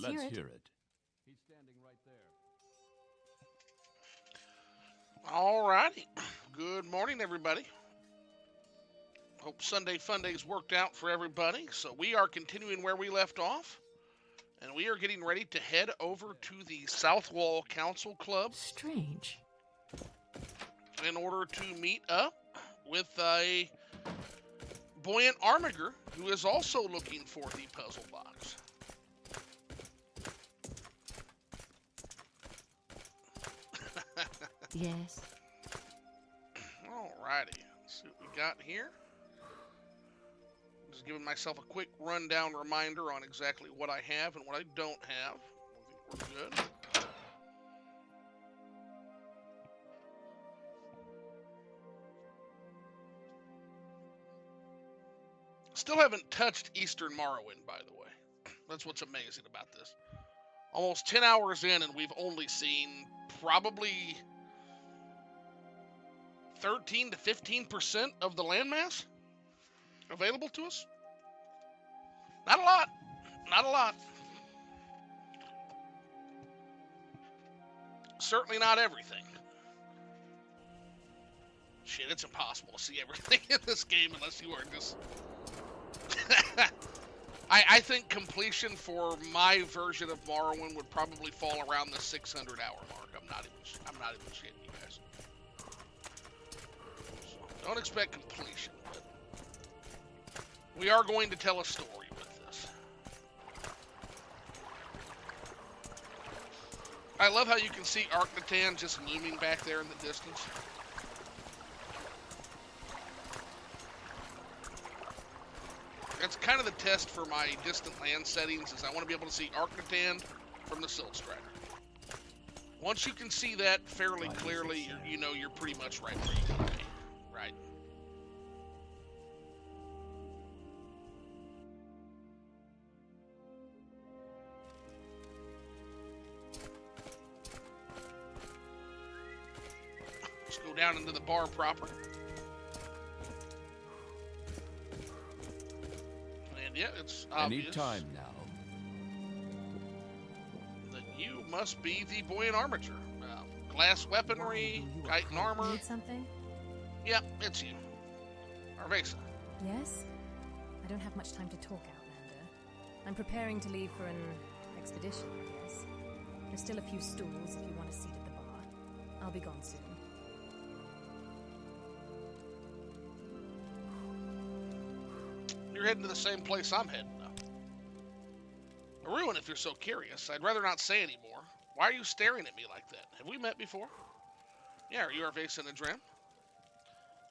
Let's hear it. Alrighty. Good morning, everybody. Hope Sunday Fun Days worked out for everybody. So we are continuing where we left off, and we are getting ready to head over to the South Wall Council Club. Strange. In order to meet up with a buoyant armiger who is also looking for the puzzle box. Yes. Alrighty, let's see what we got here. Just giving myself a quick rundown reminder on exactly what I have and what I don't have. I think we're good. Still haven't touched Eastern Morrowind, by the way. That's what's amazing about this. Almost 10 hours in, and we've only seen probably 13 to 15% of the landmass available to us. Not a lot. Not a lot. Certainly not everything. Shit, it's impossible to see everything in this game unless you are just... I think completion for my version of Morrowind would probably fall around the 600-hour mark. I'm not even shitting you guys. So don't expect completion, but we are going to tell a story with this. I love how you can see Arcnatan just looming back there in the distance. That's kind of the test for my distant land settings, is I want to be able to see Arcnatan from the Silt Strider. Once you can see that fairly clearly, you know you're pretty much right where you want to be. Right. Let's go down into the bar proper. Yeah, it's obvious. Any time now. That you must be the buoyant armature. Glass weaponry, chitin armor. Need something? Yep, it's you. Arvesa. Yes? I don't have much time to talk, Outlander. I'm preparing to leave for an expedition, I guess. There's still a few stools if you want a seat at the bar. I'll be gone soon. You're heading to the same place I'm heading, though. A ruin, if you're so curious. I'd rather not say anymore. Why are you staring at me like that? Have we met before? Yeah, are you Arvesa and Adrem?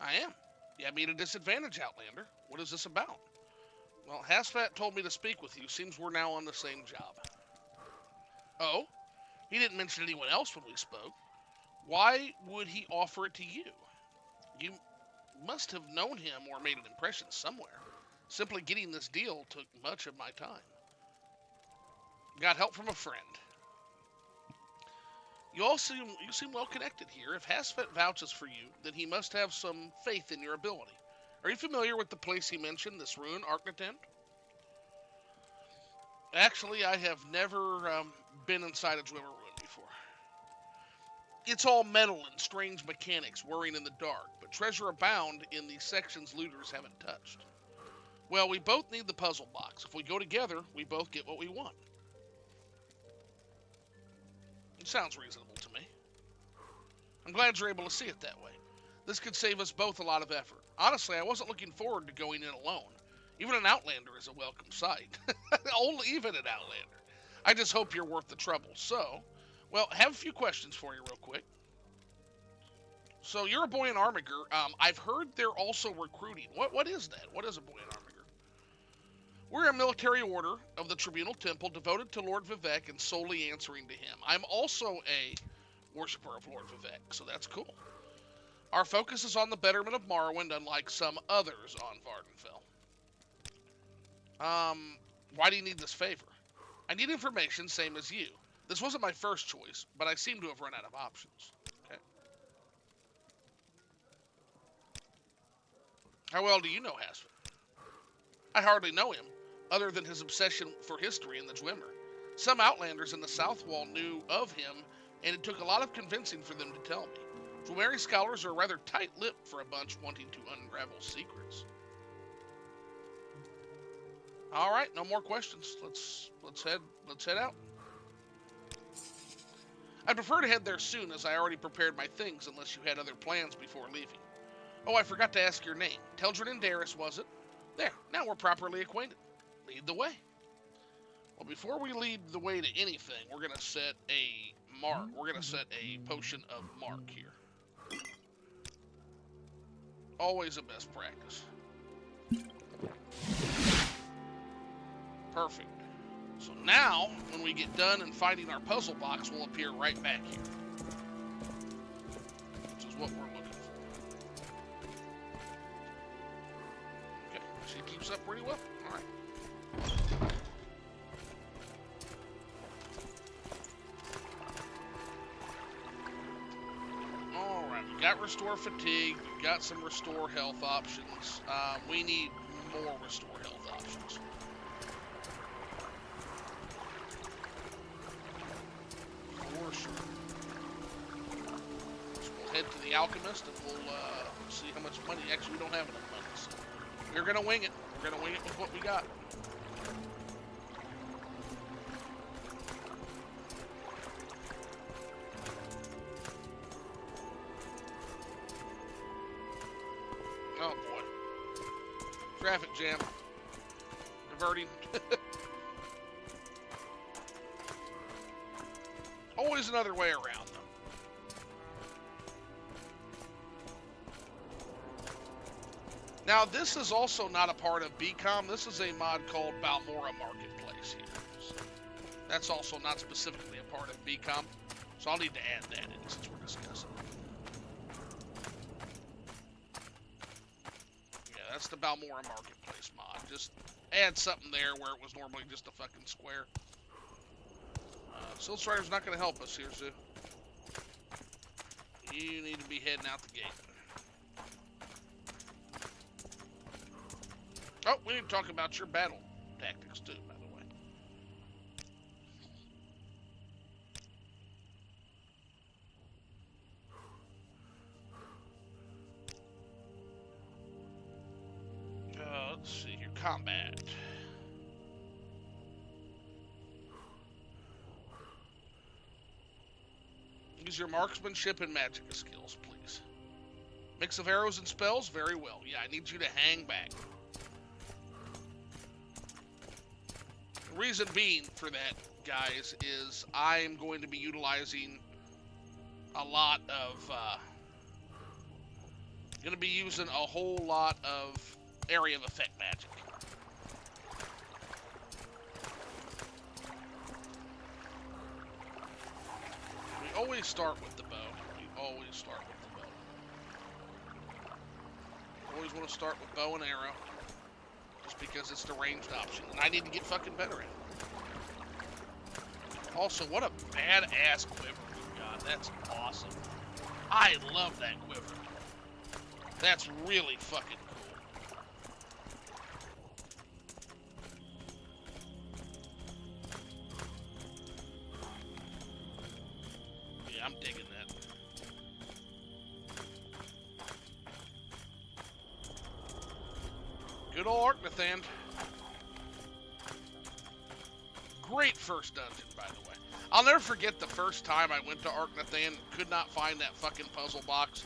I am. You have me at a disadvantage, Outlander. What is this about? Well, Hasfat told me to speak with you. Seems we're now on the same job. Oh? He didn't mention anyone else when we spoke. Why would he offer it to you? You must have known him or made an impression somewhere. Simply getting this deal took much of my time. Got help from a friend. You seem well connected here. If Hasfet vouches for you, then he must have some faith in your ability. Are you familiar with the place he mentioned, this ruin, Arcnatan? Actually, I have never been inside a Dwemer ruin before. It's all metal and strange mechanics whirring in the dark, but treasure abound in the sections looters haven't touched. Well, we both need the puzzle box. If we go together, we both get what we want. It sounds reasonable to me. I'm glad you're able to see it that way. This could save us both a lot of effort. Honestly, I wasn't looking forward to going in alone. Even an Outlander is a welcome sight. Only even an Outlander. I just hope you're worth the trouble. So, well, I have a few questions for you real quick. So, you're a buoyant armiger. I've heard they're also recruiting. What is that? What is a buoyant armiger? We're a military order of the Tribunal Temple devoted to Lord Vivec and solely answering to him. I'm also a worshiper of Lord Vivec, so that's cool. Our focus is on the betterment of Morrowind, unlike some others on Vardenfell. Why do you need this favor? I need information, same as you. This wasn't my first choice, but I seem to have run out of options. Okay. How well do you know Hasford? I hardly know him, other than his obsession for history in the Dwemer. Some Outlanders in the South Wall knew of him, and it took a lot of convincing for them to tell me. Flumery scholars are rather tight-lipped for a bunch wanting to unravel secrets. All right, no more questions. Let's head out. I'd prefer to head there soon, as I already prepared my things, unless you had other plans before leaving. Oh, I forgot to ask your name. Teldrin and Darius, was it? There, now we're properly acquainted. Lead the way. Well, before we lead the way to anything, we're gonna set a mark. We're gonna set a potion of mark here. Always a best practice. Perfect. So now, when we get done and finding our puzzle box, we'll appear right back here. Which is what we're looking for. Okay, she keeps up pretty well. Alright. Alright, we got restore fatigue, we've got some restore health options. We need more restore health options. For sure. So we'll head to the alchemist and we'll see how much money. Actually, we don't have enough money, so we're gonna wing it. We're gonna wing it with what we got. Oh boy. Traffic jam. Diverting. Always another way around, though. Now, this is also not a part of BCOM. This is a mod called Balmora Marketplace here. So that's also not specifically a part of BCOM. So I'll need to add that in since we're discussing it. Yeah, that's the Balmora Marketplace mod. Just add something there where it was normally just a fucking square. Silt Strider's not going to help us here, Sue. You need to be heading out the gate. Oh, we need to talk about your battle tactics, too, by the way. Let's see here. Combat. Use your marksmanship and magic skills, please. Mix of arrows and spells? Very well. Yeah, I need you to hang back. The reason being for that, guys, is I'm going to be utilizing a lot of, going to be using a whole lot of area of effect magic. We always start with the bow. We always start with the bow. Always want to start with bow and arrow. Just because it's the ranged option. And I need to get fucking better at it. Also, what a badass quiver we've got. That's awesome. I love that quiver. That's really fucking cool. Yeah, I'm digging that. Good old Arknathan. Great first dungeon, by the way. I'll never forget the first time I went to Arknathan. Could not find that fucking puzzle box.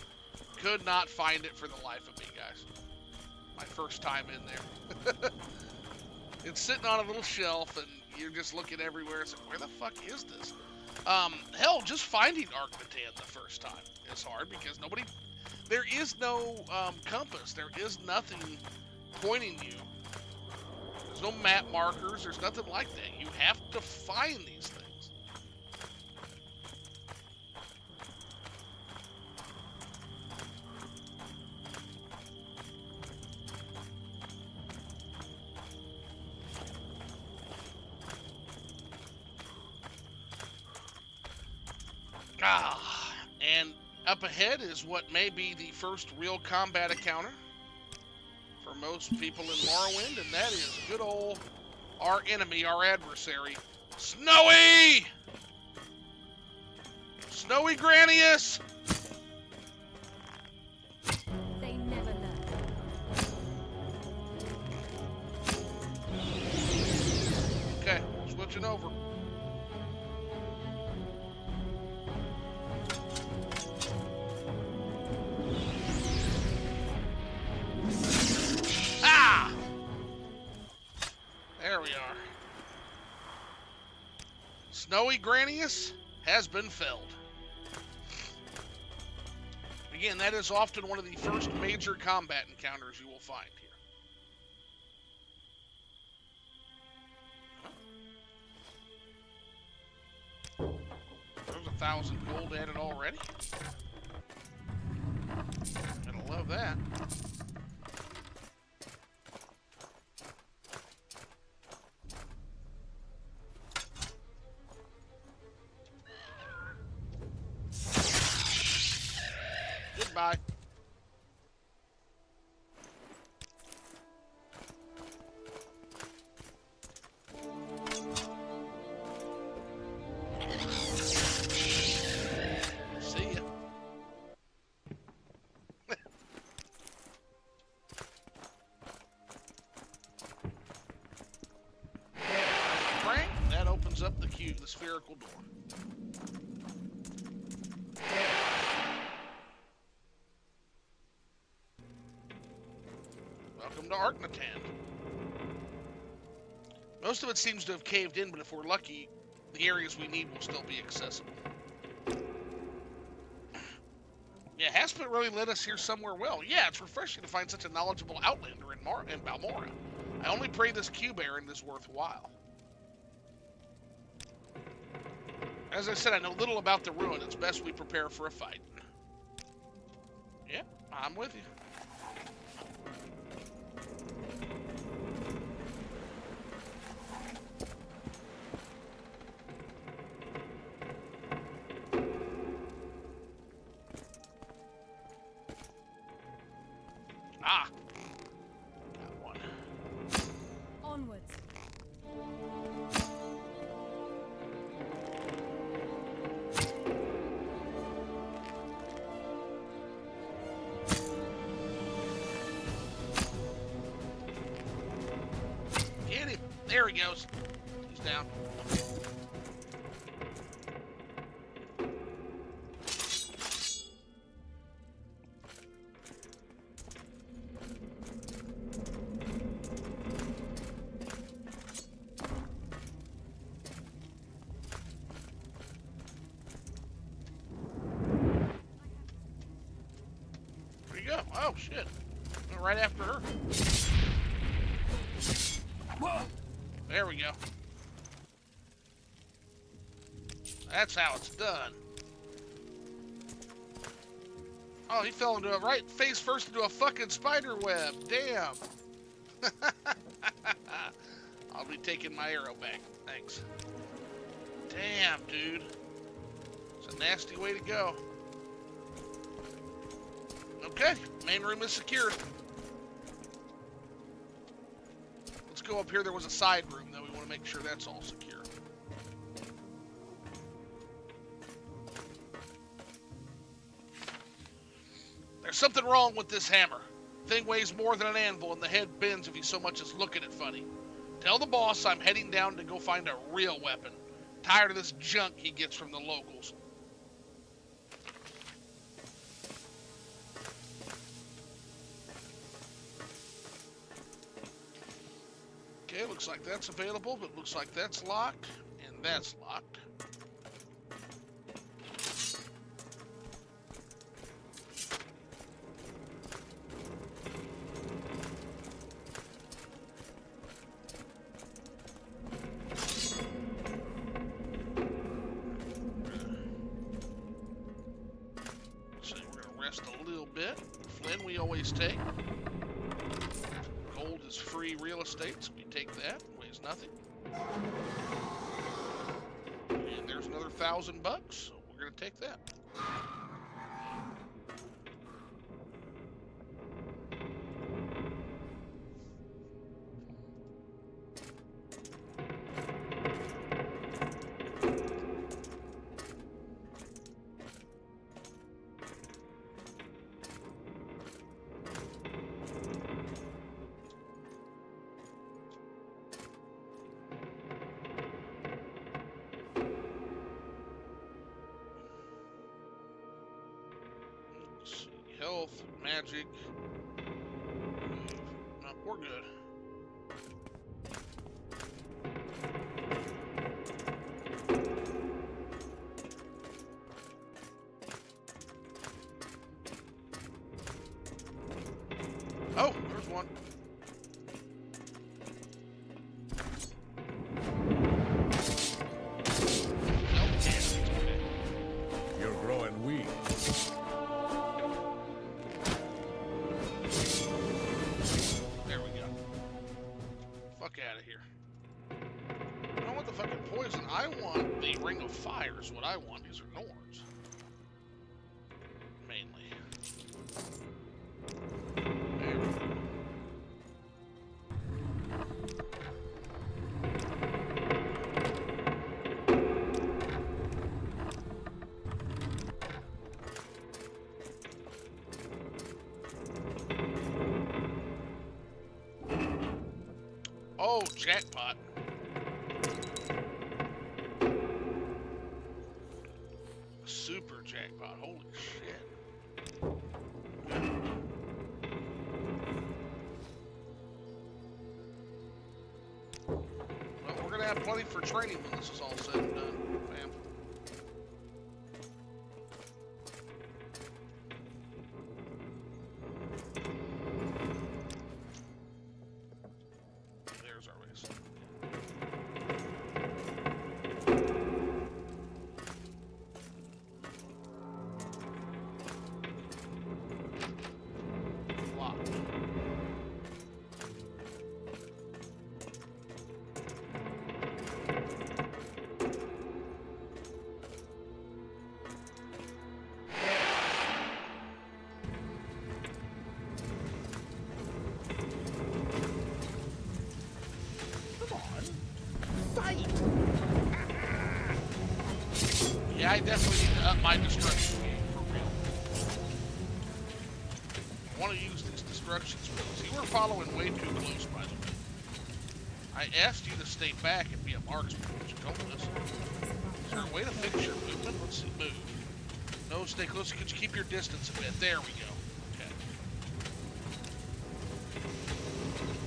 Could not find it for the life of me, guys. My first time in there. It's sitting on a little shelf, and you're just looking everywhere. It's like, where the fuck is this? Hell, just finding Arknathan the first time is hard because there is no compass. There is nothing pointing you. There's no map markers. There's nothing like that. You have to find these things. And up ahead is what may be the first real combat encounter for most people in Morrowind, and that is good old our enemy, our adversary, Snowy! Snowy Granius! They never learn. Okay, switching over. Ah! There we are. Snowy Granius has been felled. Again, that is often one of the first major combat encounters you will find here. There's 1,000 gold added already. Gotta love that. Goodbye. See ya. Frank, that opens up the cube, the spherical door. Welcome to Arknatan. Most of it seems to have caved in, but if we're lucky, the areas we need will still be accessible. Yeah, Haspit really led us here somewhere well. Yeah, it's refreshing to find such a knowledgeable outlander in Balmora. I only pray this cube errand is worthwhile. As I said, I know little about the ruin. It's best we prepare for a fight. Yeah, I'm with you. Ah! Got one. Onwards. Get him! There he goes. He's down. Where you go? Oh, shit. Went right after her. There we go. That's how it's done. Oh, he fell into a right face first into a fucking spider web. Damn. I'll be taking my arrow back. Thanks. Damn, dude. It's a nasty way to go. Okay, main room is secured. Let's go up here. There was a side room, though. We want to make sure that's all secure. There's something wrong with this hammer. Thing weighs more than an anvil, and the head bends if you so much as look at it funny. Tell the boss I'm heading down to go find a real weapon. Tired of this junk he gets from the locals. Okay, looks like that's available, but looks like that's locked, and that's locked. So we're going to rest a little bit. Flynn, we always take. Gold is free real estate, so we take that. Weighs nothing. And there's another $1,000, so we're going to take that. health, magic. No, we're good. Oh, there's one. You're growing weak. There we go. Fuck out of here. I don't want the fucking poison. I want the Ring of Fire is what I want. These are Nords. Mainly. There we go. Oh, jackpot. Super jackpot. Holy shit. Good. Well, we're going to have plenty for training when this is all said and done, fam. There's our race. Locked. Come on. Fight! Yeah, I definitely need to up my destruction game for real. I want to use these destruction spells. You were following way too close, by the way. I asked you to stay back and be a marksman, but you don't listen. Is there a way to fix your movement? Let's see. Move. No, stay close. Could you keep your distance a bit? There we go. Okay.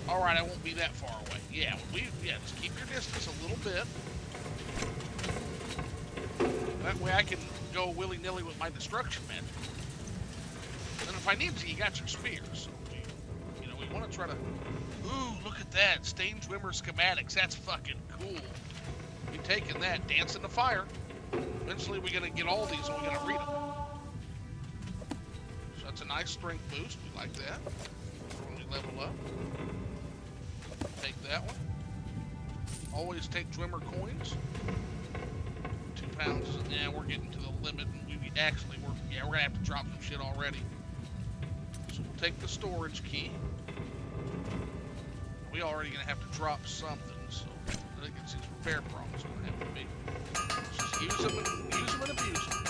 Alright, I won't be that far away. Yeah, just keep your distance a little bit. That way I can go willy-nilly with my destruction magic. And if I need to, you got your spears. So we want to try to... Ooh, look at that. Stained Swimmer schematics. That's fucking cool. We taking that. Dance in the fire. Eventually we're going to get all these and we're going to read them. So that's a nice strength boost. We like that. When we level up. Take that one. Always take Dwimmer coins. 2 pounds. Yeah, we're getting to the limit. And we're going to have to drop some shit already. So we'll take the storage key. We already going to have to drop something. So I think it's these repair problems going to have to be. Let's just use them and abuse them.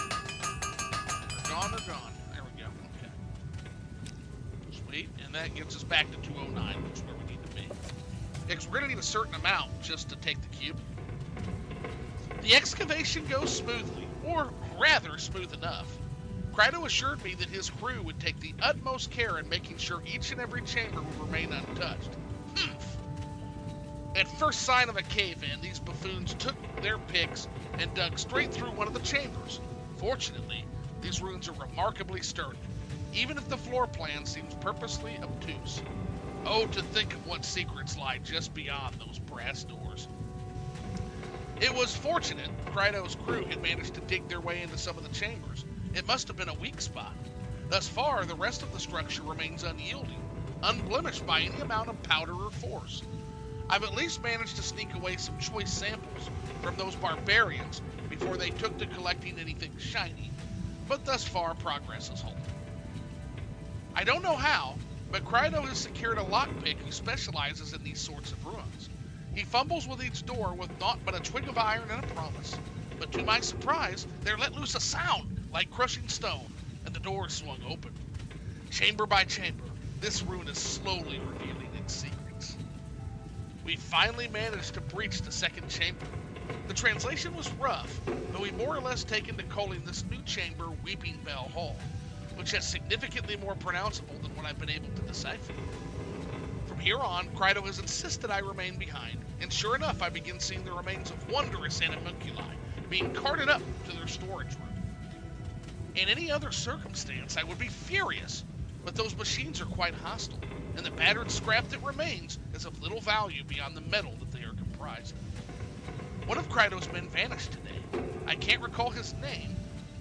They're gone. There we go. Okay. Sweet. And that gets us back to 209, which is where we need to be. Yeah, because we're going to need a certain amount just to take the cube. The excavation goes smoothly, or rather smooth enough. Krydo assured me that his crew would take the utmost care in making sure each and every chamber would remain untouched. At first sign of a cave-in, these buffoons took their picks and dug straight through one of the chambers. Fortunately, these ruins are remarkably sturdy, even if the floor plan seems purposely obtuse. Oh, to think of what secrets lie just beyond those brass doors. It was fortunate Krydo's crew had managed to dig their way into some of the chambers. It must have been a weak spot. Thus far, the rest of the structure remains unyielding, unblemished by any amount of powder or force. I've at least managed to sneak away some choice samples from those barbarians before they took to collecting anything shiny, but thus far progress is halted. I don't know how, but Krydo has secured a lockpick who specializes in these sorts of ruins. He fumbles with each door with naught but a twig of iron and a promise, but to my surprise, there let loose a sound like crushing stone, and the door swung open. Chamber by chamber, this ruin is slowly revealing its secrets. We finally managed to breach the second chamber. The translation was rough, but we more or less taken to calling this new chamber Weeping Bell Hall. which is significantly more pronounceable than what I've been able to decipher. From here on, Krydo has insisted I remain behind, and sure enough, I begin seeing the remains of wondrous animalculi being carted up to their storage room. In any other circumstance, I would be furious, but those machines are quite hostile, and the battered scrap that remains is of little value beyond the metal that they are comprised of. One of Krydo's men vanished today. I can't recall his name,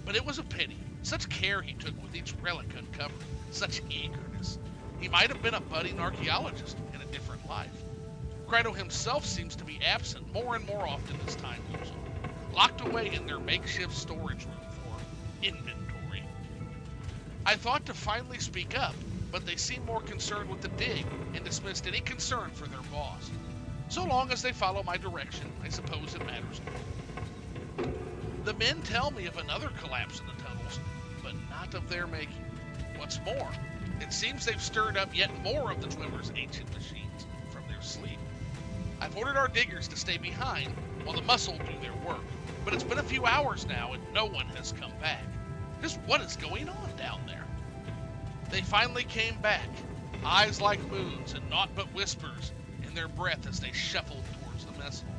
but it was a pity. Such care he took with each relic uncovered, such eagerness. He might have been a budding archaeologist in a different life. Krydo himself seems to be absent more and more often as time goes on, locked away in their makeshift storage room for inventory. I thought to finally speak up, but they seemed more concerned with the dig and dismissed any concern for their boss. So long as they follow my direction, I suppose it matters not. The men tell me of another collapse in the tunnels, but not of their making. What's more, it seems they've stirred up yet more of the Dwemer's ancient machines from their sleep. I've ordered our diggers to stay behind while the muscle do their work, but it's been a few hours now and no one has come back. Just what is going on down there? They finally came back, eyes like moons and naught but whispers in their breath as they shuffled towards the mess hall.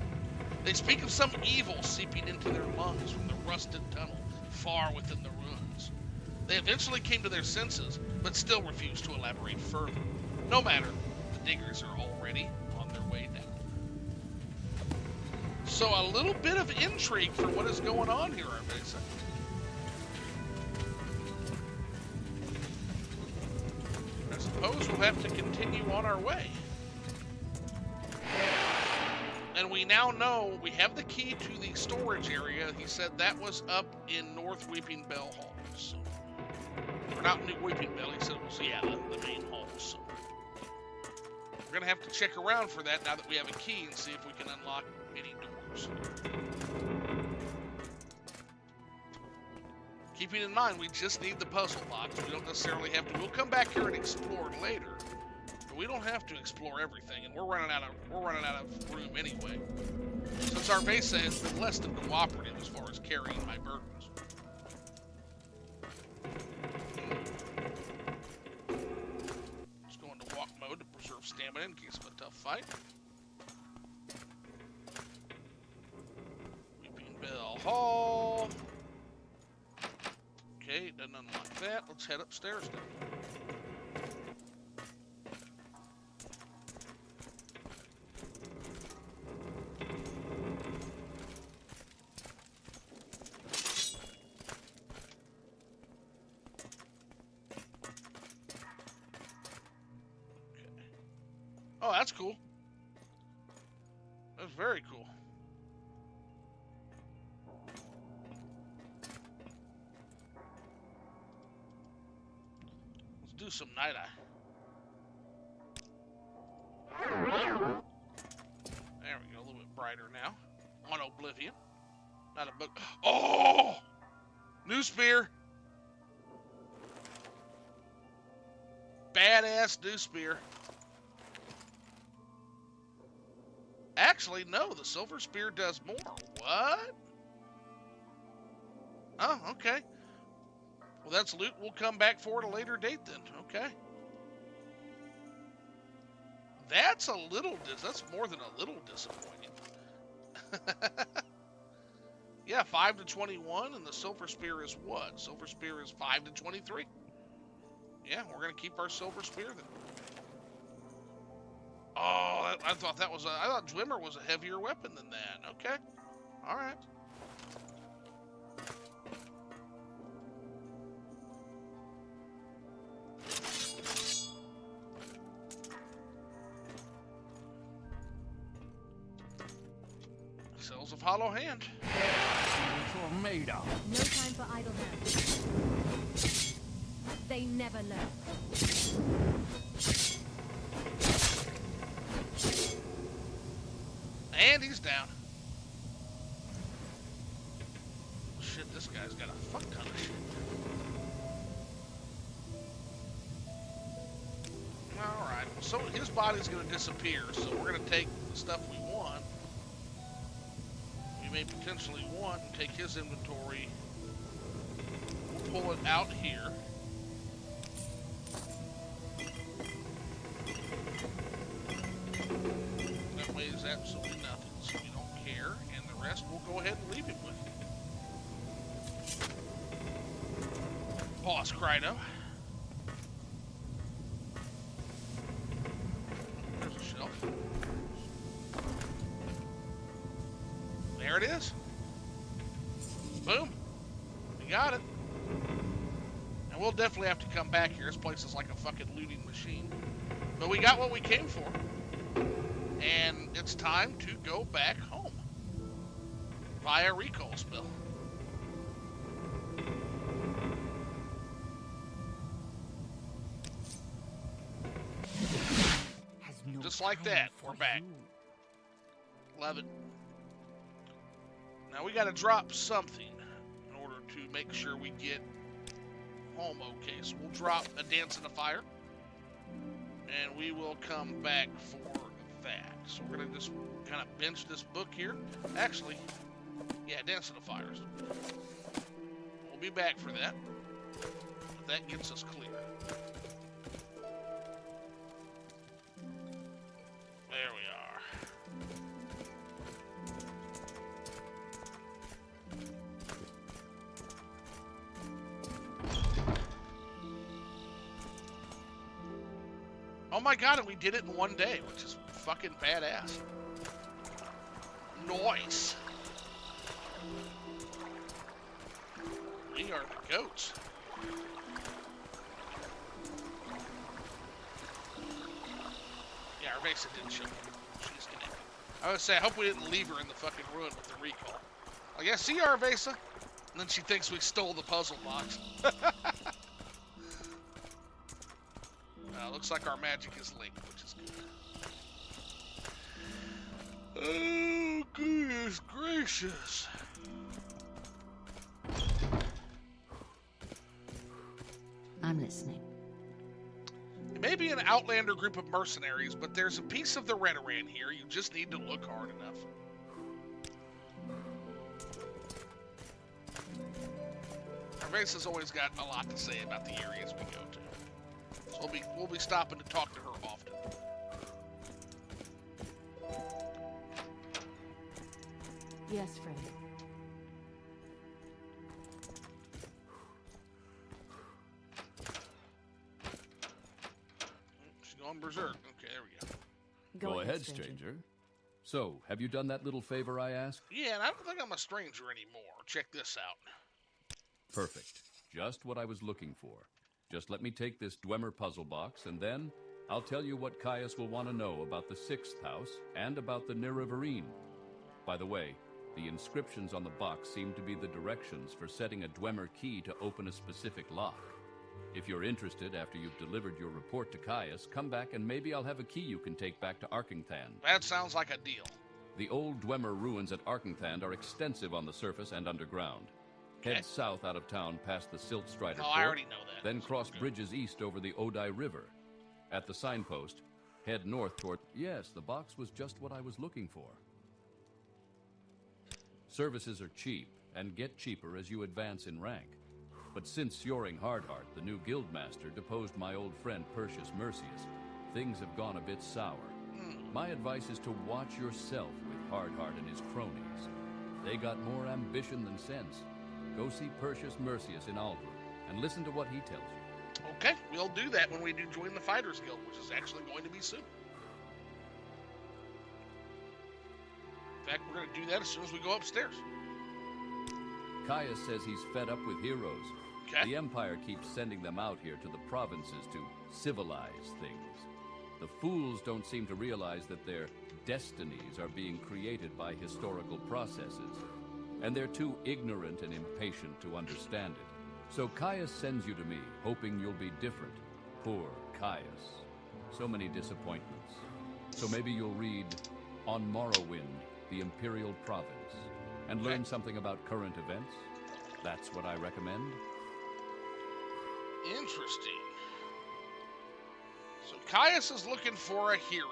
They speak of some evil seeping into their lungs from the rusted tunnel far within the ruins. They eventually came to their senses, but still refused to elaborate further. No matter, the diggers are already on their way down. So a little bit of intrigue for what is going on here, I may say. I suppose we'll have to continue on our way. And we now know we have the key to the storage area. He said that was up in North Weeping Bell Hall. So, or not New Weeping Bell, he said it was, yeah, the main hall. So we're going to have to check around for that now that we have a key and see if we can unlock any doors. Keeping in mind, we just need the puzzle box. We don't necessarily have to. We'll come back here and explore later. We don't have to explore everything, and we're running out of room anyway. Since our base has been less than cooperative as far as carrying my burdens. Just go into walk mode to preserve stamina in case of a tough fight. Weeping Bell Hall. Okay, doesn't unlock that. Let's head upstairs now. Oh, that's cool. That's very cool. Let's do some night eye. There we go, a little bit brighter now. On Oblivion. Not a book. Oh! New spear. Badass new spear. Actually, no, the silver spear does more. What? Oh, okay. Well, that's loot we'll come back for at a later date then. Okay. That's that's more than a little disappointing. Yeah, 5 to 21, and the silver spear is what? Silver spear is 5 to 23. Yeah, we're going to keep our silver spear then. Oh, I thought that was I thought Dwemer was a heavier weapon than that. Okay. All right. Cells of Hollow Hand. Tornado. No time for idle hands. They never learn. And he's down. Shit, this guy's got a fuck ton of shit. Alright, so his body's going to disappear, so we're going to take the stuff we want. We may potentially want and take his inventory. We'll pull it out here. absolutely nothing, so we don't care, and the rest we'll go ahead and leave him with. Pause, Kryno. There's a shelf. There it is. Boom. We got it. And we'll definitely have to come back here. This place is like a fucking looting machine. But we got what we came for. And it's time to go back home. Via recall spill. Just like that, we're back. Love it. Now we gotta drop something in order to make sure we get home okay. So we'll drop a Dance in the Fire. And we will come back for that. So we're gonna just kind of bench this book here. Actually, yeah, Dance in the Fires. We'll be back for that. But that gets us clear. There we are. Oh my god, and we did it in one day, which is fucking badass. Nice. We are the goats. Yeah, our Vesa didn't show up. She's gonna. I would say, I hope we didn't leave her in the fucking ruin with the recall. I guess, see our Vesa? And then she thinks we stole the puzzle box. Looks like our magic is linked, which is good. Oh, goodness gracious. I'm listening. It may be an Outlander group of mercenaries, but there's a piece of the Redoran here. You just need to look hard enough. Gervais has always got a lot to say about the areas we go to. So we'll be stopping to talk to her often. Yes, Freddy. She's going berserk. Okay, there we go. Go ahead, stranger. So, have you done that little favor I asked? Yeah, and I don't think I'm a stranger anymore. Check this out. Perfect. Just what I was looking for. Just let me take this Dwemer puzzle box, and then I'll tell you what Caius will want to know about the 6th house and about the Niravarine. By the way, the inscriptions on the box seem to be the directions for setting a Dwemer key to open a specific lock. If you're interested after you've delivered your report to Caius, come back and maybe I'll have a key you can take back to Arkingthand. That sounds like a deal. The old Dwemer ruins at Arkingthand are extensive on the surface and underground. Okay. Head south out of town past the Siltstrider Oh, I already know that. then cross Okay. bridges east over the Odai River. At the signpost, head north toward... Yes, the box was just what I was looking for. Services are cheap, and get cheaper as you advance in rank. But since Sjoring Hardheart, the new guildmaster, deposed my old friend Perseus Mercius, things have gone a bit sour. My advice is to watch yourself with Hardheart and his cronies. They got more ambition than sense. Go see Perseus Mercius in Aldra, and listen to what he tells you. Okay, we'll do that when we do join the Fighters Guild, which is actually going to be soon. In fact, we're going to do that as soon as we go upstairs. Caius says he's fed up with heroes. Okay. The Empire keeps sending them out here to the provinces to civilize things. The fools don't seem to realize that their destinies are being created by historical processes, and they're too ignorant and impatient to understand it. So Caius sends you to me, hoping you'll be different. Poor Caius. So many disappointments. So maybe you'll read On Morrowind, the Imperial Province, and learn something about current events. That's what I recommend. Interesting. So Caius is looking for a hero.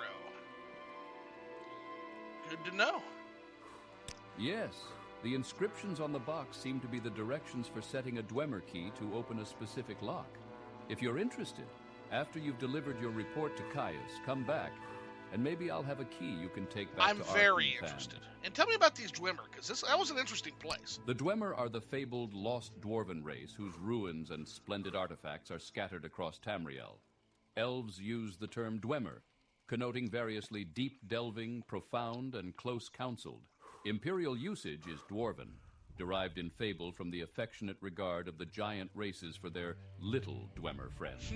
Good to know. Yes, the inscriptions on the box seem to be the directions for setting a Dwemer key to open a specific lock. If you're interested, after you've delivered your report to Caius, come back, and maybe I'll have a key you can take back I'm to very Arkham interested. And tell me about these Dwemer, because that was an interesting place. The Dwemer are the fabled lost dwarven race whose ruins and splendid artifacts are scattered across Tamriel. Elves use the term Dwemer, connoting variously deep-delving, profound, and close-counseled. Imperial usage is dwarven, derived in fable from the affectionate regard of the giant races for their little Dwemer friends.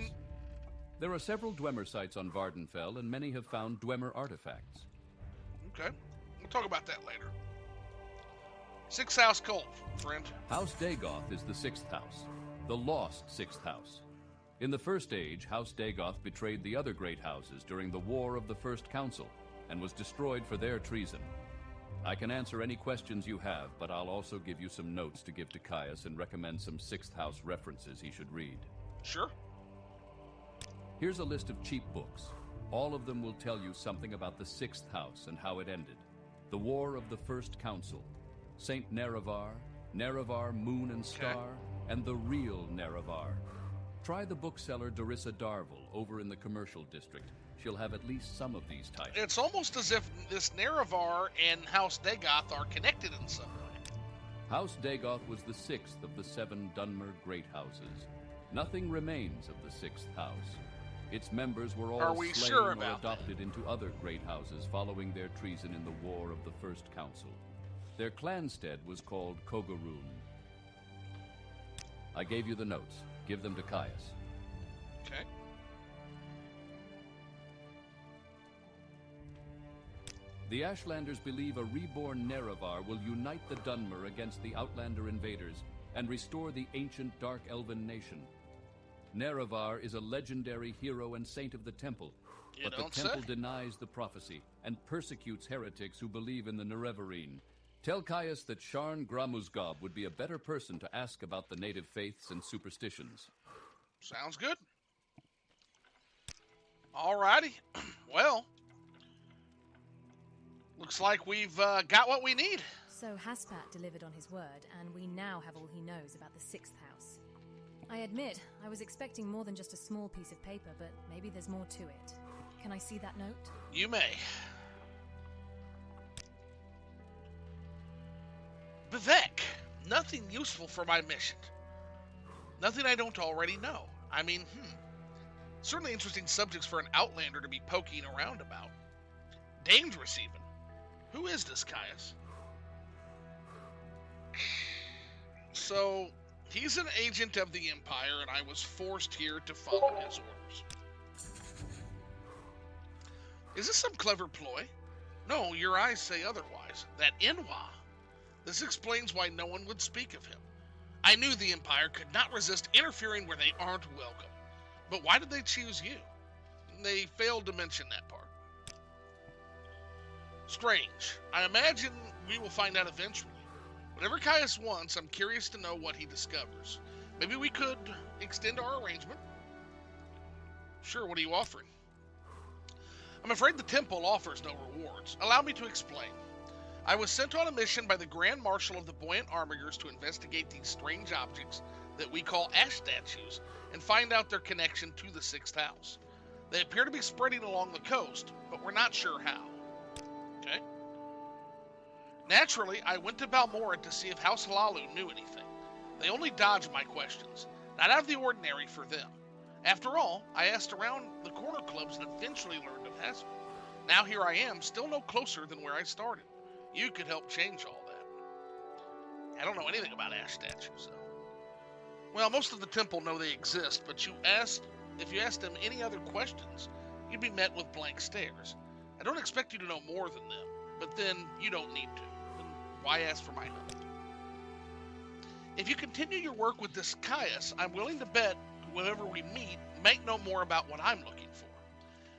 There are several Dwemer sites on Vardenfell, and many have found Dwemer artifacts. Okay. We'll talk about that later. Sixth house cult, friend. House Dagoth is the sixth house, the lost sixth house. In the First Age, House Dagoth betrayed the other great houses during the War of the First Council and was destroyed for their treason. I can answer any questions you have, but I'll also give you some notes to give to Caius and recommend some sixth house references he should read. Sure. Here's a list of cheap books. All of them will tell you something about the sixth house and how it ended. The War of the First Council, Saint Nerevar, Nerevar Moon and Star, and the real Nerevar. Try the bookseller Darissa Darvel over in the commercial district. She'll have at least some of these titles. It's almost as if this Nerevar and House Dagoth are connected in some way. House Dagoth was the sixth of the 7 Dunmer great houses. Nothing remains of the sixth house. Its members were all slain or adopted into other great houses following their treason in the War of the First Council. Their clanstead was called Kogaroon. I gave you the notes. Give them to Caius. Okay. The Ashlanders believe a reborn Nerevar will unite the Dunmer against the Outlander invaders and restore the ancient Dark Elven nation. Nerevar is a legendary hero and saint of the Temple, but the Temple denies the prophecy and persecutes heretics who believe in the Nerevarine. Tell Caius that Sharn Gramuzgob would be a better person to ask about the native faiths and superstitions. Sounds good. Alrighty. Well, looks like we've got what we need. So Haspat delivered on his word, and we now have all he knows about the sixth house. I admit, I was expecting more than just a small piece of paper, but maybe there's more to it. Can I see that note? You may. Vivec. Nothing useful for my mission. Nothing I don't already know. I mean, certainly interesting subjects for an Outlander to be poking around about. Dangerous, even. Who is this Caius? So, he's an agent of the Empire, and I was forced here to follow his orders. Is this some clever ploy? No, your eyes say otherwise. That Inwa. This explains why no one would speak of him. I knew the Empire could not resist interfering where they aren't welcome. But why did they choose you? They failed to mention that part. Strange. I imagine we will find out eventually. Whatever Caius wants, I'm curious to know what he discovers. Maybe we could extend our arrangement. Sure, what are you offering? I'm afraid the temple offers no rewards. Allow me to explain. I was sent on a mission by the Grand Marshal of the Buoyant Armigers to investigate these strange objects that we call ash statues and find out their connection to the sixth house. They appear to be spreading along the coast, but we're not sure how. Okay. Naturally, I went to Balmora to see if House Halalu knew anything. They only dodged my questions, not out of the ordinary for them. After all, I asked around the corner clubs and eventually learned of Hasper. Now here I am, still no closer than where I started. You could help change all that. I don't know anything about ash statues, though. Well, most of the temple know they exist, but if you asked them any other questions, you'd be met with blank stares. I don't expect you to know more than them, but then you don't need to. Then why ask for my help? If you continue your work with this Caius, I'm willing to bet whoever we meet might know more about what I'm looking for.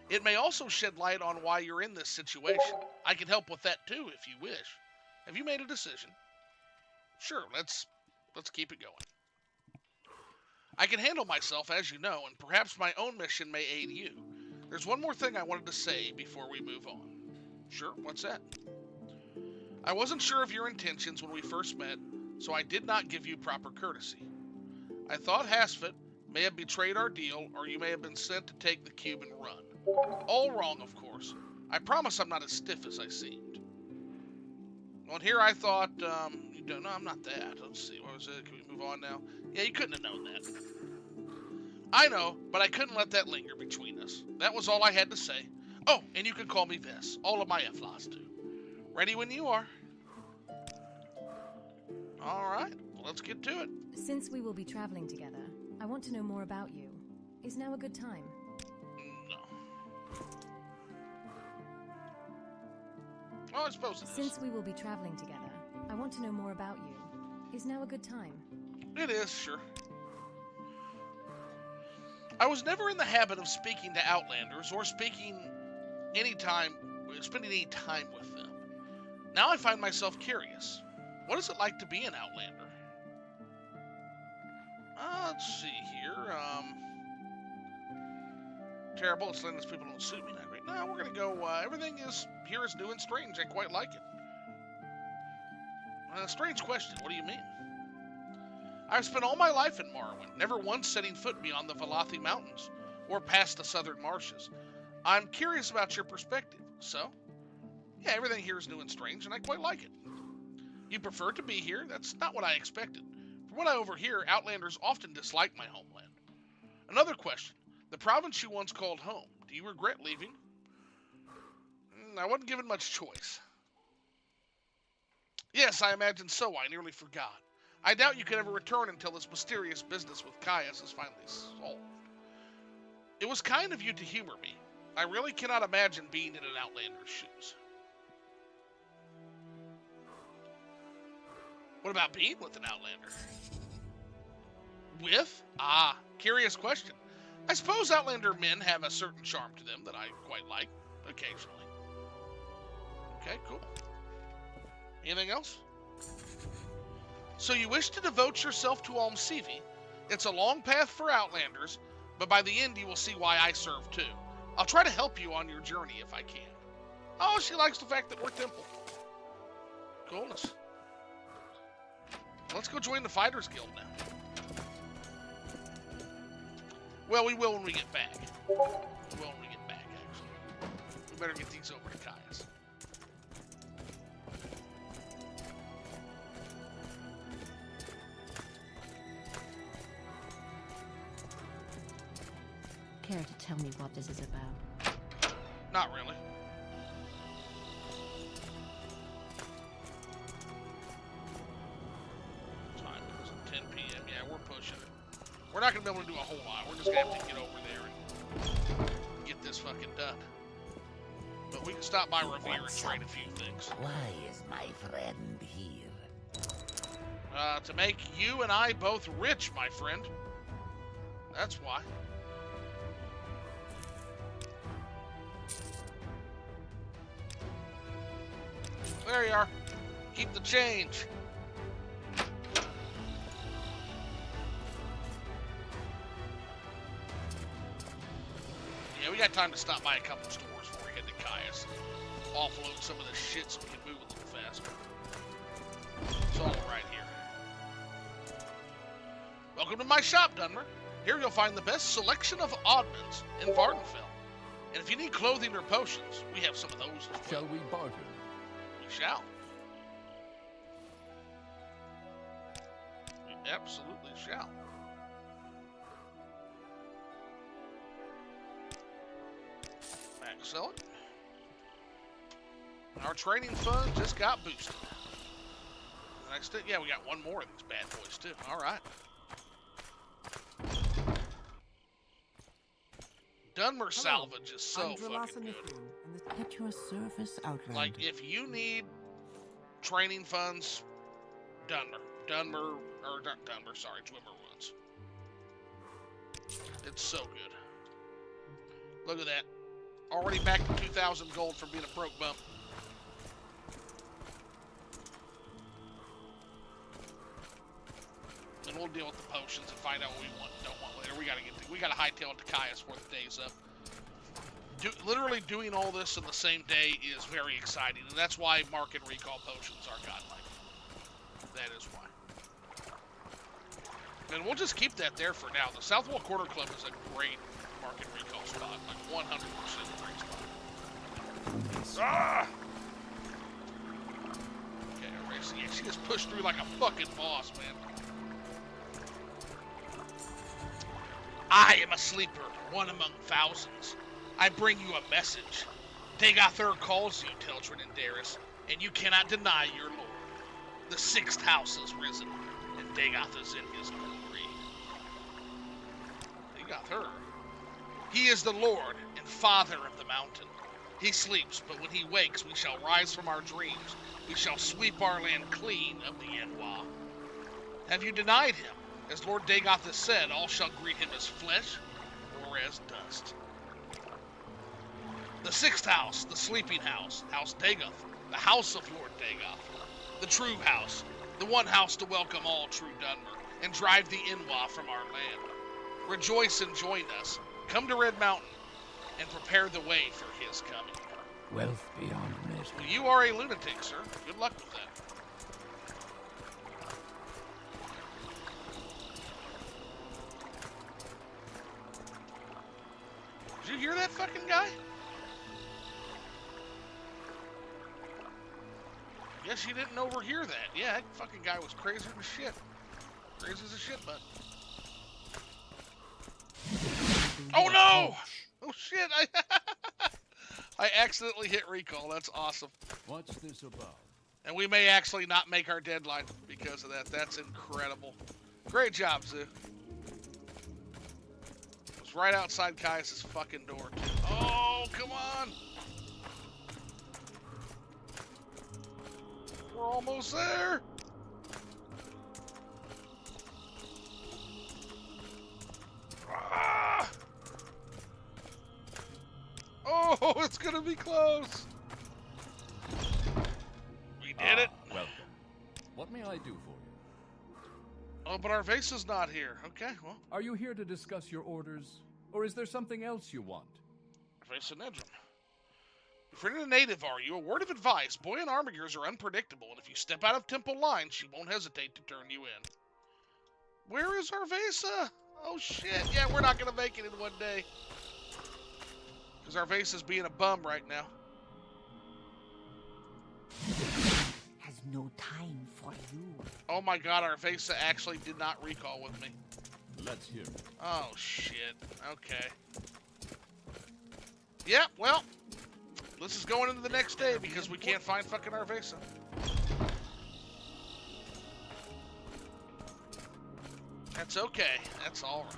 It may also shed light on why you're in this situation. I can help with that too, if you wish. Have you made a decision? Sure, let's keep it going. I can handle myself, as you know, and perhaps my own mission may aid you. There's one more thing I wanted to say before we move on. Sure, what's that? I wasn't sure of your intentions when we first met, so I did not give you proper courtesy. I thought Hasfit may have betrayed our deal, or you may have been sent to take the cube and run. All wrong, of course. I promise I'm not as stiff as I seemed. Well, and here I thought, you don't know, I'm not that. Let's see, what was it? Can we move on now? Yeah, you couldn't have known that. I know, but I couldn't let that linger between us. That was all I had to say. Oh, and you can call me Vess. All of my F-laws do. Ready when you are. Alright, well, let's get to it. Since we will be traveling together, I want to know more about you. Is now a good time? No. Oh, I suppose it is. Since we will be traveling together, I want to know more about you. Is now a good time? It is, sure. I was never in the habit of speaking to Outlanders or spending any time with them. Now I find myself curious. What is it like to be an Outlander? Let's see here. Terrible. It's letting these people don't suit me. Not great. No, we're gonna go. Everything here is new and strange. I quite like it. Strange question. What do you mean? I've spent all my life in Morrowind, never once setting foot beyond the Valathi Mountains or past the southern marshes. I'm curious about your perspective. So, yeah, everything here is new and strange, and I quite like it. You prefer to be here? That's not what I expected. From what I overhear, Outlanders often dislike my homeland. Another question. The province you once called home, do you regret leaving? I wasn't given much choice. Yes, I imagine so. I nearly forgot. I doubt you could ever return until this mysterious business with Caius is finally solved. It was kind of you to humor me. I really cannot imagine being in an Outlander's shoes. What about being with an Outlander? With? Curious question. I suppose Outlander men have a certain charm to them that I quite like, occasionally. Okay, cool. Anything else? So you wish to devote yourself to Almsivi. It's a long path for Outlanders, but by the end you will see why I serve too. I'll try to help you on your journey if I can. Oh, she likes the fact that we're Temple. Coolness. Let's go join the Fighters Guild now. Well, we will when we get back. We will when we get back, actually. We better get these over to Caius. Care to tell me what this is about? Not really. Time is 10 p.m. Yeah, we're pushing it. We're not going to be able to do a whole lot. We're just going to have to get over there and get this fucking done. But we can stop by Revere and trade a few things. Why is my friend here? To make you and I both rich, my friend. That's why. There you are. Keep the change. Yeah, we got time to stop by a couple stores before we head to Caius. Offload some of this shit so we can move a little faster. It's all right here. Welcome to my shop, Dunmer. Here you'll find the best selection of oddments in Vardenfell. And if you need clothing or potions, we have some of those as well. Shall we barter? We shall. We absolutely shall. Max sell it. Our training fund just got boosted. Next, yeah, we got one more of these bad boys too. All right. Dunmer salvage is so fucking good. At your service, Outlander. Like, if you need training funds, Dunmer, sorry, Dwimmer runs. It's so good. Look at that. Already back to 2,000 gold from being a broke bum. And we'll deal with the potions and find out what we want and don't want later. We gotta hightail it to Caius before the day's up. Literally doing all this in the same day is very exciting, and that's why mark and recall potions are godlike. That is why. And we'll just keep that there for now. The Southwall Quarter Club is a great mark and recall spot, like 100% great spot. Ah! Okay, alright, so yeah, she just pushed through like a fucking boss, man. I am a sleeper, one among thousands. I bring you a message. Dagathur calls you, Teldrin and Darius, and you cannot deny your lord. The sixth house has risen, and Dagath is in his glory. Dagathur. He is the lord and father of the mountain. He sleeps, but when he wakes, we shall rise from our dreams. We shall sweep our land clean of the Enwa. Have you denied him? As Lord Dagath has said, all shall greet him as flesh or as dust. The sixth house, the sleeping house, House Dagath, the house of Lord Dagath, the true house, the one house to welcome all true Dunmer, and drive the Enwa from our land. Rejoice and join us. Come to Red Mountain, and prepare the way for his coming. Wealth beyond measure. Well, you are a lunatic, sir. Good luck with that. Did you hear that fucking guy? Guess you didn't overhear that. Yeah, that fucking guy was crazier than shit. Crazy as a shit butt. Oh no! Oh shit! I accidentally hit recall. That's awesome. What's this about? And we may actually not make our deadline because of that. That's incredible. Great job, Zoo. It was right outside Caius' fucking door, too. Oh, come on! We're almost there! Ah! Oh, it's gonna be close! We did it! Welcome. What may I do for you? Oh, but our vase is not here. Okay, well. Are you here to discuss your orders? Or is there something else you want? Vase and Nedrum. If you're a native, are you? A word of advice. Boy and Armigers are unpredictable, and if you step out of temple lines, she won't hesitate to turn you in. Where is Arvesa? Oh shit, yeah, we're not gonna make it in one day. Because Arvesa's being a bum right now. Has no time for you. Oh my god, Arvesa actually did not recall with me. Let's hear it. Oh shit, okay. Yeah, well, this is going into the next day because we can't find fucking Arvesa. That's okay, that's alright.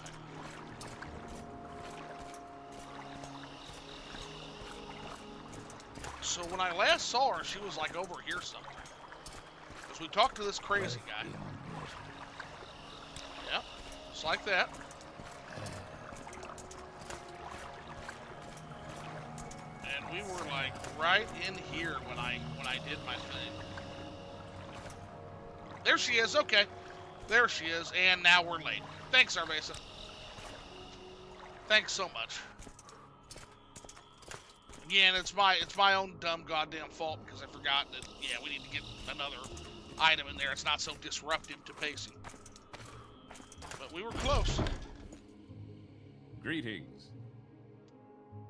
So when I last saw her, she was like over here somewhere. Because we talked to this crazy guy. Yep, just like that. And we were like right in here when I did my thing. There she is, okay. There she is, and now we're late. Thanks, Arvesa. Thanks so much. Again, it's my own dumb goddamn fault because I forgot that, yeah, we need to get another item in there. It's not so disruptive to pacing. But we were close. Greetings.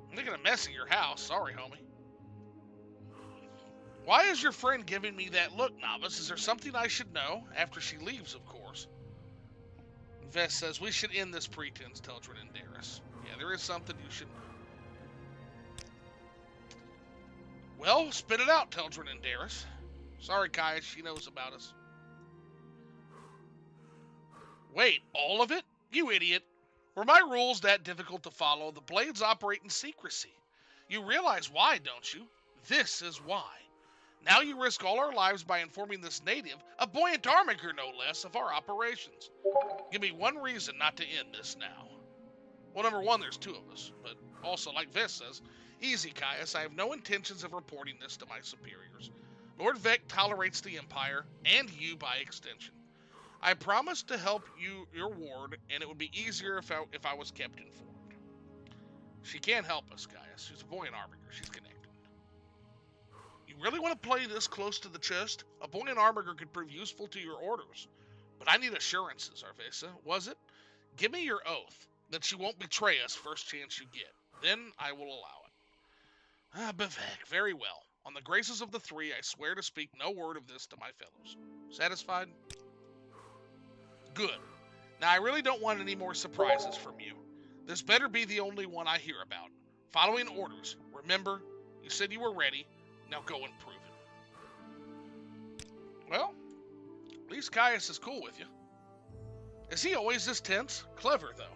I'm making a mess of your house. Sorry, homie. Why is your friend giving me that look, Novice? Is there something I should know? After she leaves, of course. Vess says, we should end this pretense, Teldrin and Darius. Yeah, there is something you should know. Well, spit it out, Teldrin and Darius. Sorry, Caius, she knows about us. Wait, all of it? You idiot. Were my rules that difficult to follow? The blades operate in secrecy. You realize why, don't you? This is why. Now you risk all our lives by informing this native, a buoyant armiger no less, of our operations. Give me one reason not to end this now. Well, number one, there's two of us. But also, like Viss says, easy, Caius, I have no intentions of reporting this to my superiors. Lord Vivec tolerates the Empire, and you by extension. I promise to help you, your ward, and it would be easier if I was kept informed. She can't help us, Caius. She's a buoyant armiger. She's connected. You really want to play this close to the chest? A buoyant armiger could prove useful to your orders. But I need assurances, Arvesa. Was it? Give me your oath that she won't betray us first chance you get. Then I will allow it. Ah, Vivec, very well. On the graces of the three, I swear to speak no word of this to my fellows. Satisfied? Good. Now, I really don't want any more surprises from you. This better be the only one I hear about. Following orders. Remember, you said you were ready. Now go and prove it. Well, at least Caius is cool with you. Is he always this tense? Clever, though.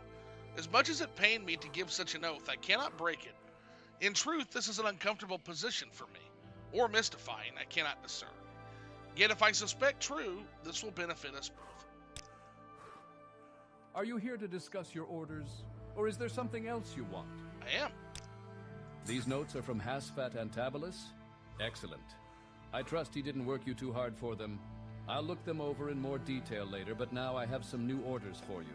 As much as it pained me to give such an oath, I cannot break it. In truth, this is an uncomfortable position for me. Or mystifying, I cannot discern. Yet if I suspect true, this will benefit us both. Are you here to discuss your orders, or is there something else you want? I am. These notes are from Hasfat Antabolus? Excellent. I trust he didn't work you too hard for them. I'll look them over in more detail later, but now I have some new orders for you.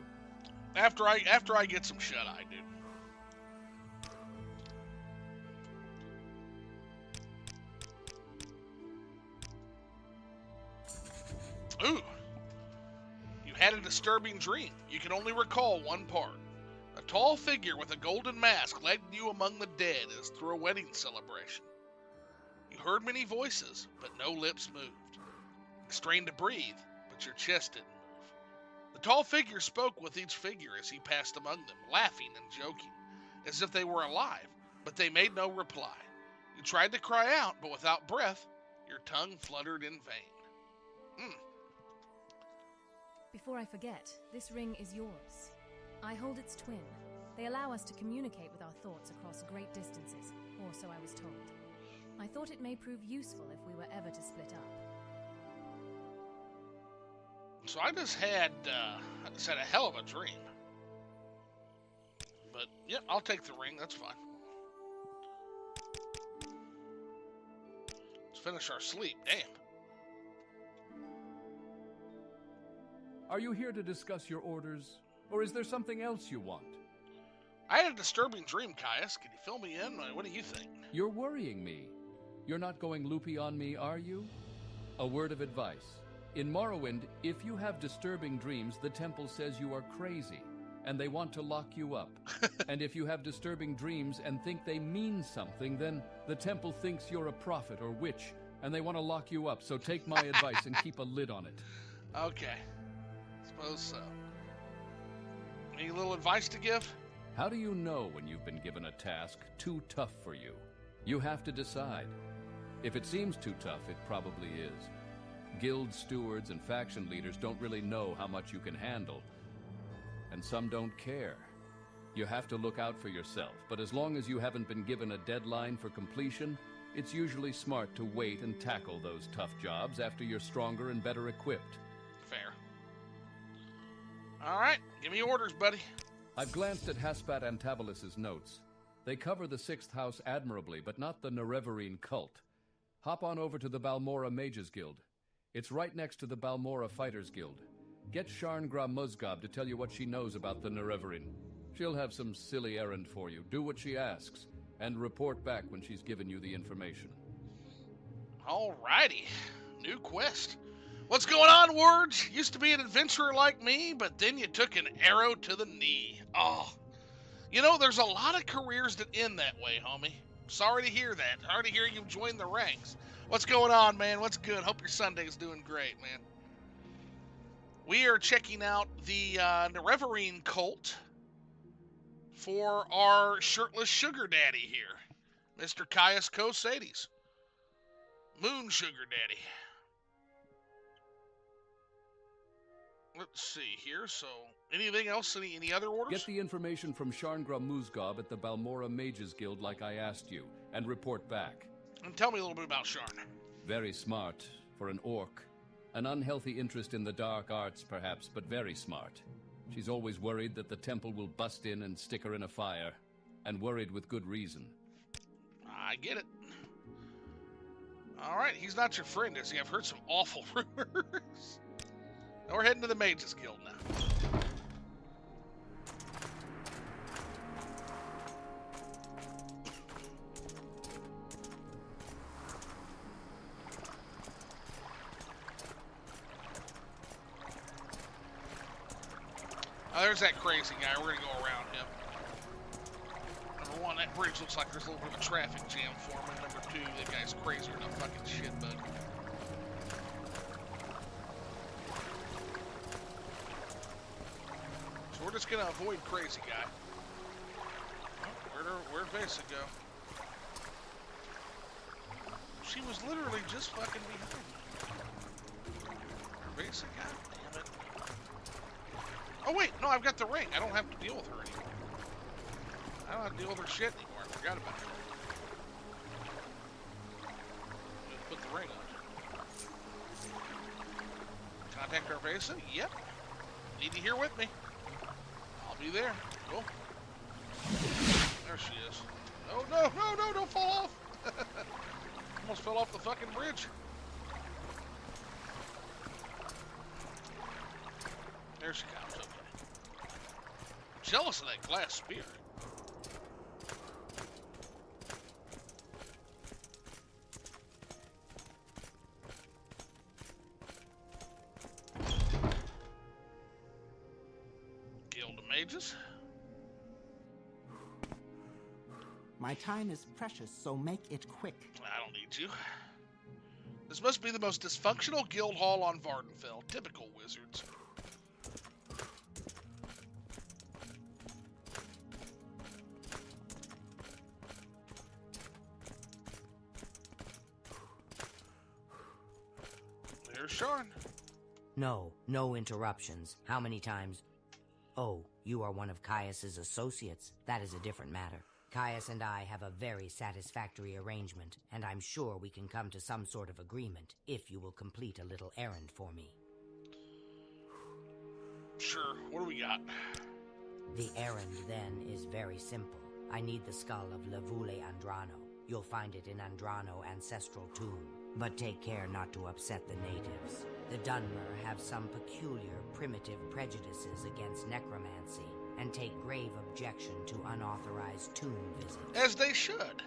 After I get some shut-eye, dude. Ooh. You had a disturbing dream. You can only recall one part. A tall figure with a golden mask led you among the dead as through a wedding celebration. You heard many voices, but no lips moved. You strained to breathe, but your chest didn't move. The tall figure spoke with each figure as he passed among them, laughing and joking, as if they were alive, but they made no reply. You tried to cry out, but without breath, your tongue fluttered in vain. Before I forget, this ring is yours. I hold its twin. They allow us to communicate with our thoughts across great distances, or so I was told. I thought it may prove useful if we were ever to split up. So I just had a hell of a dream. But, yep, I'll take the ring. That's fine. Let's finish our sleep. Damn. Are you here to discuss your orders, or is there something else you want? I had a disturbing dream, Caius. Can you fill me in? What do you think? You're worrying me. You're not going loopy on me, are you? A word of advice. In Morrowind, if you have disturbing dreams, the temple says you are crazy, and they want to lock you up. And if you have disturbing dreams and think they mean something, then the temple thinks you're a prophet or witch, and they want to lock you up. So take my advice and keep a lid on it. Okay. Suppose so. Any little advice to give? How do you know when you've been given a task too tough for you? You have to decide. If it seems too tough, it probably is. Guild stewards and faction leaders don't really know how much you can handle, and some don't care. You have to look out for yourself, but as long as you haven't been given a deadline for completion, it's usually smart to wait and tackle those tough jobs after you're stronger and better equipped. Fair. All right, give me orders, buddy. I've glanced at Haspat Antabolus's notes. They cover the Sixth House admirably, but not the Nerevarine cult. Hop on over to the Balmora Mages Guild. It's right next to the Balmora Fighters Guild. Get Sharngra Muzgob to tell you what she knows about the Nerevarine. She'll have some silly errand for you. Do what she asks, and report back when she's given you the information. All righty. New quest. What's going on, Words? Used to be an adventurer like me, but then you took an arrow to the knee. Oh. You know, there's a lot of careers that end that way, homie. Sorry to hear that. Sorry to hear you've joined the ranks. What's going on, man? What's good? Hope your Sunday's doing great, man. We are checking out the Nerevarine cult for our shirtless sugar daddy here, Mr. Caius Kosades. Moon sugar daddy. Let's see here. So, anything else? Any other orders? Get the information from Sharngra Muzgob at the Balmora Mages Guild like I asked you, and report back. And tell me a little bit about Sharn. Very smart for an orc. An unhealthy interest in the dark arts, perhaps, but very smart. She's always worried that the temple will bust in and stick her in a fire, and worried with good reason. I get it. All right, he's not your friend, is he? I've heard some awful rumors. Now we're heading to the Mages Guild now. Oh, there's that crazy guy. We're going to go around him. Number one, that bridge looks like there's a little bit of a traffic jam forming. Number 2, that guy's crazier than a fucking shitbug. So we're just gonna avoid crazy guy. Oh, where'd Vesa go? She was literally just fucking behind me. Vesa, god damn it. Oh wait, no, I've got the ring. I don't have to deal with her anymore. I don't have to deal with her shit anymore. I forgot about it. Just put the ring on. Contact Arvesa? Yep. Need you here with me. I'll be there. Cool. There she is. Oh no, no, no, don't fall off. Almost fell off the fucking bridge. There she comes, okay. I'm jealous of that glass spear. Guild of Mages. My time is precious, so make it quick. I don't need you. This must be the most dysfunctional guild hall on Vardenfell. Typical wizards. There's Sharn. No interruptions. How many times? Oh, you are one of Caius's associates. That is a different matter. Caius and I have a very satisfactory arrangement, and I'm sure we can come to some sort of agreement if you will complete a little errand for me. Sure, what do we got? The errand, then, is very simple. I need the skull of Levule Andrano. You'll find it in Andrano Ancestral Tomb. But take care not to upset the natives. The Dunmer have some peculiar, primitive prejudices against necromancy, and take grave objection to unauthorized tomb visits. As they should.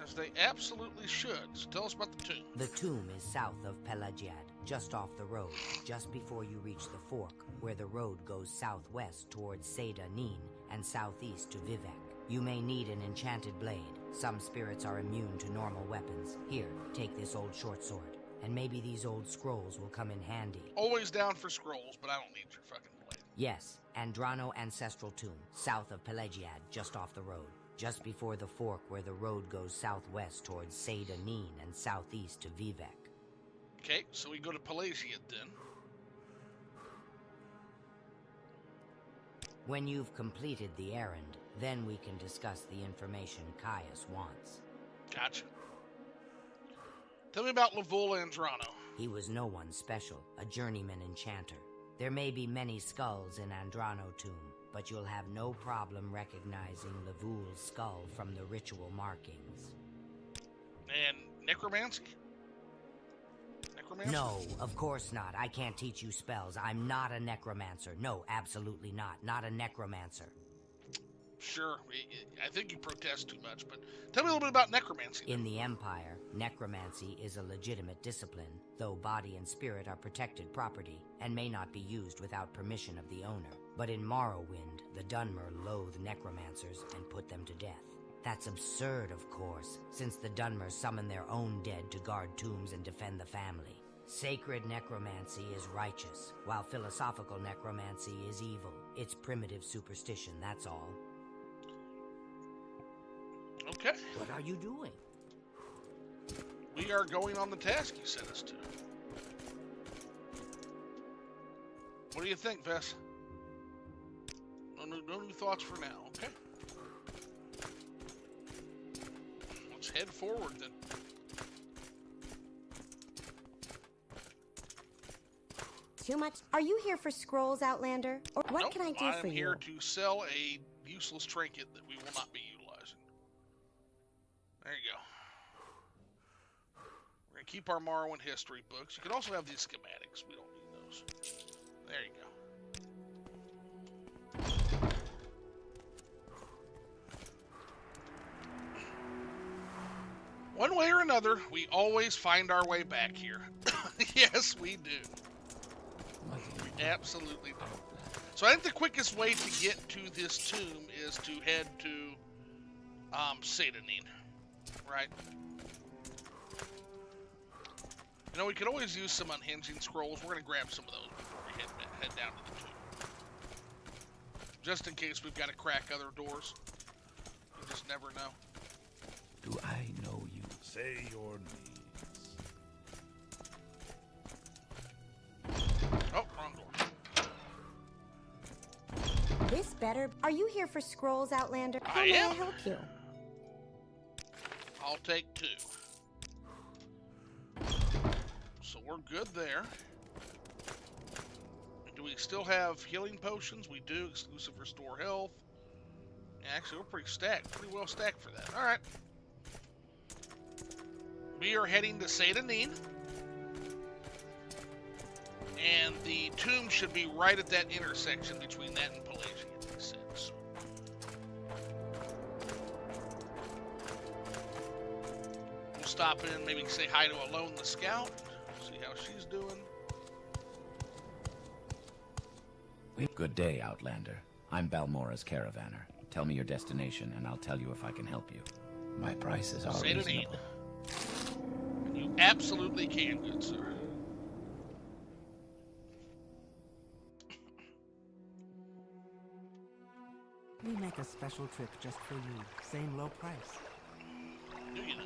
As they absolutely should. So tell us about the tomb. The tomb is south of Pelagiad, just off the road, just before you reach the fork, where the road goes southwest towards Seda Nin and southeast to Vivec. You may need an enchanted blade. Some spirits are immune to normal weapons. Here, take this old short sword, and maybe these old scrolls will come in handy. Always down for scrolls, but I don't need your fucking blade. Yes, Andrano Ancestral Tomb, south of Pelagiad, just off the road. Just before the fork where the road goes southwest towards Seda Nin and southeast to Vivec. Okay, so we go to Pelagiad then. When you've completed the errand, then we can discuss the information Caius wants. Gotcha. Tell me about Levule Andrano. He was no one special, a journeyman enchanter. There may be many skulls in Andrano Tomb, but you'll have no problem recognizing Levule's skull from the ritual markings. And necromancy? Necromancy? No, of course not. I can't teach you spells. I'm not a necromancer. No, absolutely not. Not a necromancer. Sure, I think you protest too much, but tell me a little bit about necromancy. In the Empire, necromancy is a legitimate discipline, though body and spirit are protected property and may not be used without permission of the owner. But in Morrowind, the Dunmer loathe necromancers and put them to death. That's absurd, of course, since the Dunmer summon their own dead to guard tombs and defend the family. Sacred necromancy is righteous, while philosophical necromancy is evil. It's primitive superstition, that's all. Okay. What are you doing? We are going on the task you sent us to. What do you think, Vess? No new thoughts for now, okay? Let's head forward then. Too much? Are you here for scrolls, Outlander? Or what Nope, can I do for I'm you? here to sell a useless trinket that we will not be utilizing. There you go. We're going to keep our Morrowind history books. You can also have these schematics. We don't need those. There you go. One way or another, we always find our way back here. Yes, we do. We absolutely do. So I think the quickest way to get to this tomb is to head to Satanine, right? You know, we could always use some unhinging scrolls. We're going to grab some of those before we head down to the tomb. Just in case we've got to crack other doors. You just never know. Do I know you? Say your needs. Oh, wrong door. This better. Are you here for scrolls, Outlander? How I may am. I help you? I'll take 2. So we're good there. Do we still have healing potions? We do. Exclusive restore health. Actually, we're pretty stacked. Pretty well stacked for that. Alright. We are heading to Satanine. And the tomb should be right at that intersection between that and Pelagia, he said. So. We'll stop in, maybe say hi to Alone the Scout. See how she's doing. Good day, Outlander. I'm Balmora's caravaner. Tell me your destination, and I'll tell you if I can help you. My prices are reasonable. And you absolutely can, good sir. We make a special trip just for you. Same low price. Do you know?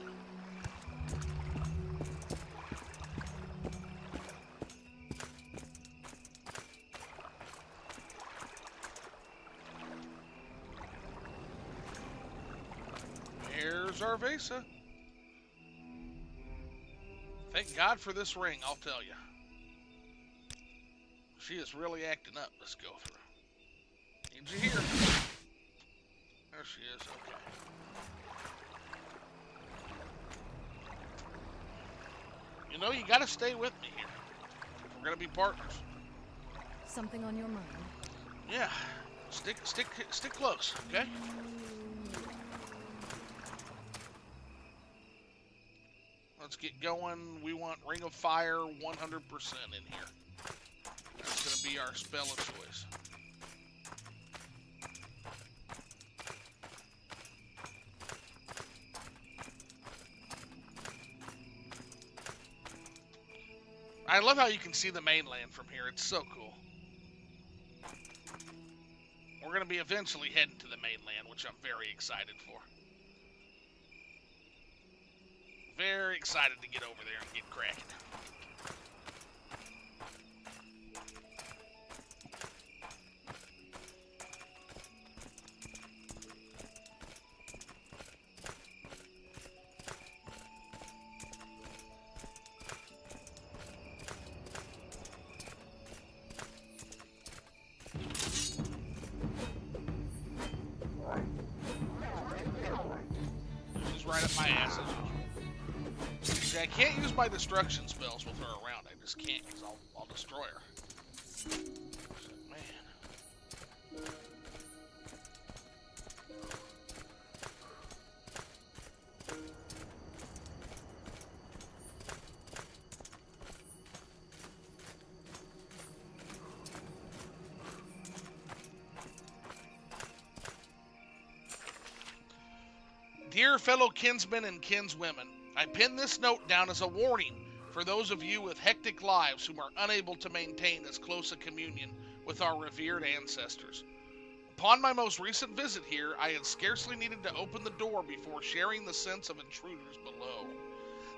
There's Arvesa. Thank God for this ring, I'll tell you. She is really acting up. Let's go for her. Need you here. There she is, okay. You know, you gotta stay with me here. We're gonna be partners. Something on your mind? Yeah. Stick close, okay? Let's get going. We want Ring of Fire 100% in here. That's gonna be our spell of choice. I love how you can see the mainland from here. It's so cool. We're going to be eventually heading to the mainland, which I'm very excited for. Very excited to get over there and get cracking. Right up my ass. See, I can't use my destruction spells with her around. I just can't, because I'll destroy her. So, man. Dear fellow kinsmen and kinswomen, I pen this note down as a warning for those of you with hectic lives who are unable to maintain as close a communion with our revered ancestors. Upon my most recent visit here, I had scarcely needed to open the door before sharing the sense of intruders below.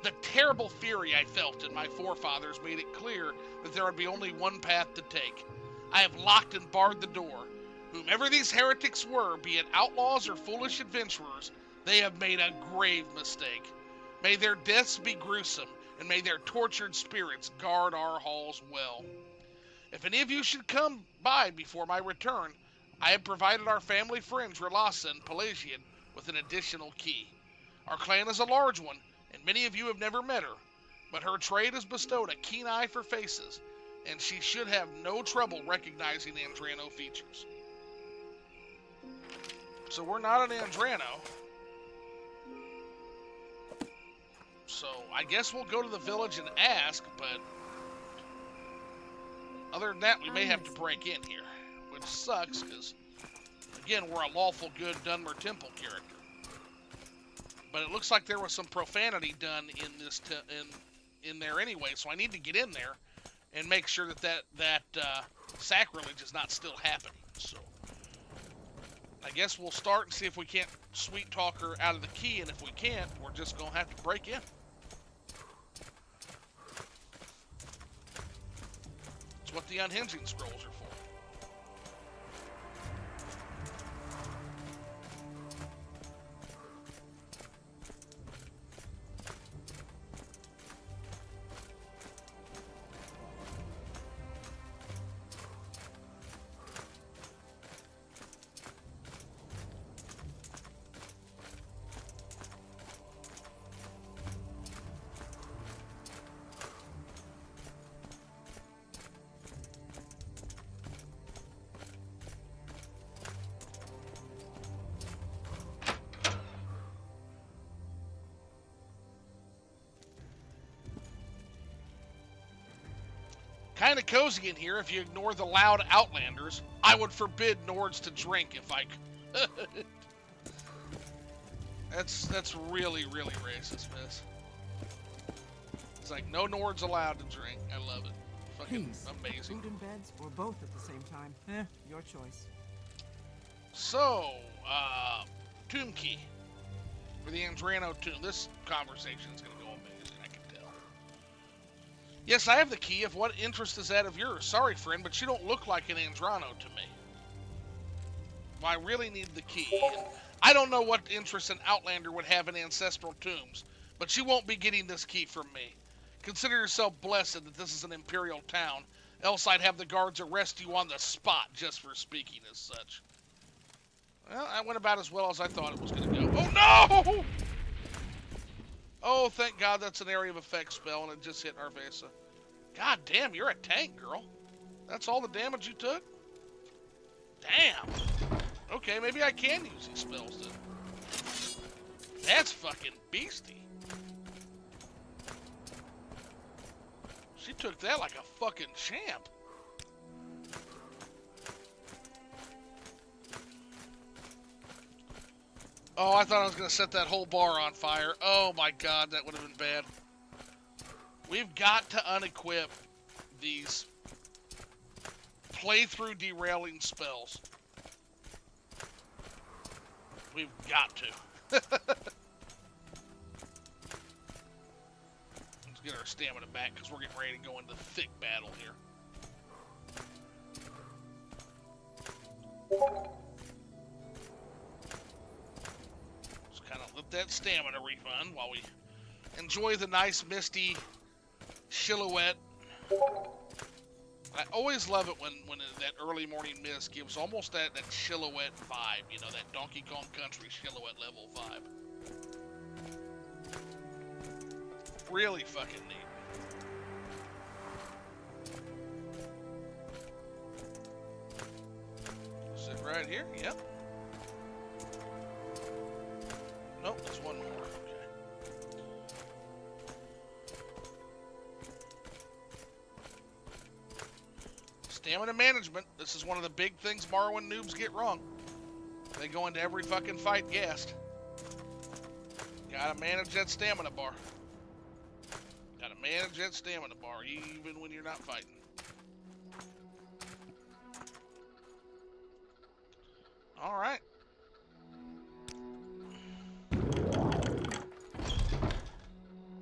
The terrible fury I felt in my forefathers made it clear that there would be only one path to take. I have locked and barred the door. Whomever these heretics were, be it outlaws or foolish adventurers, they have made a grave mistake. May their deaths be gruesome, and may their tortured spirits guard our halls well. If any of you should come by before my return, I have provided our family friends Relassa and Pelagian with an additional key. Our clan is a large one, and many of you have never met her, but her trade has bestowed a keen eye for faces, and she should have no trouble recognizing Andrano features. So we're not an Andrano. So I guess we'll go to the village and ask, but other than that, we may have to break in here, which which sucks because, again, we're a lawful good Dunmer Temple character. But it looks like there was some profanity done in this in there anyway, so I need to get in there and make sure that sacrilege is not still happening. So I guess we'll start and see if we can't sweet talk her out of the key, and if we can't, we're just gonna have to break in. It's what the unhinging scrolls are for. Kind of cozy in here if you ignore the loud Outlanders. I would forbid Nords to drink if I could. That's really, really racist, miss. It's like, no Nords allowed to drink. I love it. Fucking Peace. amazing. Food and beds, or both at the same time. Your choice. So, tomb key. For the Andrano tomb. This conversation is going to go amazing, I can tell. Yes, I have the key. Of what interest is that of yours? Sorry, friend, but you don't look like an Andrano to me. Well, I really need the key. And I don't know what interest an Outlander would have in ancestral tombs, but you won't be getting this key from me. Consider yourself blessed that this is an Imperial town, else I'd have the guards arrest you on the spot just for speaking as such. Well, that went about as well as I thought it was going to go. Oh, no! Oh, thank God that's an area of effect spell, and it just hit Arvesa. God damn, you're a tank, girl. That's all the damage you took? Damn. Okay, maybe I can use these spells then. That's fucking beastie. She took that like a fucking champ. Oh, I thought I was going to set that whole bar on fire. Oh my God, that would have been bad. We've got to unequip these playthrough derailing spells. We've got to. Let's get our stamina back because we're getting ready to go into thick battle here. Just kind of let that stamina refund while we enjoy the nice misty silhouette. I always love it when that early morning mist gives almost that silhouette vibe, you know, that Donkey Kong Country silhouette level vibe. Really fucking neat. Sit right here, yep. Nope, there's one more. Stamina management. This is one of the big things Morrowind noobs get wrong. They go into every fucking fight gassed. Gotta manage that stamina bar. Gotta manage that stamina bar even when you're not fighting. Alright.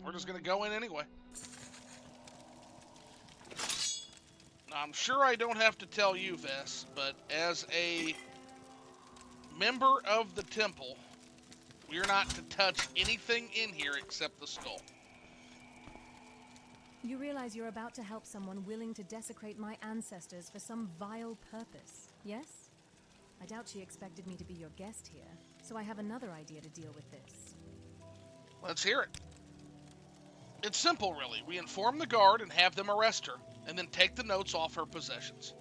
We're just gonna go in anyway. I'm sure I don't have to tell you, Vess, but as a member of the temple, we're not to touch anything in here except the skull. You realize you're about to help someone willing to desecrate my ancestors for some vile purpose, yes? I doubt she expected me to be your guest here, so I have another idea to deal with this. Let's hear it. It's simple, really. We inform the guard and have them arrest her, and then take the notes off her possessions.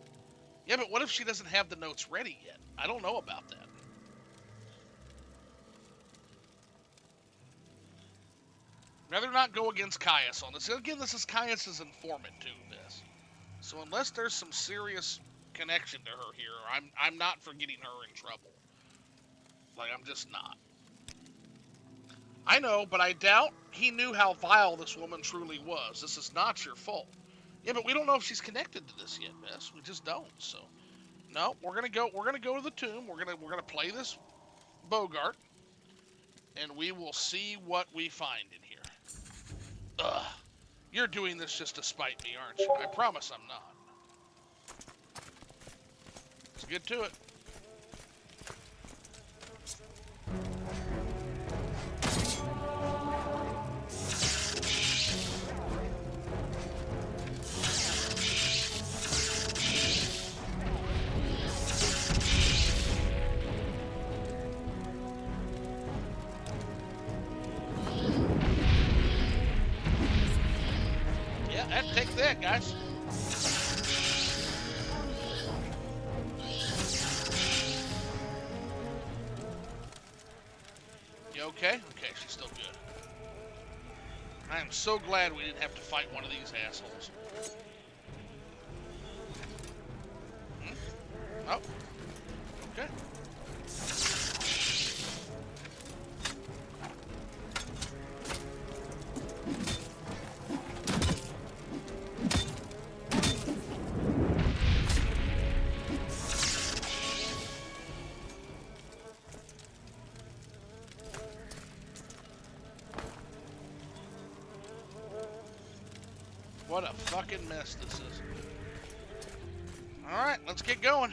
Yeah, but what if she doesn't have the notes ready yet? I don't know about that. Rather not go against Caius on this. Again, this is Caius's informant too, this. So unless there's some serious connection to her here. I'm not for getting her in trouble. Like, I'm just not. I know, but I doubt he knew how vile this woman truly was. This is not your fault. Yeah, but we don't know if she's connected to this yet, Bess. We just don't. So, no, we're gonna go to the tomb. We're gonna play this Bogart, and we will see what we find in here. Ugh. You're doing this just to spite me, aren't you? I promise I'm not. Let's get to it. Take that, guys. You okay? Okay, she's still good. I am so glad we didn't have to fight one of these assholes. Oh. Okay. What a fucking mess this is. Alright, let's get going.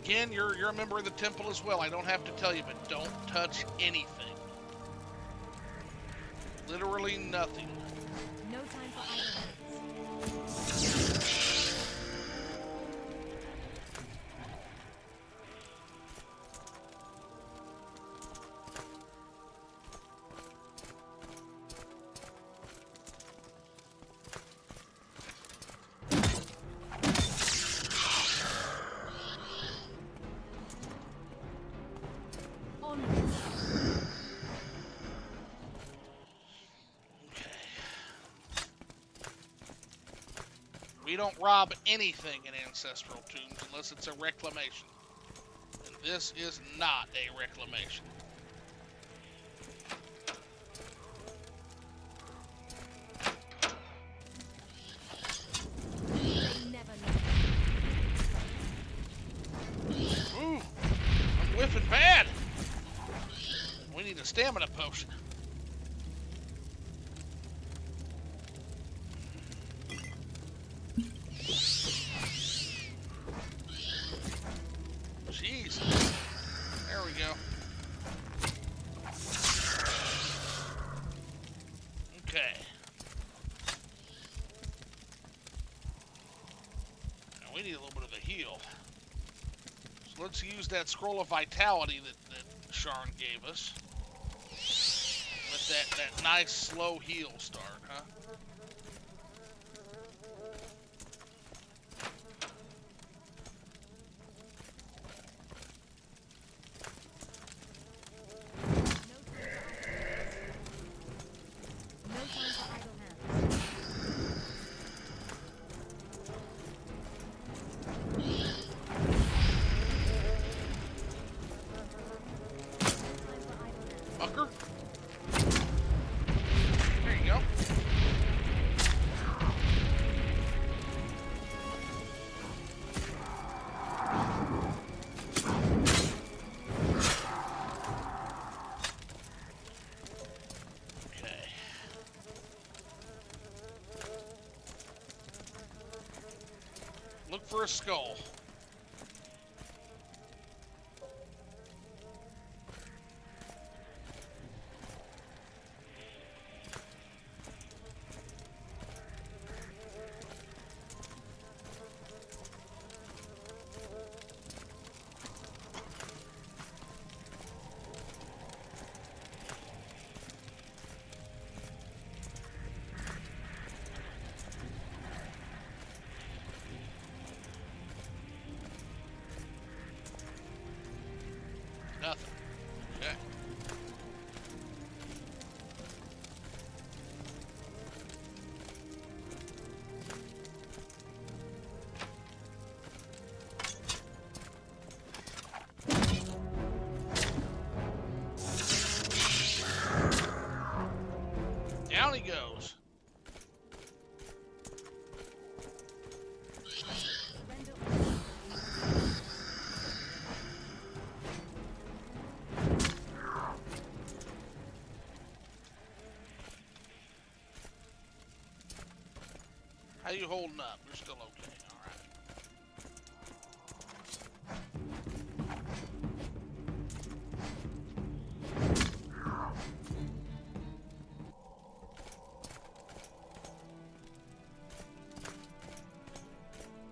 Again, you're a member of the temple as well. I don't have to tell you, but don't touch anything. Literally nothing. No time for idle We don't rob anything in ancestral tombs unless it's a reclamation. And this is not a reclamation. Ooh, I'm whiffing bad. We need a stamina potion. Jeez. There we go. Okay. Now we need a little bit of a heal. So let's use that scroll of vitality that Sharn gave us. With that nice slow heal start, huh? Fucker. There you go. Okay. Look for a skull. Nothing. Okay. Down he goes. How you holding up? You're still okay. All right.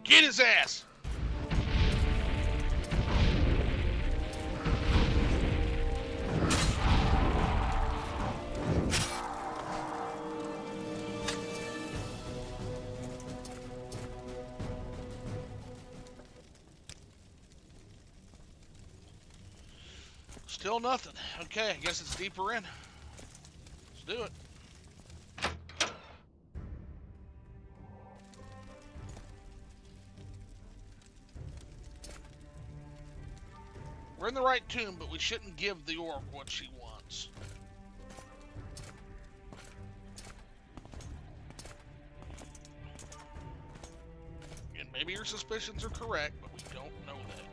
Get his ass! Still nothing. Okay, I guess it's deeper in. Let's do it. We're in the right tomb, but we shouldn't give the orc what she wants. And maybe your suspicions are correct, but we don't know that yet.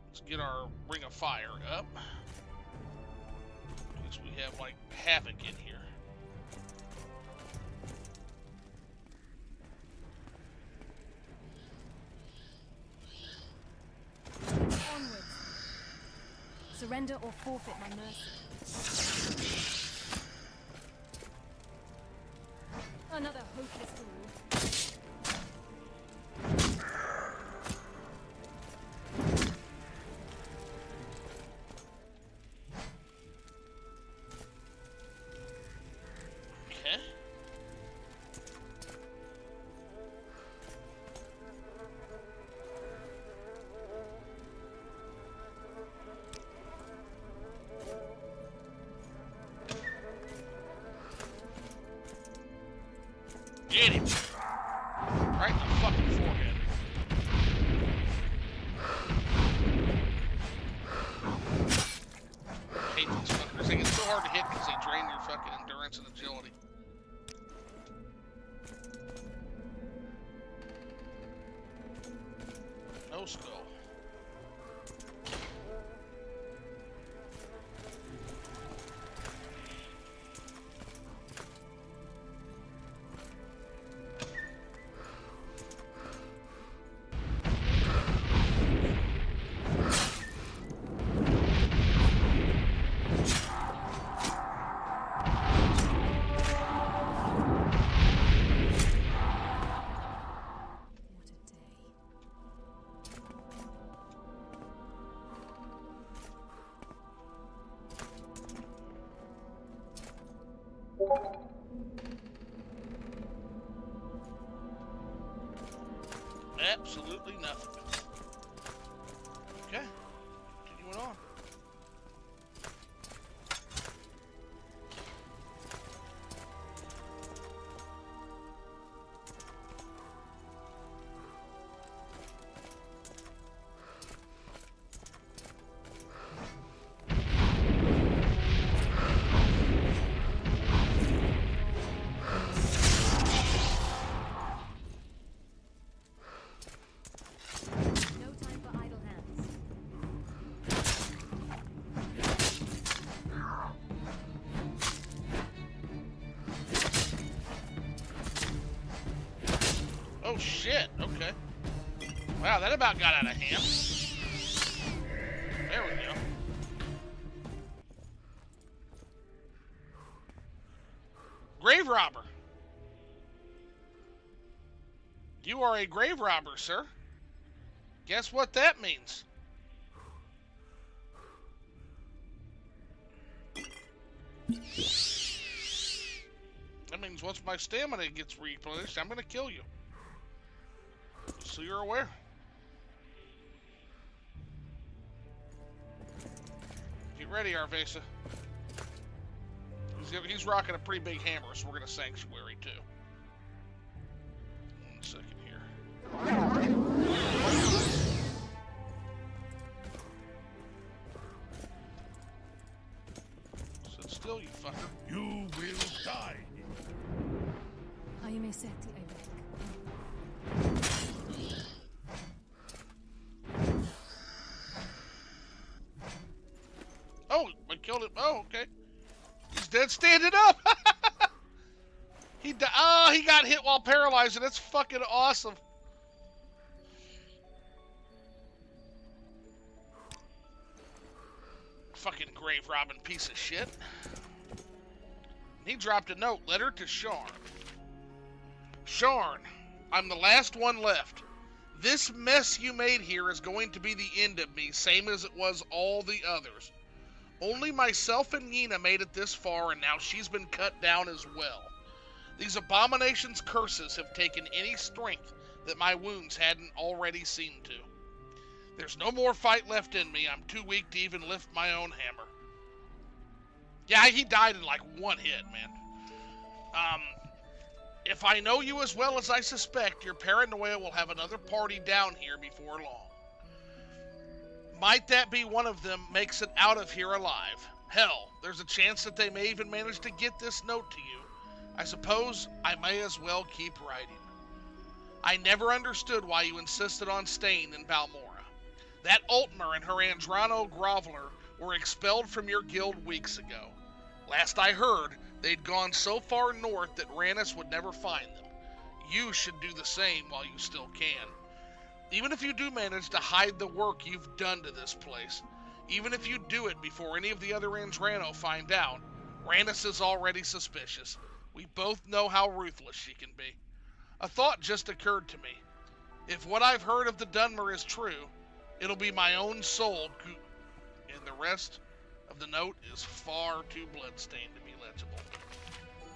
Let's get our ring of fire up. Because we have, like, havoc in here. Onwards. Surrender or forfeit my mercy. Another hopeless fool. Okay. Get him! Right in the fucking forehead. Hate these fuckers. They get so hard to hit because they drain your fucking endurance and agility. No skull. Absolutely nothing. Okay, continuing on. No time for idle hands. Oh shit, okay. Wow, that about got out of hand. There we go. Grave robber. You are a grave robber, sir. Guess what that means? That means once my stamina gets replenished, I'm gonna kill you. So you're aware. ready, Arvesa. He's rocking a pretty big hammer, so we're gonna Sanctuary too. 1 second here. Sit still, you fucker. You will die. Ayume Sekti Vivec. Oh, I killed him. Oh, okay. He's dead standing up. He got hit while paralyzed, and that's fucking awesome. Fucking grave robbing piece of shit. He dropped a note. Letter to Sharn. Sharn, I'm the last one left. This mess you made here is going to be the end of me, same as it was all the others. Only myself and Yina made it this far, and now she's been cut down as well. These abominations' curses have taken any strength that my wounds hadn't already seemed to. There's no more fight left in me. I'm too weak to even lift my own hammer. Yeah, he died in like one hit, man. If I know you as well as I suspect, your paranoia will have another party down here before long. Might that be one of them makes it out of here alive? Hell, there's a chance that they may even manage to get this note to you. I suppose I may as well keep writing. I never understood why you insisted on staying in Balmora. That Altmer and her Andrano Groveler were expelled from your guild weeks ago. Last I heard, they'd gone so far north that Rannis would never find them. You should do the same while you still can. Even if you do manage to hide the work you've done to this place, even if you do it before any of the other Andrano find out, Rannis is already suspicious. We both know how ruthless she can be. A thought just occurred to me. If what I've heard of the Dunmer is true, it'll be my own soul, and the rest of the note is far too bloodstained to be legible.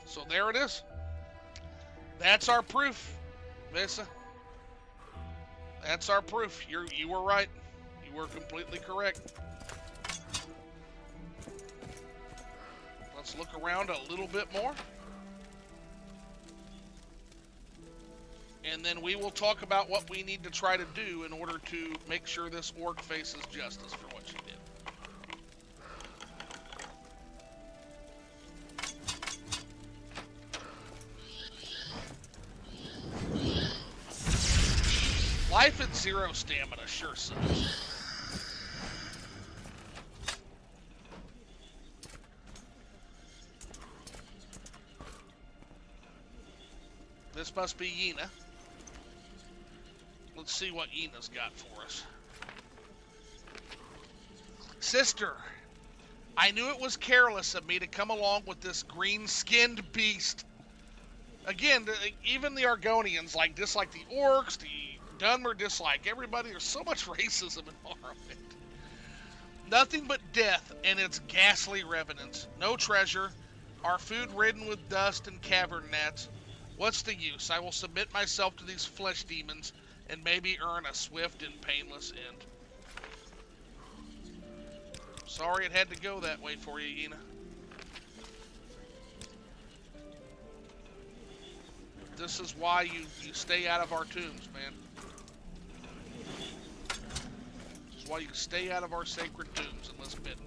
So there it is. That's our proof, Vesa. That's our proof. You were right. You were completely correct. Let's look around a little bit more. And then we will talk about what we need to try to do in order to make sure this orc faces justice for what she did. Life at 0 stamina sure sucks. This must be Yina. Let's see what Yina's got for us. Sister, I knew it was careless of me to come along with this green-skinned beast. Again, even the Argonians dislike the orcs, the Dunmer dislike everybody. There's so much racism in Morrowind. Nothing but death and its ghastly revenants. No treasure. Our food ridden with dust and cavern gnats. What's the use? I will submit myself to these flesh demons and maybe earn a swift and painless end. Sorry it had to go that way for you, Yina. This is why you stay out of our tombs, man. This is why you stay out of our sacred tombs unless bidden.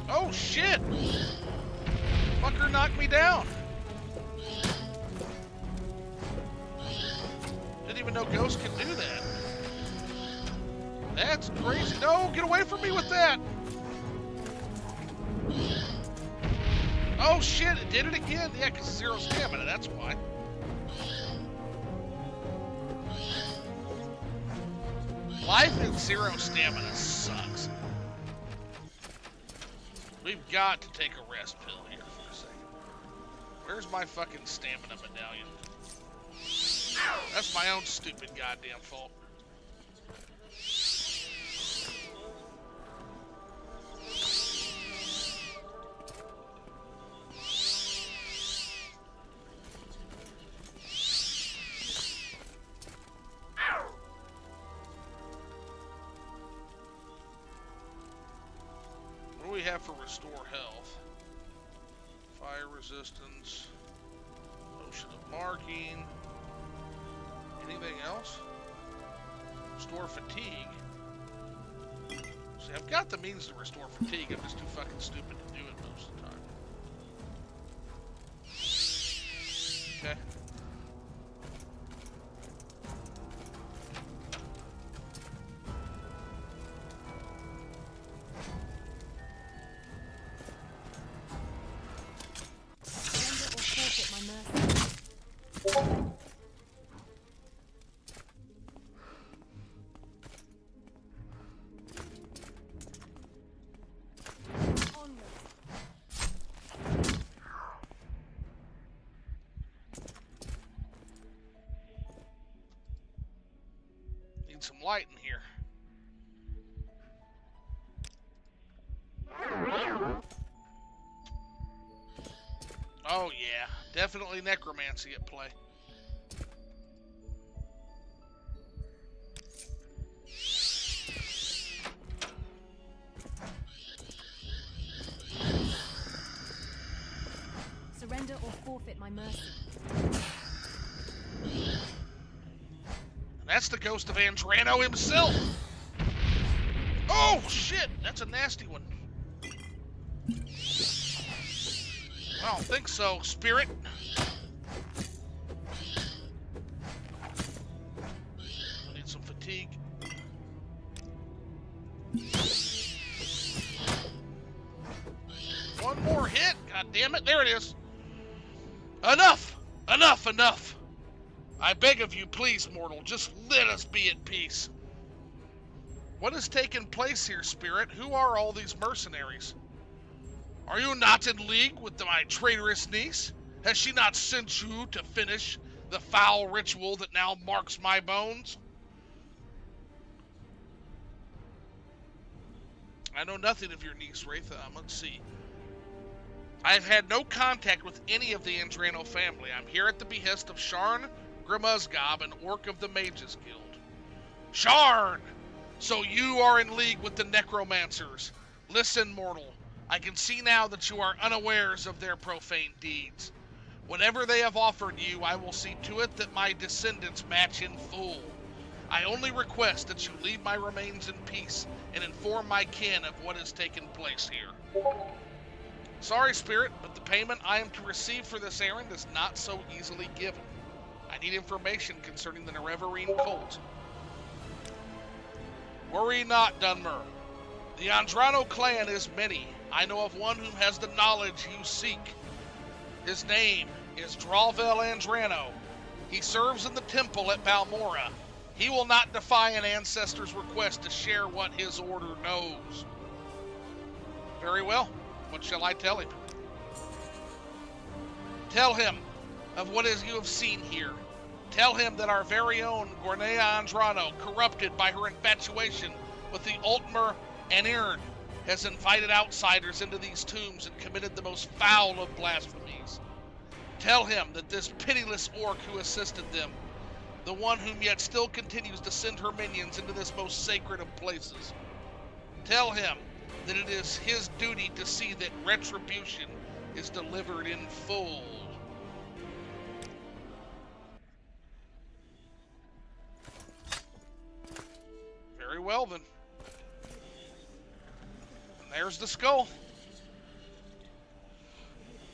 Oh shit! Fucker knocked me down. Didn't even know ghosts can do that. That's crazy. No, get away from me with that. Oh shit, it did it again. Yeah, because 0 stamina, that's why. Life at 0 stamina sucks. We've got to take a rest pill here for a second. Where's my fucking stamina medallion? That's my own stupid goddamn fault. What do we have for restore health? Fire resistance, potion of marking. Anything else? Restore fatigue. See, I've got the means to restore fatigue. I'm just too fucking stupid to do it most of the time. Okay. Surrender or forfeit my mercy. Need some light in here. Oh yeah, definitely necromancy at play. Surrender or forfeit my mercy. That's the ghost of Andrano himself. Oh shit, that's a nasty one. I don't think so, spirit. I need some fatigue. One more hit. God damn it. There it is. Enough. Enough. Enough. I beg of you, please, mortal, just let us be at peace. What has taken place here, spirit? Who are all these mercenaries? Are you not in league with my traitorous niece? Has she not sent you to finish the foul ritual that now marks my bones? I know nothing of your niece, Wraitha. Let's see. I've had no contact with any of the Andrano family. I'm here at the behest of Sharn Grimuzgob, an orc of the Mages Guild. Sharn! So you are in league with the necromancers. Listen, mortal. I can see now that you are unawares of their profane deeds. Whatever they have offered you, I will see to it that my descendants match in full. I only request that you leave my remains in peace and inform my kin of what has taken place here. Sorry, spirit, but the payment I am to receive for this errand is not so easily given. I need information concerning the Nerevarine cult. Worry not, Dunmer. The Andrano clan is many. I know of one whom has the knowledge you seek. His name is Dralvel Andrano. He serves in the temple at Balmora. He will not defy an ancestor's request to share what his order knows. Very well. What shall I tell him? Tell him of what is you have seen here. Tell him that our very own Gornea Andrano, corrupted by her infatuation with the Altmer Anirn, has invited outsiders into these tombs and committed the most foul of blasphemies. Tell him that this pitiless orc who assisted them, the one whom yet still continues to send her minions into this most sacred of places, tell him that it is his duty to see that retribution is delivered in full. Very well then. And there's the skull.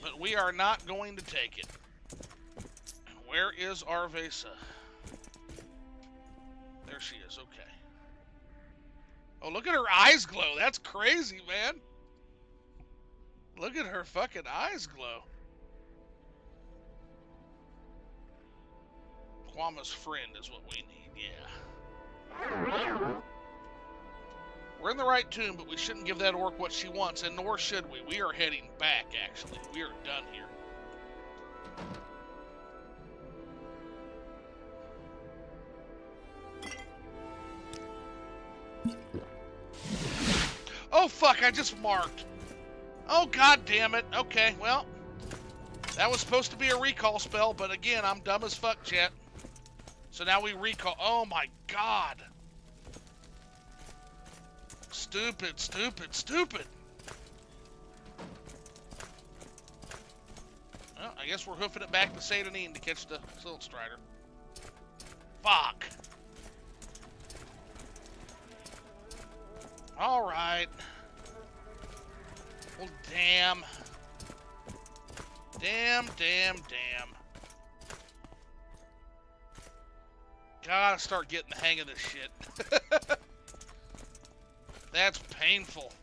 But we are not going to take it. And where is Arvesa? There she is, okay. Oh, look at her eyes glow. That's crazy, man. Look at her fucking eyes glow. Quama's friend is what we need, yeah. We're in the right tomb, but we shouldn't give that orc what she wants, and nor should we. We are heading back, actually. We are done here. Oh, fuck, I just marked. Oh, god damn it. Okay, well, that was supposed to be a recall spell, but again, I'm dumb as fuck, chat. So now we recall. Oh, my god. Stupid, stupid, stupid. Well, I guess we're hoofing it back to Satanine to catch the Silt Strider. Fuck. Alright. Well, damn. Damn, damn, damn. Gotta start getting the hang of this shit. That's painful.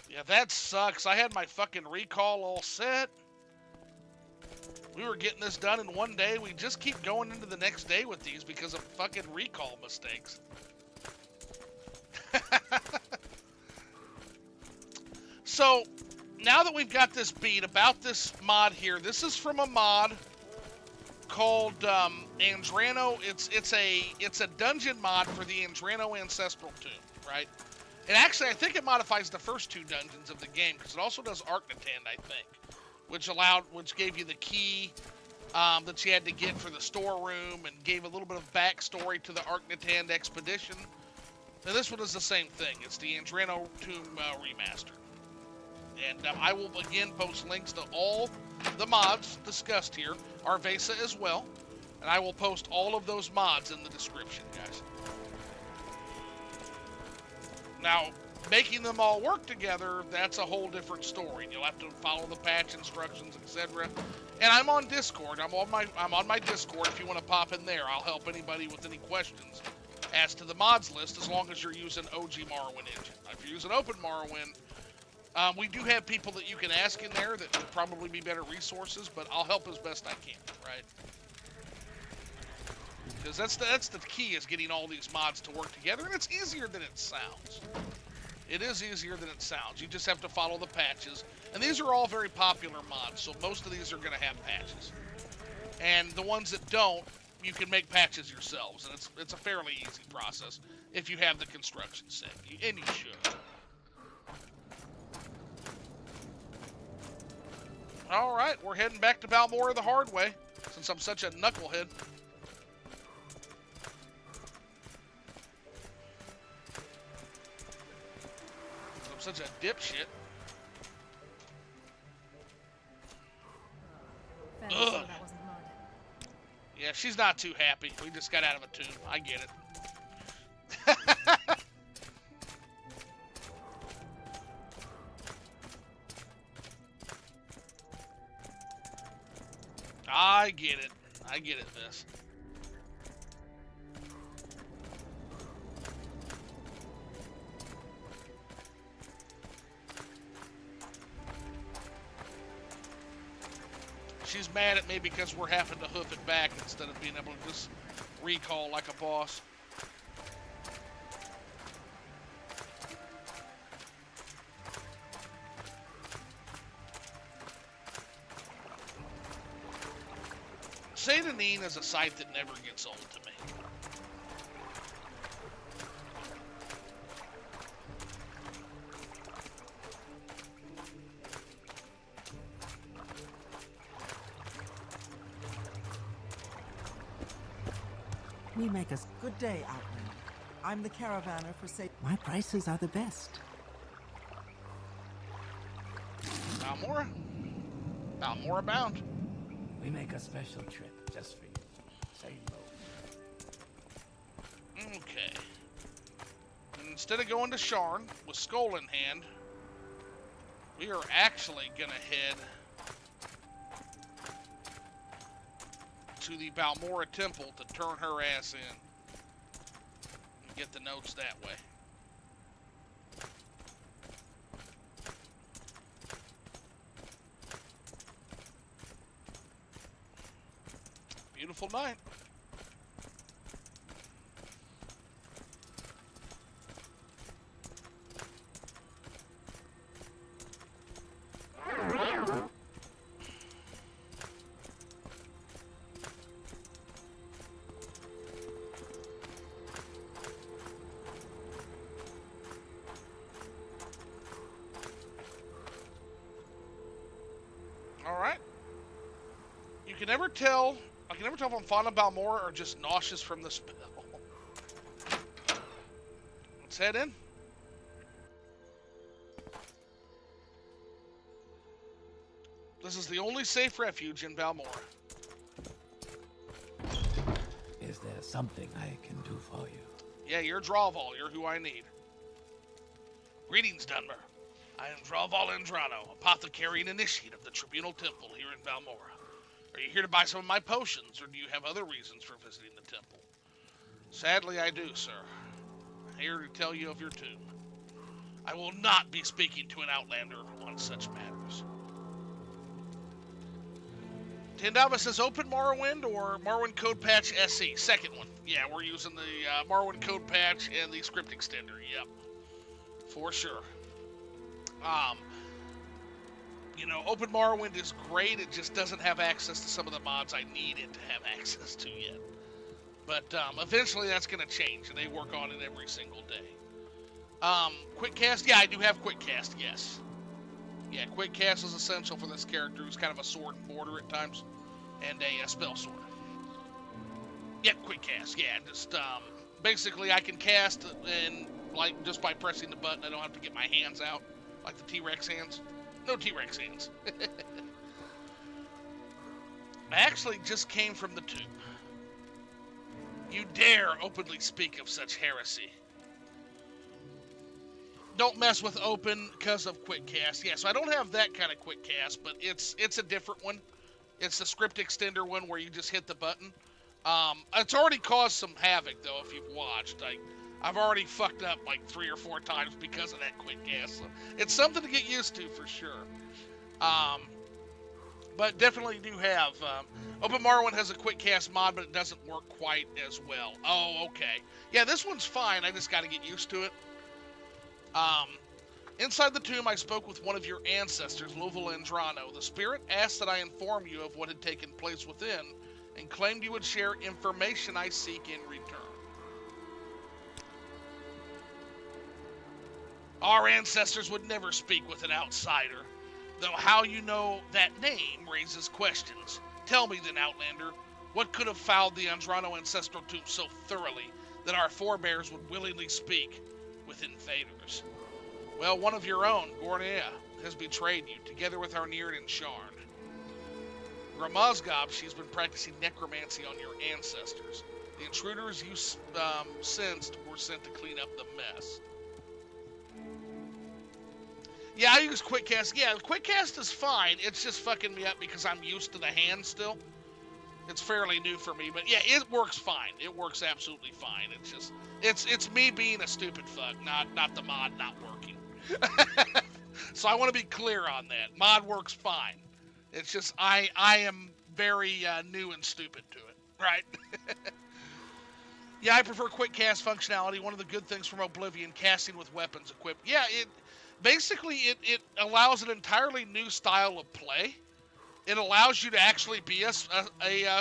Yeah, that sucks. I had my fucking recall all set. We were getting this done in one day. We just keep going into the next day with these because of fucking recall mistakes. So, now that we've got this beat about this mod here, this is from a mod called Andrano. It's a dungeon mod for the Andrano Ancestral Tomb, right? And actually, I think it modifies the first two dungeons of the game because it also does Arknatan, I think, which gave you the key that you had to get for the storeroom and gave a little bit of backstory to the Arknatan expedition. Now this one is the same thing. It's the Andrano Tomb remaster. And I will again post links to all the mods discussed here, Arvesa as well, and I will post all of those mods in the description, guys. Now, making them all work together, that's a whole different story. You'll have to follow the patch instructions, etc. And I'm on Discord. I'm on my Discord. If you want to pop in there, I'll help anybody with any questions as to the mods list, as long as you're using OG Morrowind engine. If you're using Open Morrowind, we do have people that you can ask in there that would probably be better resources, but I'll help as best I can, right? Because that's the key, is getting all these mods to work together, and it's easier than it sounds. It is easier than it sounds. You just have to follow the patches, and these are all very popular mods, so most of these are going to have patches. And the ones that don't, you can make patches yourselves, and it's a fairly easy process if you have the construction set, and you should. All right, we're heading back to Balmora the hard way, since I'm such a knucklehead. I'm such a dipshit. Ugh. That wasn't mud. Yeah, she's not too happy. We just got out of a tomb. I get it. I get it. I get it, Miss. She's mad at me because we're having to hoof it back instead of being able to just recall like a boss. Satanine is a site that never gets old to me. We make us good day, Outlander. I'm the caravaner for say. My prices are the best. Balmora? Balmora bound. We make a special trip just for you. Say no. Okay. And instead of going to Sharn with Skull in hand, we are actually gonna head to the Balmora Temple to turn her ass in and get the notes that way. Beautiful night. can never tell if I'm fond of Balmora or just nauseous from the spell. Let's head in. This is the only safe refuge in Balmora. Is there something I can do for you? Yeah, you're Drawval. You're who I need. Greetings, Dunmer. I am Drawval Andrano, apothecary and initiate of the Tribunal Temple here in Balmora. Are you here to buy some of my potions, or do you have other reasons for visiting the temple? Sadly, I do, sir. I'm here to tell you of your tomb. I will not be speaking to an outlander on such matters. Tindava says open Morrowind or Morrowind Code Patch SE. Second one. Yeah, we're using the Morrowind Code Patch and the script extender. Yep. For sure. You know, open Morrowind is great. It just doesn't have access to some of the mods I need it to have access to yet. But eventually that's going to change, and they work on it every single day. Quick cast? Yeah, I do have quick cast, yes. Yeah, quick cast is essential for this character who's kind of a sword and border at times, and a spell sword. Yep, quick cast. Yeah, just basically I can cast and like just by pressing the button. I don't have to get my hands out like the T-Rex hands. No T-Rex hands. I actually just came from the tomb. You dare openly speak of such heresy. Don't mess with open because of quick cast. Yeah, so I don't have that kind of quick cast, but it's a different one. It's the script extender one where you just hit the button. It's already caused some havoc though if you've watched. I've already fucked up like 3 or 4 times because of that quick cast. So it's something to get used to for sure. But definitely do have. Open Morrowind has a quick cast mod, but it doesn't work quite as well. Oh, okay. Yeah, this one's fine. I just got to get used to it. Inside the tomb, I spoke with one of your ancestors, Loval Andrano. The spirit asked that I inform you of what had taken place within, and claimed you would share information I seek in return. Our ancestors would never speak with an outsider, though how you know that name raises questions. Tell me then, Outlander, what could have fouled the Andrano ancestral tomb so thoroughly that our forebears would willingly speak with invaders? Well, one of your own, Gornea, has betrayed you, together with our Nereid Sharn. Gramazgob, she's been practicing necromancy on your ancestors. The intruders you sensed were sent to clean up the mess. Yeah, I use quick cast. Yeah, quick cast is fine. It's just fucking me up because I'm used to the hand still. It's fairly new for me, but yeah, it works fine. It works absolutely fine. It's just, it's me being a stupid fuck, not the mod not working. So I want to be clear on that. Mod works fine. It's just I am very new and stupid to it, right? Yeah, I prefer quick cast functionality. One of the good things from Oblivion, casting with weapons equipped. Yeah, it allows an entirely new style of play. It allows you to actually be a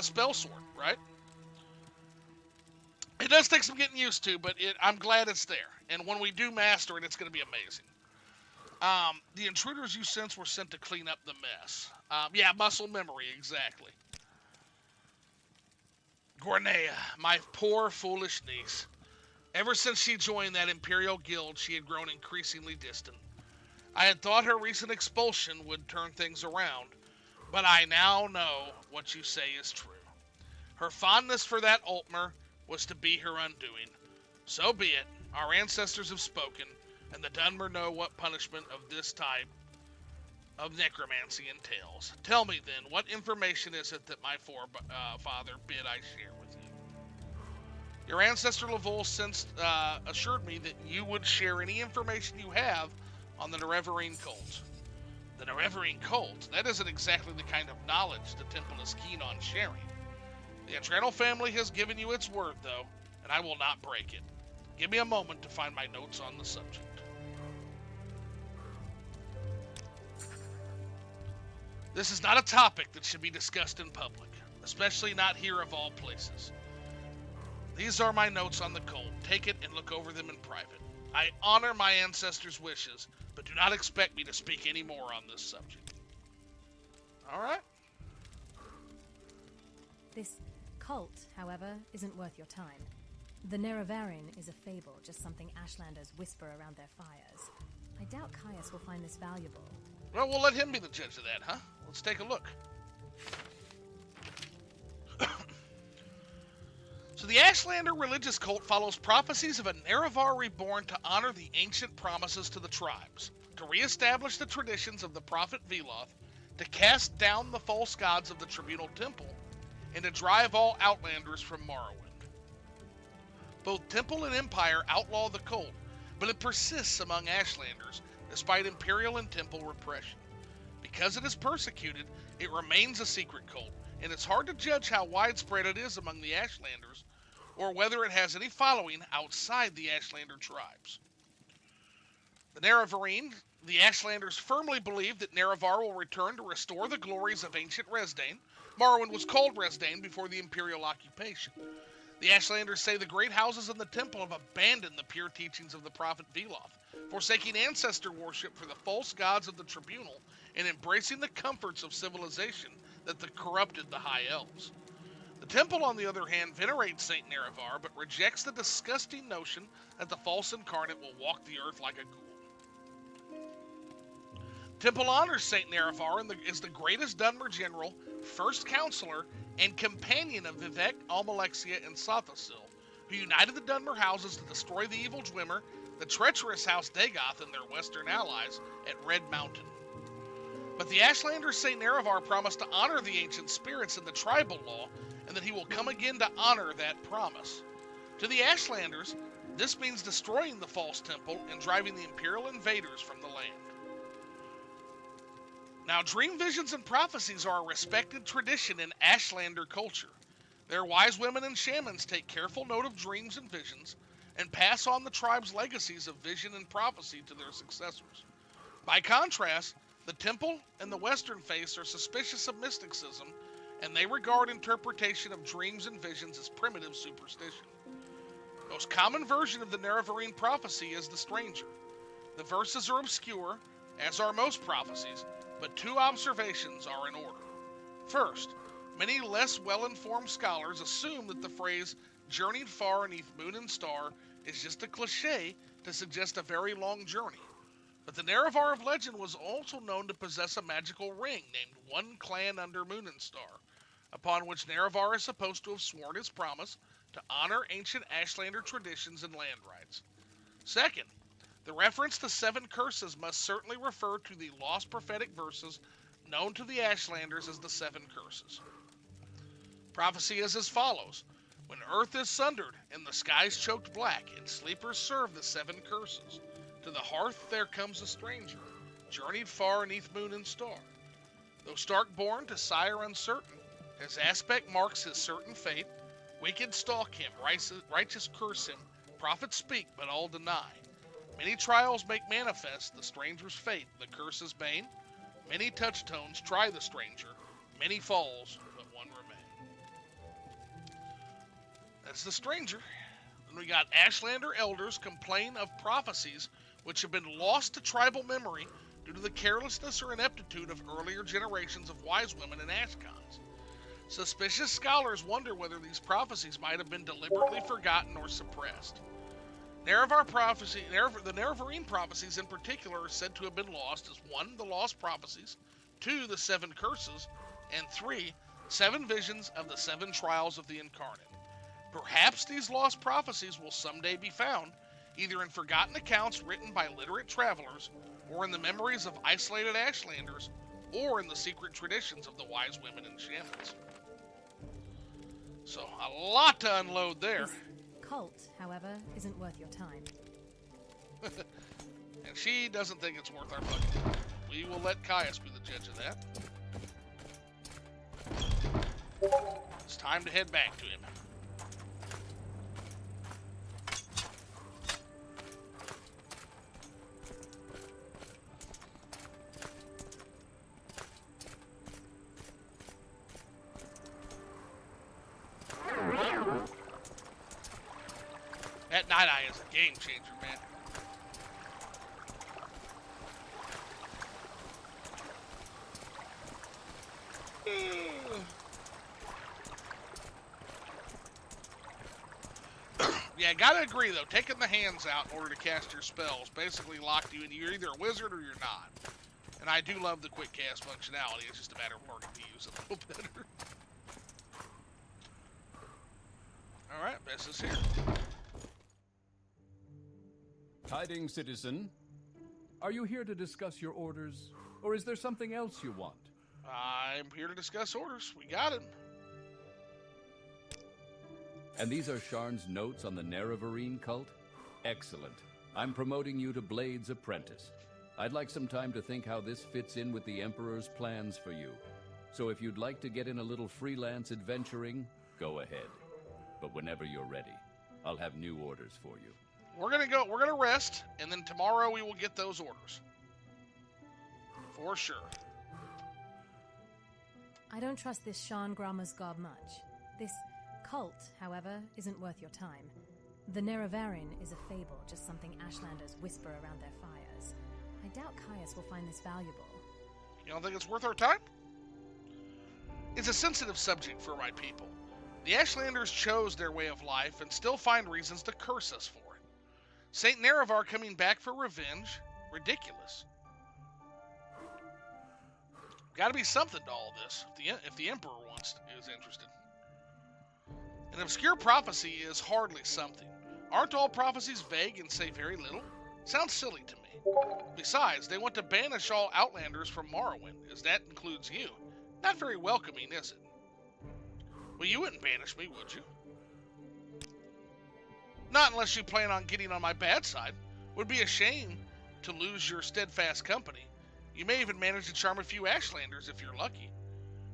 spell sword, right? It does take some getting used to, but I'm glad it's there. And when we do master it, it's going to be amazing. The intruders you sense were sent to clean up the mess. Yeah, muscle memory, exactly. Gornea, my poor, foolish niece. Ever since she joined that Imperial Guild, she had grown increasingly distant. I had thought her recent expulsion would turn things around, but I now know what you say is true. Her fondness for that Altmer was to be her undoing. So be it. Our ancestors have spoken, and the Dunmer know what punishment of this type of necromancy entails. Tell me then, what information is it that my forefather bid I share with you? Your ancestor Loval since assured me that you would share any information you have on the Nerevarine cult. The Nerevarine cult? That isn't exactly the kind of knowledge the temple is keen on sharing. The Andrano family has given you its word, though, and I will not break it. Give me a moment to find my notes on the subject. This is not a topic that should be discussed in public, especially not here of all places. These are my notes on the cult. Take it and look over them in private. I honor my ancestors' wishes, but do not expect me to speak any more on this subject. All right. This cult, however, isn't worth your time. The Nerevarine is a fable, just something Ashlanders whisper around their fires. I doubt Caius will find this valuable. Well, we'll let him be the judge of that, huh? Let's take a look. So the Ashlander religious cult follows prophecies of a Nerevar reborn to honor the ancient promises to the tribes, to reestablish the traditions of the prophet Veloth, to cast down the false gods of the Tribunal Temple, and to drive all Outlanders from Morrowind. Both Temple and Empire outlaw the cult, but it persists among Ashlanders despite Imperial and Temple repression. Because it is persecuted, it remains a secret cult, and it's hard to judge how widespread it is among the Ashlanders, or whether it has any following outside the Ashlander tribes. The Nerevarine, the Ashlanders firmly believe that Nerevar will return to restore the glories of ancient Resdain. Morrowind was called Resdain before the Imperial occupation. The Ashlanders say the great houses in the temple have abandoned the pure teachings of the prophet Veloth, forsaking ancestor worship for the false gods of the Tribunal and embracing the comforts of civilization that corrupted the High Elves. The Temple, on the other hand, venerates Saint Nerevar, but rejects the disgusting notion that the false incarnate will walk the earth like a ghoul. Temple honors Saint Nerevar and is the greatest Dunmer general, first counselor, and companion of Vivec, Almalexia, and Sothosil, who united the Dunmer houses to destroy the evil Dwemer, the treacherous House Dagoth, and their western allies at Red Mountain. But the Ashlanders say Nerevar promised to honor the ancient spirits in the tribal law, and that he will come again to honor that promise. To the Ashlanders, this means destroying the false temple and driving the Imperial invaders from the land. Now, dream visions and prophecies are a respected tradition in Ashlander culture. Their wise women and shamans take careful note of dreams and visions and pass on the tribe's legacies of vision and prophecy to their successors. By contrast, the Temple and the Western faiths are suspicious of mysticism, and they regard interpretation of dreams and visions as primitive superstition. The most common version of the Nerevarine prophecy is the stranger. The verses are obscure, as are most prophecies, but two observations are in order. First, many less well-informed scholars assume that the phrase journeyed far beneath moon and star is just a cliche to suggest a very long journey. But the Nerevar of legend was also known to possess a magical ring named One Clan Under Moon and Star, upon which Nerevar is supposed to have sworn his promise to honor ancient Ashlander traditions and land rights. Second, the reference to 7 curses must certainly refer to the lost prophetic verses known to the Ashlanders as the 7 curses. Prophecy is as follows: when earth is sundered and the skies choked black, and sleepers serve the 7 curses, to the hearth there comes a stranger, journeyed far beneath moon and star. Though stark-born to sire uncertain, his aspect marks his certain fate. Wicked stalk him, righteous curse him, prophets speak, but all deny. Many trials make manifest the stranger's fate, the curse's bane. Many touchstones try the stranger, many falls, but one remain. That's the stranger. Then we got Ashlander elders complain of prophecies which have been lost to tribal memory due to the carelessness or ineptitude of earlier generations of wise women and Ashkans. Suspicious scholars wonder whether these prophecies might have been deliberately forgotten or suppressed. The Nerevarine prophecies in particular are said to have been lost as 1. The lost prophecies, 2. The 7 curses, and 3. 7 visions of the 7 trials of the incarnate. Perhaps these lost prophecies will someday be found, either in forgotten accounts written by literate travelers, or in the memories of isolated Ashlanders, or in the secret traditions of the wise women and shamans. So, a lot to unload there. This cult, however, isn't worth your time. And she doesn't think it's worth our fucking time. We will let Caius be the judge of that. It's time to head back to him. That Night Eye is a game changer, man. Yeah, gotta agree, though. Taking the hands out in order to cast your spells basically locked you in. You're either a wizard or you're not. And I do love the quick cast functionality. It's just a matter of learning to use it a little better. Alright, Bess is here. Tidings, citizen. Are you here to discuss your orders, or is there something else you want? I'm here to discuss orders. We got him. And these are Sharn's notes on the Nerevarine cult? Excellent. I'm promoting you to Blade's apprentice. I'd like some time to think how this fits in with the Emperor's plans for you. So if you'd like to get in a little freelance adventuring, go ahead. But whenever you're ready, I'll have new orders for you. We're gonna rest, and then tomorrow we will get those orders. For sure. I don't trust this Sharn Grommer's god much. This cult, however, isn't worth your time. The Nerevarine is a fable, just something Ashlanders whisper around their fires. I doubt Caius will find this valuable. You don't think it's worth our time? It's a sensitive subject for my people. The Ashlanders chose their way of life and still find reasons to curse us for it. Saint Nerevar coming back for revenge? Ridiculous. Gotta be something to all this, if the Emperor is interested. An obscure prophecy is hardly something. Aren't all prophecies vague and say very little? Sounds silly to me. Besides, they want to banish all Outlanders from Morrowind, as that includes you. Not very welcoming, is it? Well, you wouldn't banish me, would you? Not unless you plan on getting on my bad side. Would be a shame to lose your steadfast company. You may even manage to charm a few Ashlanders if you're lucky.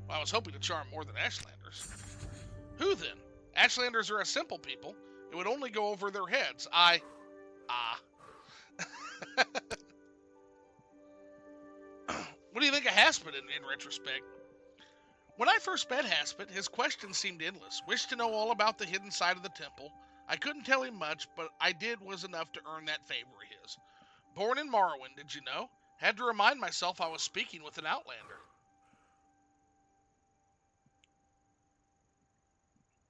Well, I was hoping to charm more than Ashlanders. Who then? Ashlanders are a simple people. It would only go over their heads. What do you think of Haspid in retrospect? When I first met Haspid, his questions seemed endless. Wished to know all about the hidden side of the temple. I couldn't tell him much, but I did was enough to earn that favor of his. Born in Morrowind, did you know? Had to remind myself I was speaking with an Outlander.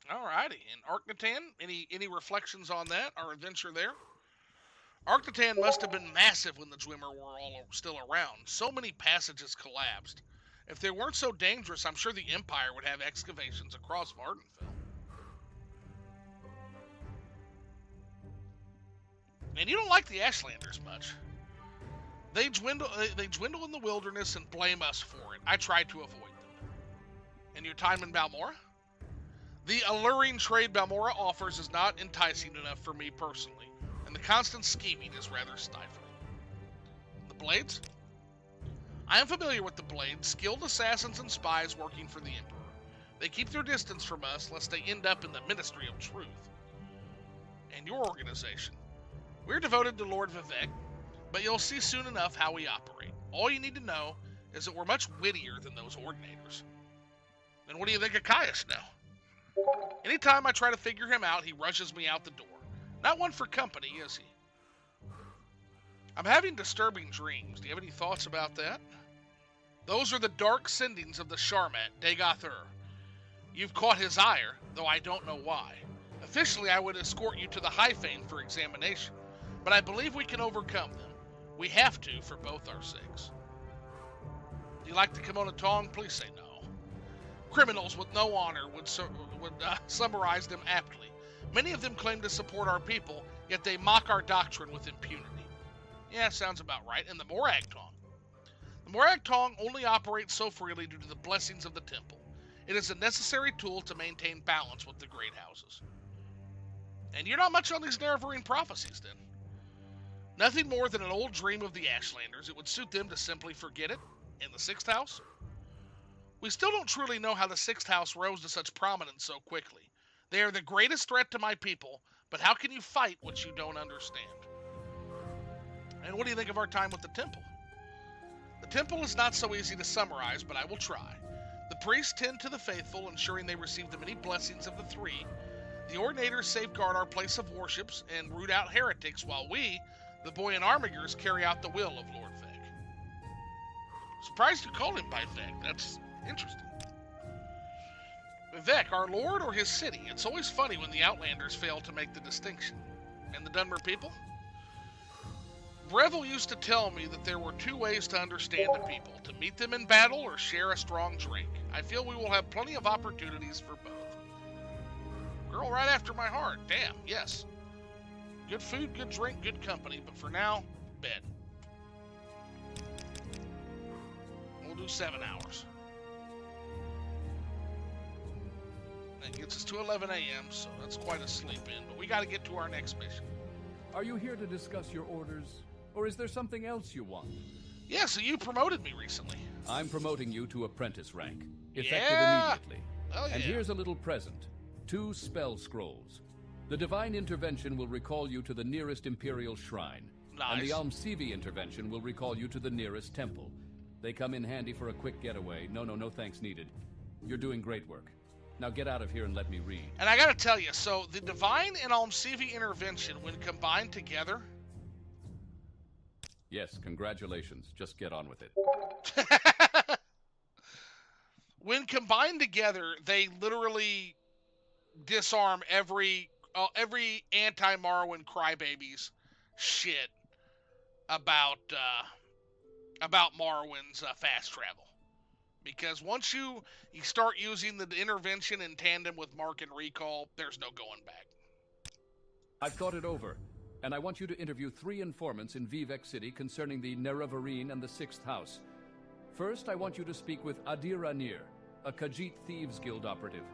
Alrighty, and Arcnatan, any reflections on that, our adventure there? Arcnatan must have been massive when the Dwemer were all still around. So many passages collapsed. If they weren't so dangerous, I'm sure the Empire would have excavations across Vardenfell. And you don't like the Ashlanders much. They dwindle in the wilderness and blame us for it. I try to avoid them. And your time in Balmora? The alluring trade Balmora offers is not enticing enough for me personally, and the constant scheming is rather stifling. The Blades? I am familiar with the Blades, skilled assassins and spies working for the Emperor. They keep their distance from us lest they end up in the Ministry of Truth. And your organization? We're devoted to Lord Vivec, but you'll see soon enough how we operate. All you need to know is that we're much wittier than those ordinators. And what do you think of Caius now? Anytime I try to figure him out, he rushes me out the door. Not one for company, is he? I'm having disturbing dreams. Do you have any thoughts about that? Those are the dark sendings of the Sharmat, Dagoth-Ur. You've caught his ire, though I don't know why. Officially, I would escort you to the High Fane for examination, but I believe we can overcome them. We have to, for both our sakes. Do you like the Kimono Tong? Please say no. Criminals with no honor would summarize them aptly. Many of them claim to support our people, yet they mock our doctrine with impunity. Yeah, sounds about right. And the Morag Tong. The Morag Tong only operates so freely due to the blessings of the temple. It is a necessary tool to maintain balance with the great houses. And you're not much on these Nerevarine prophecies, then. Nothing more than an old dream of the Ashlanders. It would suit them to simply forget it. In the Sixth House? We still don't truly know how the Sixth House rose to such prominence so quickly. They are the greatest threat to my people, but how can you fight what you don't understand? And what do you think of our time with the temple? The temple is not so easy to summarize, but I will try. The priests tend to the faithful, ensuring they receive the many blessings of the three. The ordinators safeguard our place of worships and root out heretics, while we, the boy and armigers, carry out the will of Lord Vec. Surprised you called him by Vec. That's interesting. Vivec, our lord or his city? It's always funny when the Outlanders fail to make the distinction. And the Dunmer people? Breville used to tell me that there were two ways to understand a people, to meet them in battle or share a strong drink. I feel we will have plenty of opportunities for both. Girl right after my heart. Damn, yes. Good food, good drink, good company, but for now, bed. We'll do 7 hours. That gets us to 11 a.m., so that's quite a sleep in, but we got to get to our next mission. Are you here to discuss your orders, or is there something else you want? Yeah, so you promoted me recently. I'm promoting you to apprentice rank, effective immediately. Oh, yeah. And here's a little present. 2 spell scrolls. The Divine Intervention will recall you to the nearest Imperial Shrine. Nice. And the Almsevi Intervention will recall you to the nearest temple. They come in handy for a quick getaway. No thanks needed. You're doing great work. Now get out of here and let me read. And I gotta tell you, so the Divine and Almsevi Intervention, when combined together... Yes, congratulations. Just get on with it. When combined together, they literally disarm every anti-Morrowind crybabies shit about Morrowind's fast travel. Because once you start using the intervention in tandem with Mark and Recall, there's no going back. I've thought it over, and I want you to interview 3 informants in Vivec City concerning the Nerevarine and the 6th House. First, I want you to speak with Adir Anir, a Khajiit Thieves Guild operative.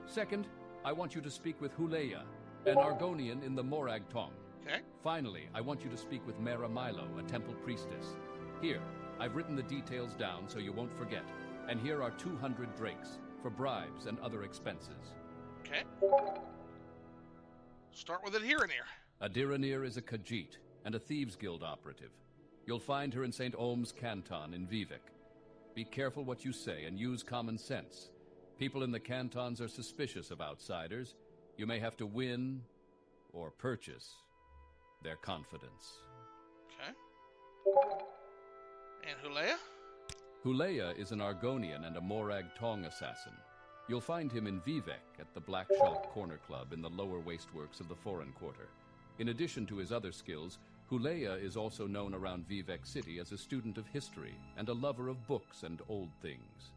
Second, I want you to speak with Huleya, an Argonian in the Morag Tong. Okay. Finally, I want you to speak with Mera Milo, a temple priestess. Here, I've written the details down so you won't forget. And here are 200 drakes for bribes and other expenses. Okay. Start with Adir Anir. Adir Anir is a Khajiit and a Thieves Guild operative. You'll find her in St. Ohm's Canton in Vivec. Be careful what you say and use common sense. People in the cantons are suspicious of outsiders. You may have to win or purchase their confidence. Okay. And Huleya? Huleya is an Argonian and a Morag Tong assassin. You'll find him in Vivec at the Black Shelf Corner Club in the lower wasteworks of the Foreign Quarter. In addition to his other skills, Huleya is also known around Vivec City as a student of history and a lover of books and old things.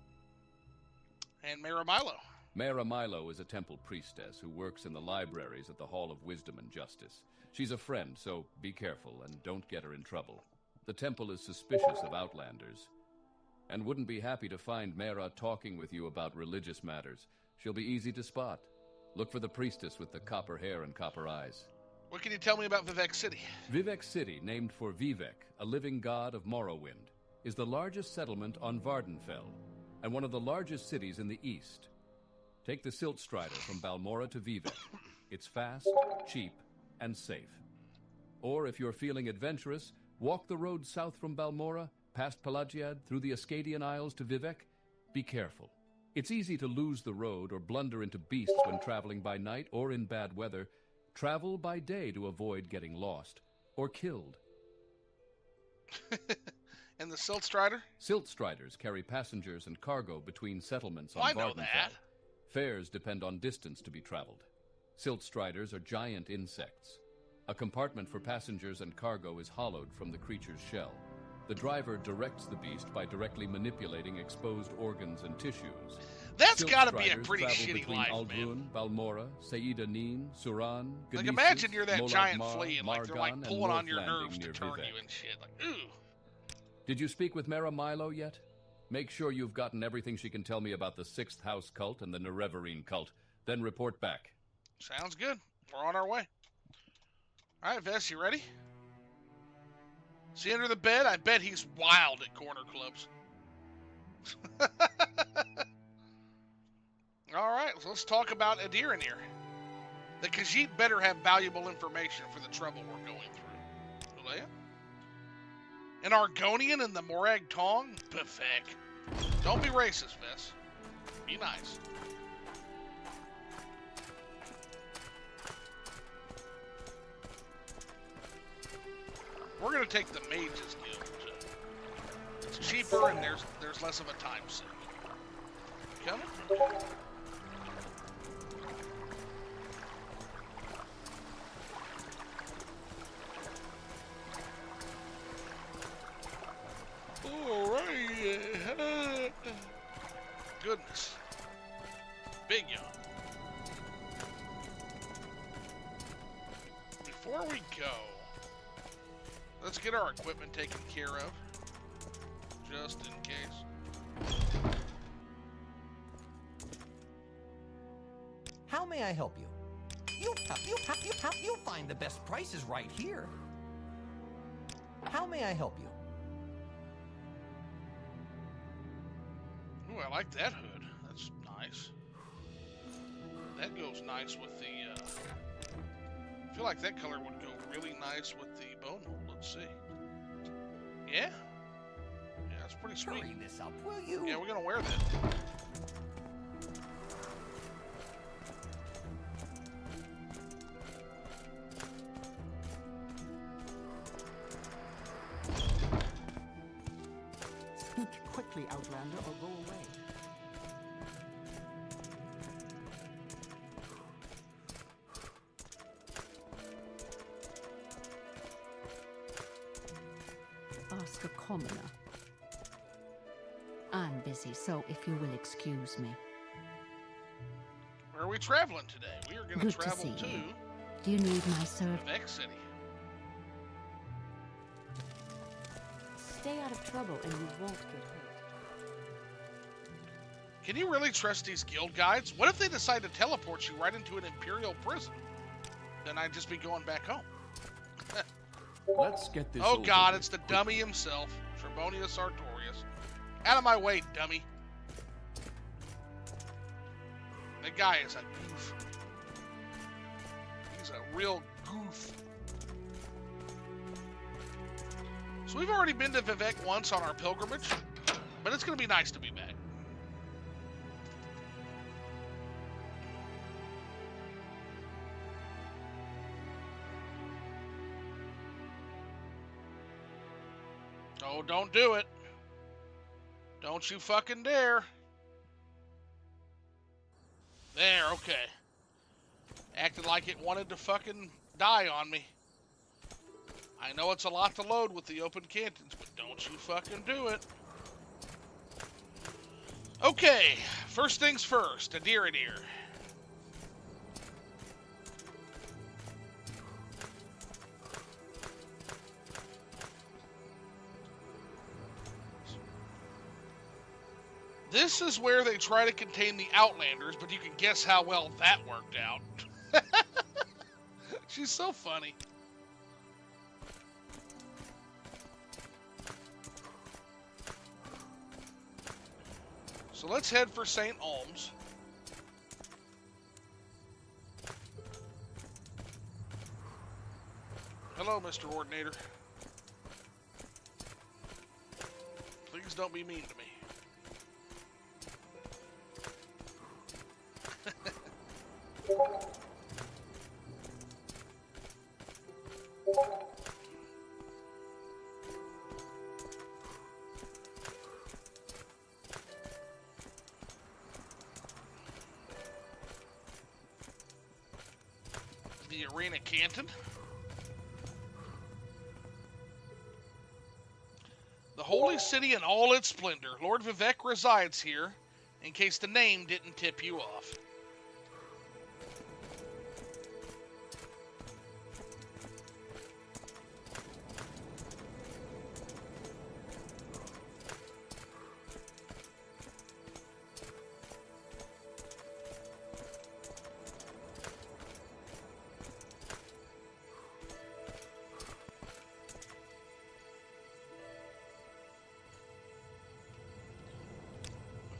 And Mera Milo? Mera Milo is a temple priestess who works in the libraries at the Hall of Wisdom and Justice. She's a friend, so be careful and don't get her in trouble. The temple is suspicious of outlanders, and wouldn't be happy to find Mera talking with you about religious matters. She'll be easy to spot. Look for the priestess with the copper hair and copper eyes. What can you tell me about Vivec City? Vivec City, named for Vivec, a living god of Morrowind, is the largest settlement on Vardenfell, and one of the largest cities in the east. Take the Silt Strider from Balmora to Vivec. It's fast, cheap, and safe. Or if you're feeling adventurous, walk the road south from Balmora, past Pelagiad, through the Ascadian Isles to Vivec. Be careful. It's easy to lose the road or blunder into beasts when traveling by night or in bad weather. Travel by day to avoid getting lost or killed. And the Silt Strider? Silt Striders carry passengers and cargo between settlements on I know Vardenfell. that. Fares depend on distance to be traveled. Silt Striders are giant insects. A compartment for passengers and cargo is hollowed from the creature's shell. The driver directs the beast by directly manipulating exposed organs and tissues. That's Silt gotta be a Striders pretty travel shitty between life, Aldrun, man. Balmora, Saida Neen, Suran, Like, Ganesis, imagine you're that Molag giant Mar, flea and, like, they're, like, Margan, pulling and on your North nerves Landing to near turn Vivec. you and shit. Like, ooh. Did you speak with Mera Milo yet? Make sure you've gotten everything she can tell me about the 6th House cult and the Nerevarine cult. Then report back. Sounds good. We're on our way. All right, Vess, you ready? See under the bed? I bet he's wild at corner clubs. All right, so let's talk about Adir Anir. The Khajiit better have valuable information for the trouble we're going through. Huleya? An Argonian in the Morag Tong? Vivec. Don't be racist, Vess. Be nice. We're gonna take the Mages Guild. It's cheaper and there's less of a time sink. Coming? before we go, let's get our equipment taken care of, just in case. How may I help you? You'll find the best prices right here. How may I help you? Ooh, I like that hood. That's nice. That goes nice with the, I feel like that color would go really nice with the bone mold. Let's see. Yeah? Yeah, that's pretty sweet. Hurry this up, will you? Yeah, we're gonna wear that. Speak quickly, Outlander, or go away. Ask a commoner. I'm busy, so if you will excuse me. Where are we traveling today? We are gonna Good to travel see to you. Do you need my service? Vivec City. Stay out of trouble and you won't get hurt. Can you really trust these guild guides? What if they decide to teleport you right into an Imperial prison? Then I'd just be going back home. Let's get this Oh over god, with it's the quickly. dummy himself, Trebonius Artorius. Out of my way, dummy. That guy is a goof. He's a real goof. So we've already been to Vivec once on our pilgrimage, but it's going to be nice to be back. Oh, don't do it. Don't you fucking dare. There, okay. Acted like it wanted to fucking die on me. I know it's a lot to load with the open cantons, but don't you fucking do it. Okay, first things first, a deer. This is where they try to contain the Outlanders, but you can guess how well that worked out. She's so funny. So let's head for St. Olms. Hello, Mr. Ordinator. Please don't be mean to me. The Arena Canton. The Holy City in all its splendor. Lord Vivec resides here, in case the name didn't tip you off.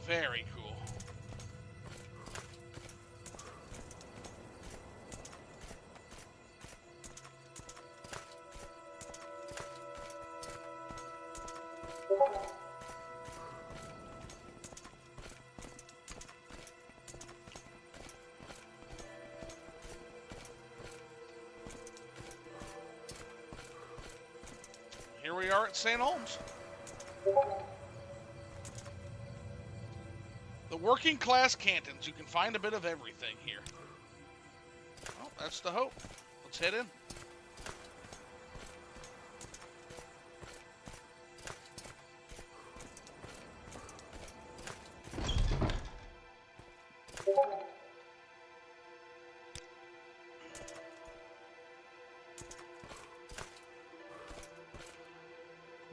Very cool. Here we are at St. Olms. The working class cantons. You can find a bit of everything here. Well, that's the hope. Let's head in.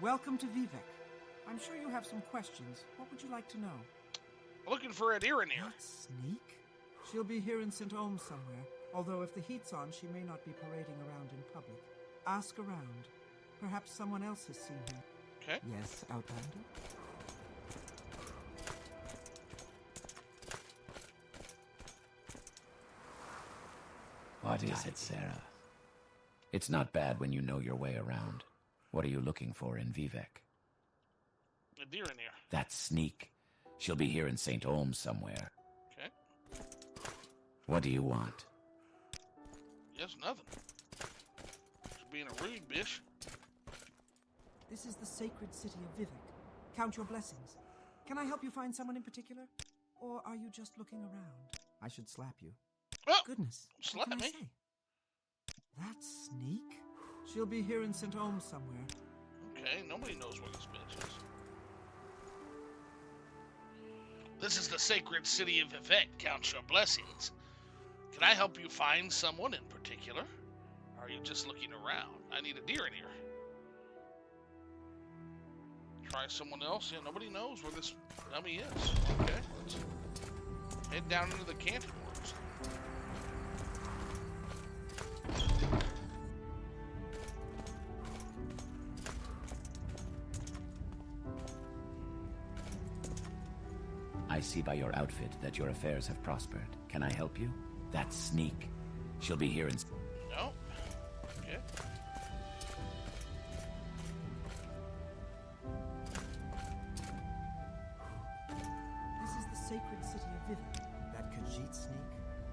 Welcome to Vivec. I'm sure you have some questions. What would you like to know? Looking for an Ironir. That sneak? She'll be here in St. Ohm somewhere. Although if the heat's on, she may not be parading around in public. Ask around. Perhaps someone else has seen her. Okay. Yes, Outlander? What is it, Sarah? It's not bad when you know your way around. What are you looking for in Vivec? A Ironir. That sneak. She'll be here in St. Ohm somewhere. Okay. What do you want? Yes, nothing. Just being a rude bitch. This is the sacred city of Vivec. Count your blessings. Can I help you find someone in particular? Or are you just looking around? I should slap you. Oh, Goodness. slap what can me. I say? That sneak? She'll be here in St. Ohm somewhere. Okay, nobody knows where this bitch is. This is the sacred city of Vivec. Count your blessings. Can I help you find someone in particular? Or are you just looking around? I need a Ironir. Try someone else. Yeah, nobody knows where this dummy is. Okay, let's head down into the canteen works. I see by your outfit that your affairs have prospered. Can I help you? That sneak. She'll be here in... No. Okay. This is the sacred city of Vivec. That Khajiit sneak?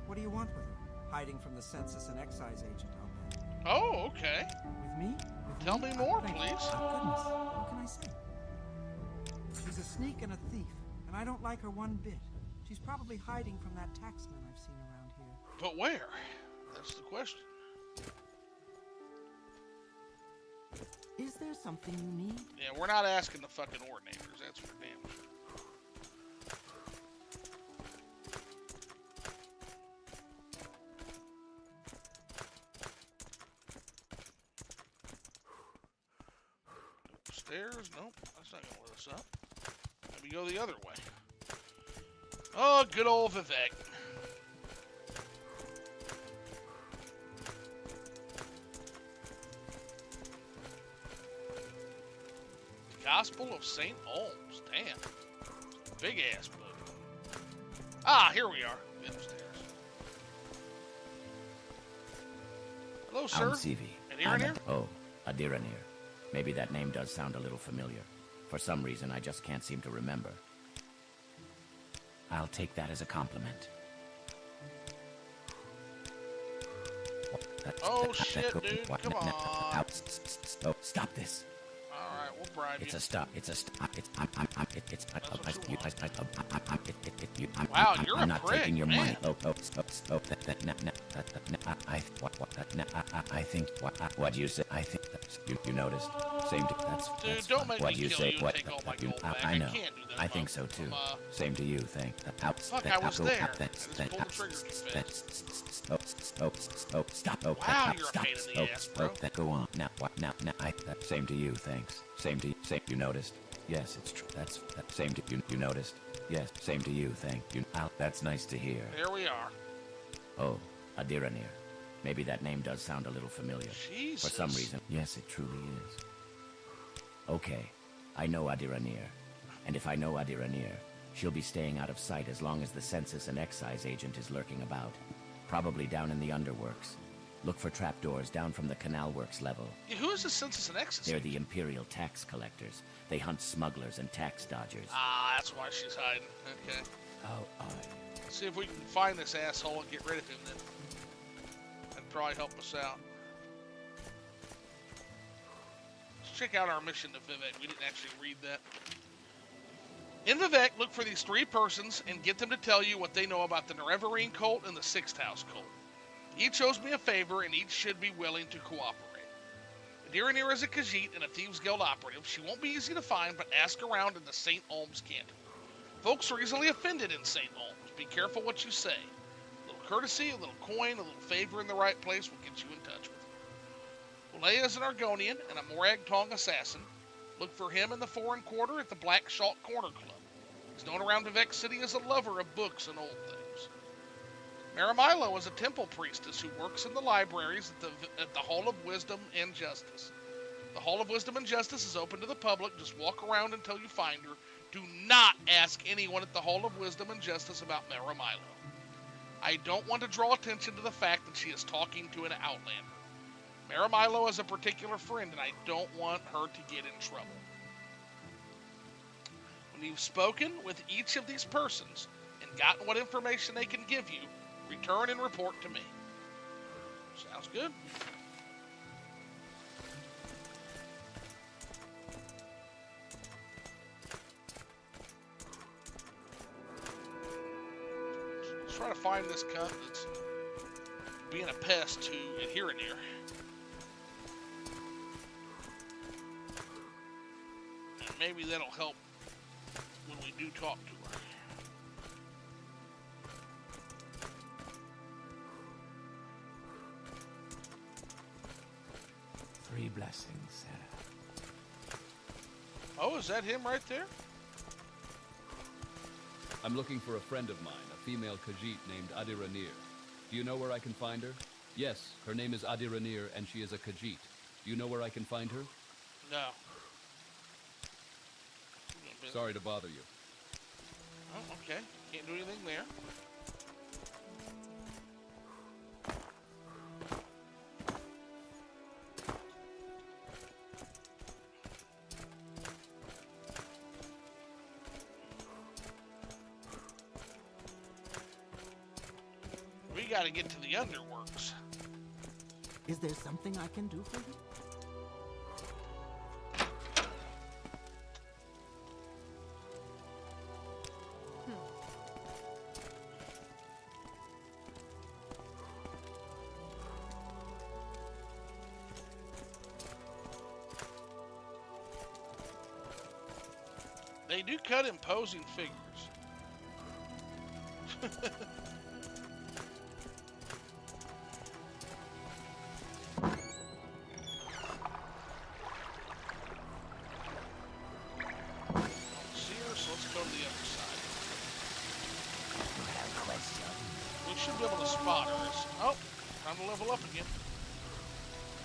What do you want with her? Hiding from the census and excise agent, Outlander. Oh, okay. With me? Tell me more, please. Goodness, what can I say? She's a sneak and a thief, and I don't like her one bit. She's probably hiding from that taxman I've seen around here. But where? That's the question. Is there something you need? Yeah, we're not asking the fucking ordinators. That's for damn sure. Upstairs? Nope, that's not gonna let us up. Maybe go the other way. Oh, good old Vivec. Gospel of St. Olms. Damn. Big ass book. Ah, here we are. Get upstairs. Hello, sir. I'm Sivi. An Ironir? Oh, a Diranir. Maybe that name does sound a little familiar. For some reason, I just can't seem to remember. I'll take that as a compliment. Oh, shit, dude. Come on. Oh, stop this. All right, we'll bribe you. It's a stop. It's a stop. Wow, you're I'm a not prick, taking your man. money. I think what you say. I think you noticed. Same to that's. Dude, That's don't fine. make what me you kill say. you and What take all my gold back. I know. I can't do that. I think so too. Same to you. Thank. Fuck, I was there. I just pulled the trigger too fast. Stop. Wow, you're a pain in the ass, bro. Go on. Now. Same to you. Thanks. Same to you. Same. You noticed. Yes, it's true. That's same to you. You noticed. Yes, same to you. Thank you. That's nice to hear. There we are. Oh, a Diranir. Maybe that name does sound a little familiar. Jesus. For some reason. Yes, it truly is. Okay, I know Adiranir. And if I know Adiranir, she'll be staying out of sight as long as the census and excise agent is lurking about. Probably down in the underworks. Look for trapdoors down from the canal works level. Yeah, who is the census and excise? They're the Imperial tax collectors. They hunt smugglers and tax dodgers. Ah, that's why she's hiding. Okay. Oh, Let's see if we can find this asshole and get rid of him then. That'd probably help us out. Let's check out our mission to Vivec. We didn't actually read that. In Vivec, look for these 3 persons and get them to tell you what they know about the Nerevarine cult and the Sixth House cult. Each owes me a favor, and each should be willing to cooperate. Diranir is a Khajiit and a Thieves Guild operative. She won't be easy to find, but ask around in the St. Olms canton. Folks are easily offended in St. Olms. Be careful what you say. A little courtesy, a little coin, a little favor in the right place will get you in touch with her. Leia is an Argonian and a Morag Tong assassin. Look for him in the foreign quarter at the Black Shalt Corner Club. He's known around Vivec City as a lover of books and old things. Maramilo is a temple priestess who works in the libraries at the Hall of Wisdom and Justice. The Hall of Wisdom and Justice is open to the public. Just walk around until you find her. Do not ask anyone at the Hall of Wisdom and Justice about Maramilo. I don't want to draw attention to the fact that she is talking to an outlander. Maramilo is a particular friend, and I don't want her to get in trouble. When you've spoken with each of these persons and gotten what information they can give you, return and report to me. Sounds good? Let's try to find this cunt that's being a pest to Adherenir. And maybe that'll help when we do talk to her. Three blessings, Sarah. Oh, is that him right there? I'm looking for a friend of mine, a female Khajiit named Adiranir. Do you know where I can find her? Yes, her name is Adiranir, and she is a Khajiit. Do you know where I can find her? No. Sorry to bother you. Oh, okay. Can't do anything there. We gotta get to the underworks. Is there something I can do for you? They do cut imposing figures. See her, so let's go to the other side. We should be able to spot her. Oh, time to level up again.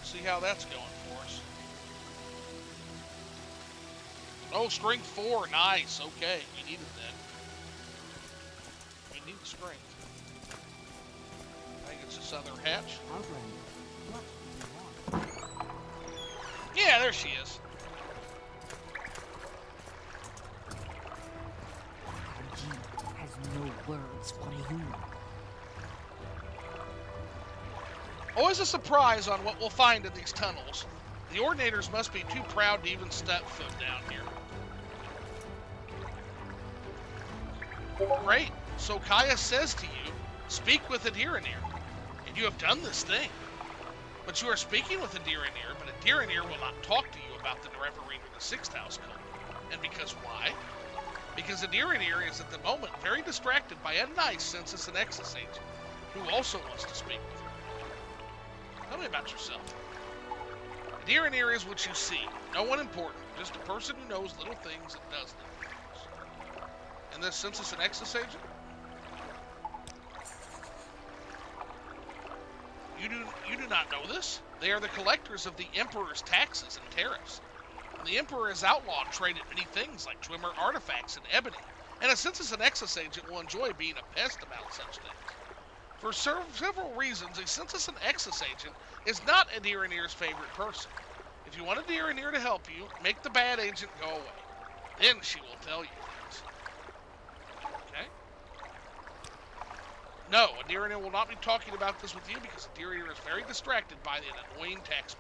See how that's going for us. Oh, strength 4, nice. Okay, we needed that. We need strength. I think it's this other hatch. Yeah, there she is. Has no words for you. Always a surprise on what we'll find in these tunnels. The Ordinators must be too proud to even step foot down here. Great. So Kaya says to you, speak with Adherenir, and you have done this thing. But you are speaking with Adherenir, but Adherenir will not talk to you about the Reverend or the Sixth House cult. And because why? Because Adherenir is at the moment very distracted by a nice Census and Excess agent, who also wants to speak with her. Tell me about yourself. Adherenir is what you see. No one important, just a person who knows little things and does little things. And this Census and Excess agent? You do not know this. They are the collectors of the Emperor's taxes and tariffs. And the Emperor has outlawed trade in many things like Dwemer artifacts and ebony, and a Census and Excess agent will enjoy being a pest about such things. For several reasons, a Census and Excess agent is not Adherenir's favorite person. If you want Adherenir to help you, make the bad agent go away. Then she will tell you things. Okay? No, Adherenir will not be talking about this with you because Adherenir is very distracted by the annoying taxman.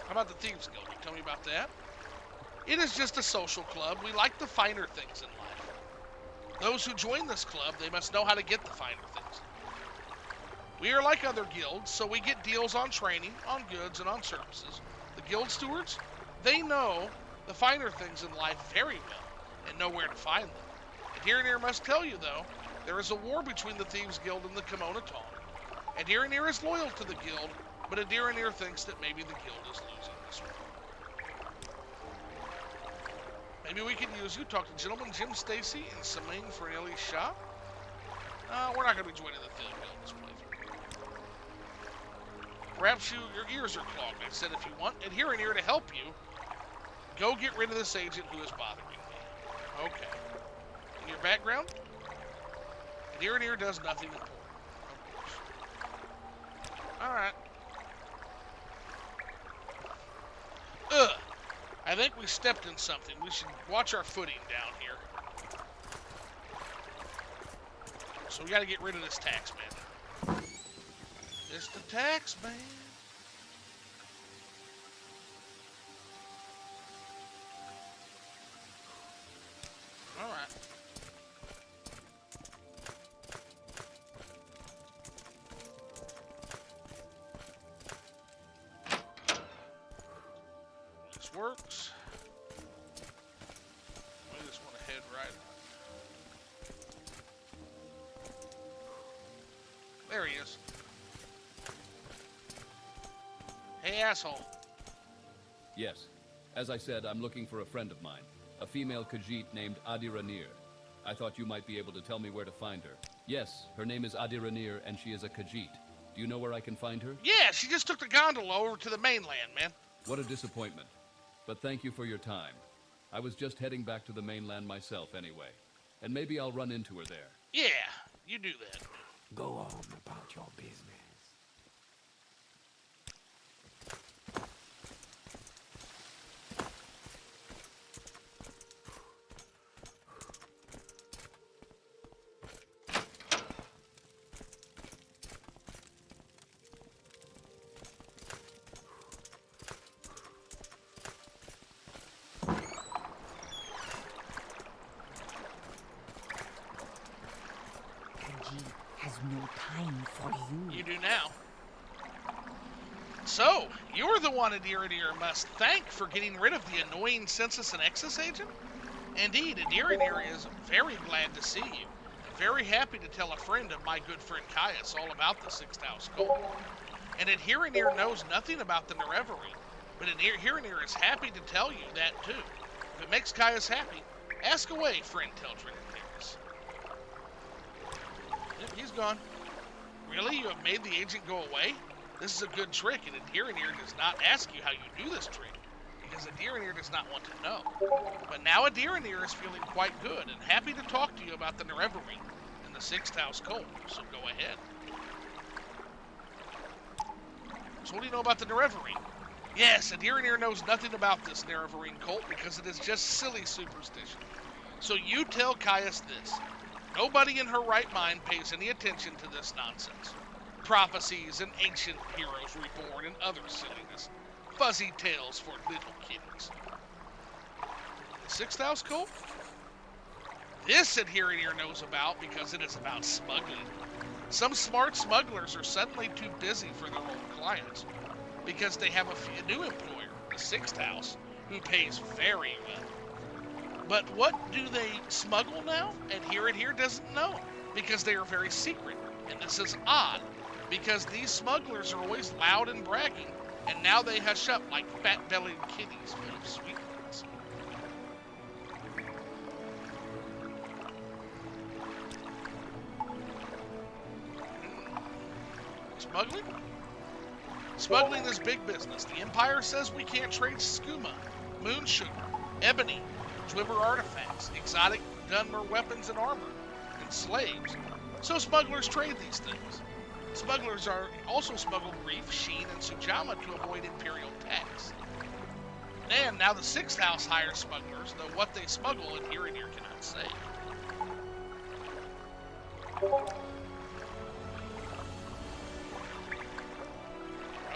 How about the Thieves Guild? You tell me about that? It is just a social club. We like the finer things in life. Those who join this club, they must know how to get the finer things. We are like other guilds, so we get deals on training, on goods, and on services. The guild stewards, they know the finer things in life very well and know where to find them. Adherenir must tell you, though, there is a war between the Thieves Guild and the Kimono Tong. Adherenir is loyal to the guild, but Adiranir thinks that maybe the guild is losing this one. Maybe we could use you, talk to Gentleman Jim Stacy and Saming for an Ellie shop. We're not going to be joining the Thil Guild this playthrough. Perhaps your ears are clogged. I said if you want Adiranir to help you, go get rid of this agent who is bothering me. Okay. In your background, Adiranir does nothing important. Of course. Alright. Ugh. I think we stepped in something. We should watch our footing down here. So we gotta get rid of this tax man. It's the tax man. Alright. This works. I just want to head right. There he is. Hey, asshole. Yes. As I said, I'm looking for a friend of mine. A female Khajiit named Adiranir. I thought you might be able to tell me where to find her. Yes, her name is Adiranir, and she is a Khajiit. Do you know where I can find her? Yeah, she just took the gondola over to the mainland, man. What a disappointment. But thank you for your time. I was just heading back to the mainland myself anyway. And maybe I'll run into her there. Yeah, you do that. Go on about your business. Has no time for you. You do now. So, you're the one Adiranir must thank for getting rid of the annoying Census and Excess agent? Indeed, Adiranir is very glad to see you, and very happy to tell a friend of my good friend Caius all about the Sixth House Gold. And Adiranir knows nothing about the Nerevarine, but Adiranir is happy to tell you that too. If it makes Caius happy, ask away, friend Teldrin. Yep, he's gone. Really? You have made the agent go away? This is a good trick, and Adiranir does not ask you how you do this trick, because Adiranir does not want to know. But now Adiranir is feeling quite good, and happy to talk to you about the Nerevarine and the Sixth House Cult, so go ahead. So what do you know about the Nerevarine? Yes, Adiranir knows nothing about this Nerevarine cult, because it is just silly superstition. So you tell Caius this. Nobody in her right mind pays any attention to this nonsense. Prophecies and ancient heroes reborn and other silliness. Fuzzy tales for little kiddies. The Sixth House Cult? This Adiranir knows about because it is about smuggling. Some smart smugglers are suddenly too busy for their old clients because they have a new employer, the Sixth House, who pays very well. But what do they smuggle now? And here doesn't know, because they are very secret. And this is odd, because these smugglers are always loud and bragging, and now they hush up like fat-bellied kitties full of sweetmeats. Smuggling? Smuggling is big business. The Empire says we can't trade skooma, moon sugar, ebony, Dwemer artifacts, exotic Dunmer weapons and armor, and slaves. So smugglers trade these things. Smugglers are also smuggled reef, sheen, and sujama to avoid imperial tax. And now the Sixth House hires smugglers, though what they smuggle Adiranir cannot say.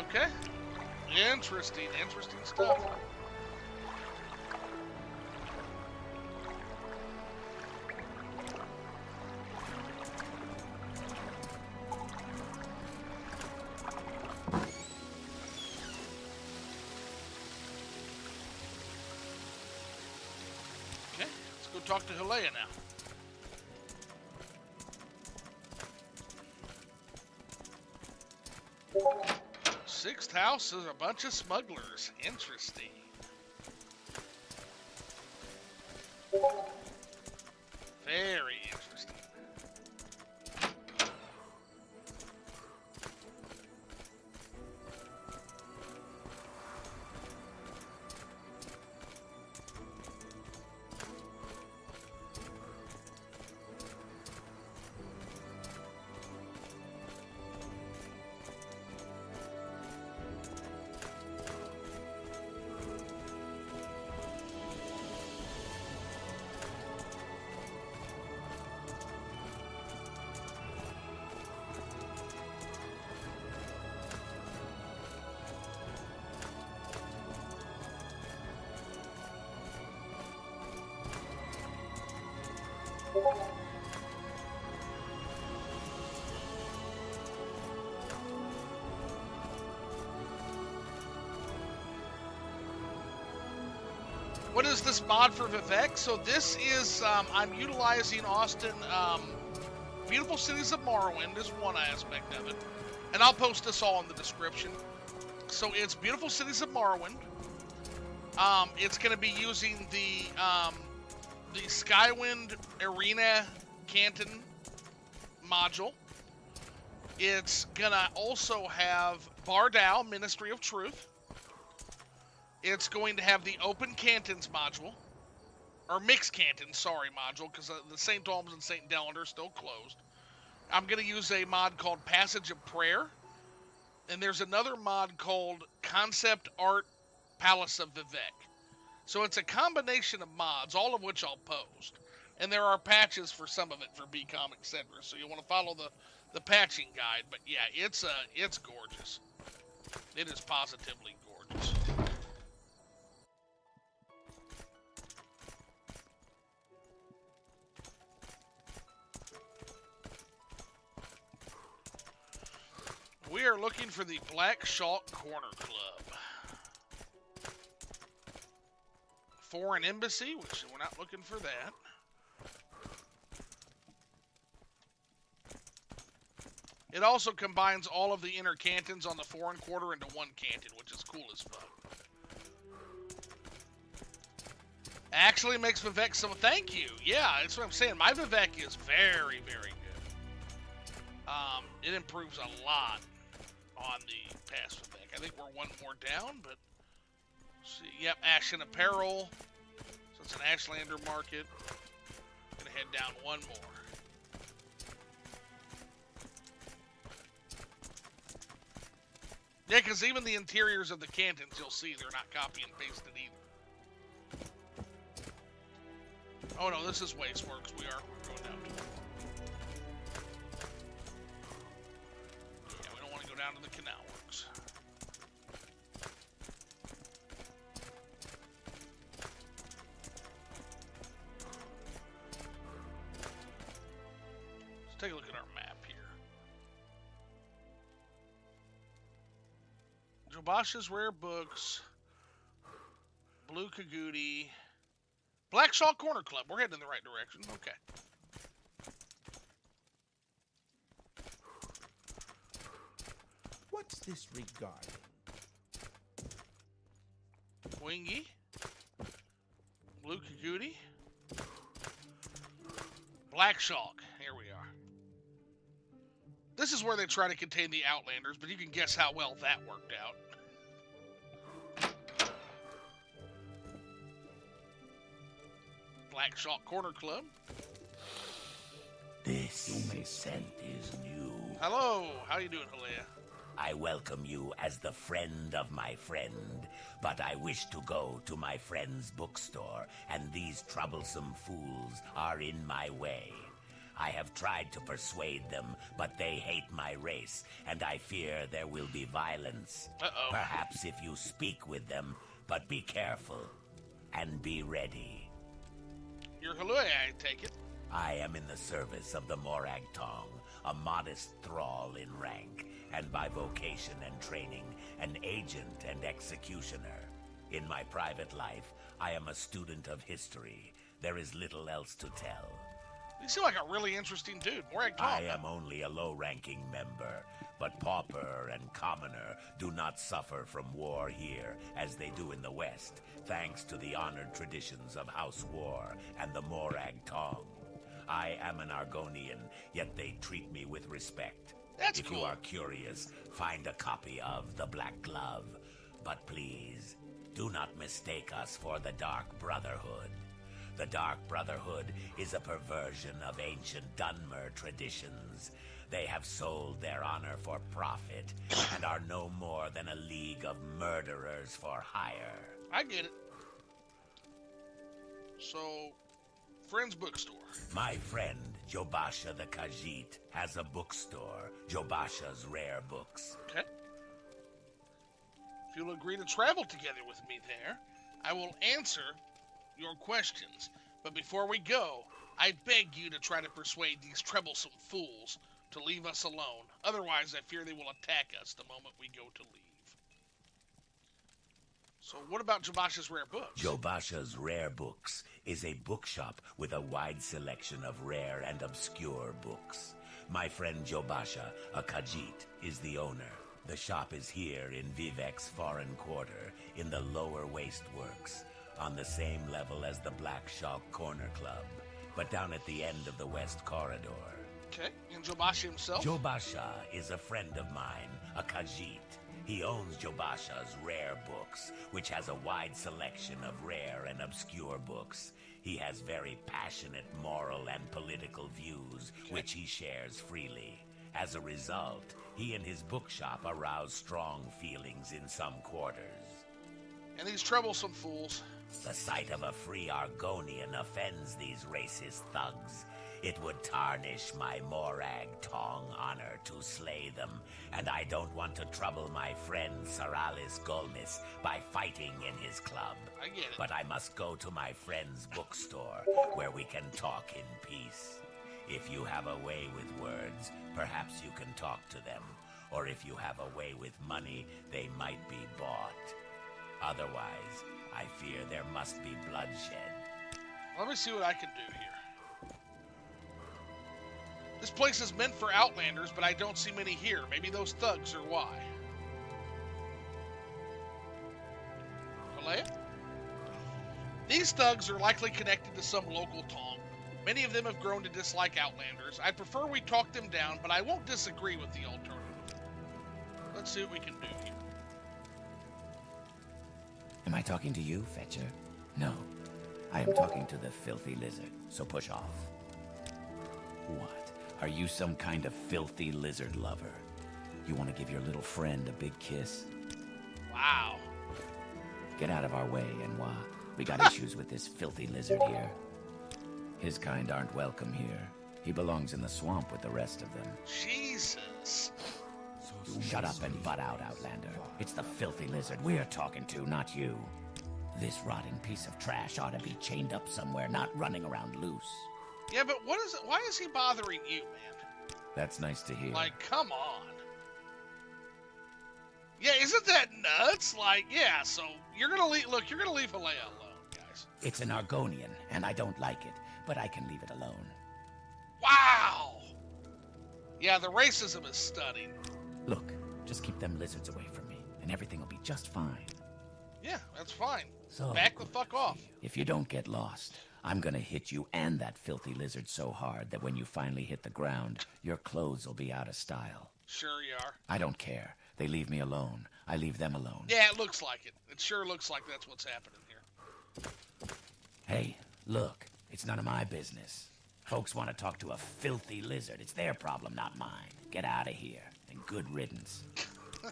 Okay. Interesting stuff. Talk to Helea now. Sixth house is a bunch of smugglers. Interesting. Very interesting. What is this mod for Vivec? So this is, I'm utilizing Austin, Beautiful Cities of Morrowind is one aspect of it. And I'll post this all in the description. So it's Beautiful Cities of Morrowind. It's going to be using the Skywind Arena Canton module. It's going to also have Bardal, Ministry of Truth. It's going to have the Open Cantons module, or Mixed Cantons, sorry, module, because the St. Alms and St. Delland are still closed. I'm going to use a mod called Passage of Prayer, and there's another mod called Concept Art Palace of Vivec. So it's a combination of mods, all of which I'll post. And there are patches for some of it for BCom, etc. So you'll want to follow the patching guide. But yeah, it's gorgeous. It is positively gorgeous. We are looking for the Black Chalk Corner Club. Foreign Embassy, which we're not looking for that. It also combines all of the inner cantons on the foreign quarter into one canton, which is cool as fuck. Actually makes Vivec some... Thank you. Yeah, that's what I'm saying. My Vivec is very, very good. It improves a lot on the past Vivec. I think we're one more down, but... See, yep, Ashen Apparel. So it's an Ashlander market. Gonna head down one more. Yeah, because even the interiors of the cantons, you'll see they're not copy and pasted either. Oh no, this is Wasteworks. We're going down to. Yeah, we don't want to go down to the Canal Works. Let's take a look at our map here. Jobash's Rare Books, Blue Kagooti, Black Chalk Corner Club. We're heading in the right direction. Okay. What's this regarding? Wingy, Blue Kagooti, Black Chalk. Here we are. This is where they try to contain the Outlanders, but you can guess how well that worked out. Black Chalk Corner Club. This scent is new. Hello, how you doing, Halea? I welcome you as the friend of my friend, but I wish to go to my friend's bookstore, and these troublesome fools are in my way. I have tried to persuade them, but they hate my race, and I fear there will be violence. Uh-oh. Perhaps if you speak with them, but be careful, and be ready. You're Halea, I take it. I am in the service of the Morag Tong, a modest thrall in rank, and by vocation and training, an agent and executioner. In my private life, I am a student of history. There is little else to tell. You seem like a really interesting dude. Morag Tong. I am only a low-ranking member, But pauper and commoner do not suffer from war here as they do in the West, thanks to the honored traditions of House War and the Morag Tong. I am an Argonian, yet they treat me with respect. That's if cool. you are curious, find a copy of The Black Glove. But please, do not mistake us for the Dark Brotherhood. The Dark Brotherhood is a perversion of ancient Dunmer traditions. They have sold their honor for profit and are no more than a league of murderers for hire. I get it. So, friend's bookstore. My friend, Jobasha the Khajiit, has a bookstore, Jobasha's Rare Books. Okay. If you'll agree to travel together with me there, I will answer your questions. But before we go, I beg you to try to persuade these troublesome fools to leave us alone. Otherwise, I fear they will attack us the moment we go to leave. So what about Jobasha's Rare Books? Jobasha's Rare Books is a bookshop with a wide selection of rare and obscure books. My friend Jobasha, a Khajiit, is the owner. The shop is here in Vivec's foreign quarter, in the lower waste works, on the same level as the Black Shark Corner Club, but down at the end of the West Corridor. Okay, and Jobasha himself? Jobasha is a friend of mine, a Khajiit. He owns Jobasha's Rare Books, which has a wide selection of rare and obscure books. He has very passionate moral and political views, which he shares freely. As a result, he and his bookshop arouse strong feelings in some quarters. And these troublesome fools? The sight of a free Argonian offends these racist thugs. It would tarnish my Morag Tong honor to slay them, and I don't want to trouble my friend Saralis Golnis by fighting in his club. I get it. But I must go to my friend's bookstore, where we can talk in peace. If you have a way with words, perhaps you can talk to them. Or if you have a way with money, they might be bought. Otherwise, I fear there must be bloodshed. Let me see what I can do here. This place is meant for Outlanders, but I don't see many here. Maybe those thugs are why. Kalea? These thugs are likely connected to some local Tong. Many of them have grown to dislike Outlanders. I'd prefer we talk them down, but I won't disagree with the alternative. Let's see what we can do here. Am I talking to you, Fetcher? No. I am talking to the filthy lizard, so push off. What? Are you some kind of filthy lizard lover? You want to give your little friend a big kiss? Wow. Get out of our way, Enwa. We got issues with this filthy lizard here. His kind aren't welcome here. He belongs in the swamp with the rest of them. Jesus. Shut up and butt out, Outlander. It's the filthy lizard we're talking to, not you. This rotting piece of trash ought to be chained up somewhere, not running around loose. Yeah, but what is it? Why is he bothering you, man? That's nice to hear. Like, come on. Yeah, isn't that nuts? Like, yeah, so you're gonna leave, look, you're gonna leave Halea alone, guys. It's an Argonian, and I don't like it, but I can leave it alone. Wow! Yeah, the racism is stunning. Look, just keep them lizards away from me, and everything will be just fine. Yeah, that's fine. So back the fuck off. If you don't get lost, I'm gonna hit you and that filthy lizard so hard that when you finally hit the ground, your clothes will be out of style. Sure you are. I don't care. They leave me alone. I leave them alone. Yeah, it looks like it. It sure looks like that's what's happening here. Hey, look, it's none of my business. Folks want to talk to a filthy lizard. It's their problem, not mine. Get out of here, and good riddance.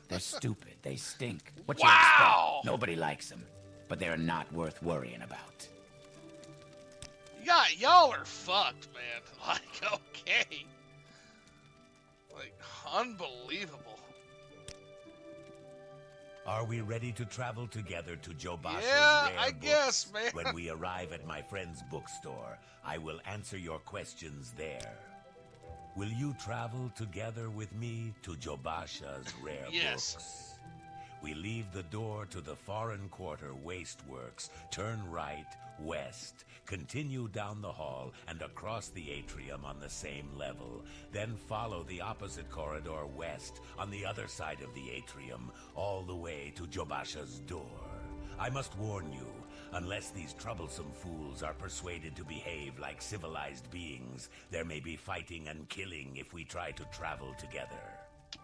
They're stupid. They stink. What you expect? Nobody likes them, but they're not worth worrying about. Yeah, y'all are fucked, man. Like, okay. Like, unbelievable. Are we ready to travel together to Jobasha's Yeah, Rare I Books? guess, man. When we arrive at my friend's bookstore, I will answer your questions there. Will you travel together with me to Jobasha's Rare Yes. Books? We leave the door to the foreign quarter wasteworks, turn right, west, continue down the hall and across the atrium on the same level, then follow the opposite corridor west on the other side of the atrium, all the way to Jobasha's door. I must warn you, unless these troublesome fools are persuaded to behave like civilized beings, there may be fighting and killing if we try to travel together.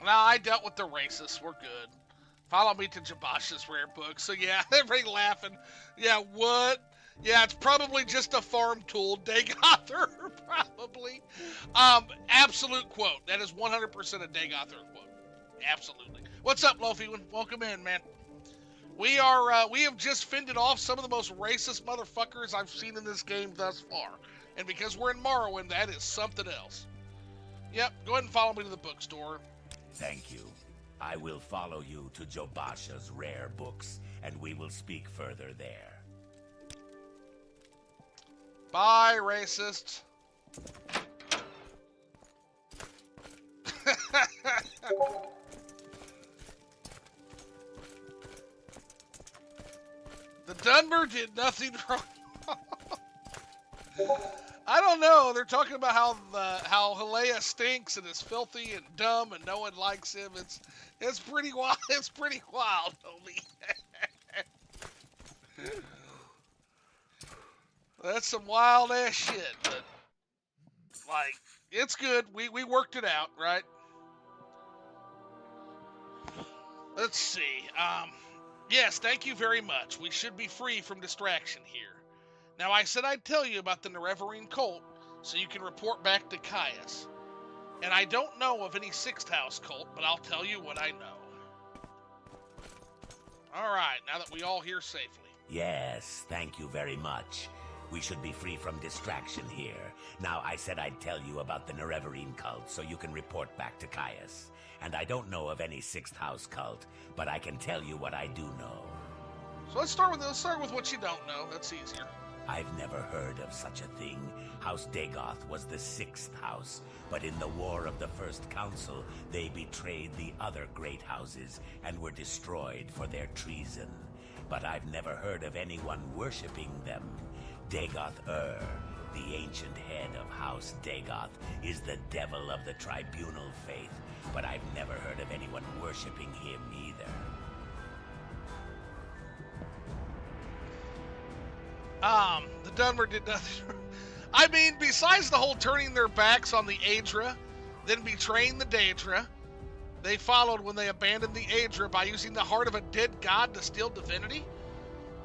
No, I dealt with the racists. We're good. Follow me to Jabash's rare book. So yeah, everybody laughing. Yeah, what? Yeah, it's probably just a farm tool. Dagother, probably. Absolute quote. That is 100% a Dagother quote. Absolutely. What's up, Lofi? Welcome in, man. We have just fended off some of the most racist motherfuckers I've seen in this game thus far. And because we're in Morrowind, that is something else. Yep, go ahead and follow me to the bookstore. Thank you. I will follow you to Jobasha's rare books, and we will speak further there. Bye, racist. The Dunmer did nothing wrong. I don't know. They're talking about how Hilea stinks and is filthy and dumb and no one likes him. It's pretty wild. It's pretty wild, homie. That's some wild ass shit. But like, it's good. We worked it out, right? Let's see. Yes, thank you very much. We should be free from distraction here. Now, I said I'd tell you about the Nerevarine cult, so you can report back to Caius. And I don't know of any Sixth House cult, but I'll tell you what I know. Alright, now that we all here safely. Yes, thank you very much. We should be free from distraction here. Now, I said I'd tell you about the Nerevarine cult, so you can report back to Caius. And I don't know of any Sixth House cult, but I can tell you what I do know. So let's start with what you don't know. That's easier. I've never heard of such a thing. House Dagoth was the Sixth House, but in the War of the First Council, they betrayed the other great houses and were destroyed for their treason. But I've never heard of anyone worshipping them. Dagoth the ancient head of House Dagoth, is the devil of the tribunal faith, but I've never heard of anyone worshipping him either. The Dunmer did nothing. I mean, besides the whole turning their backs on the Aedra, then betraying the Daedra, they followed when they abandoned the Aedra by using the heart of a dead god to steal divinity.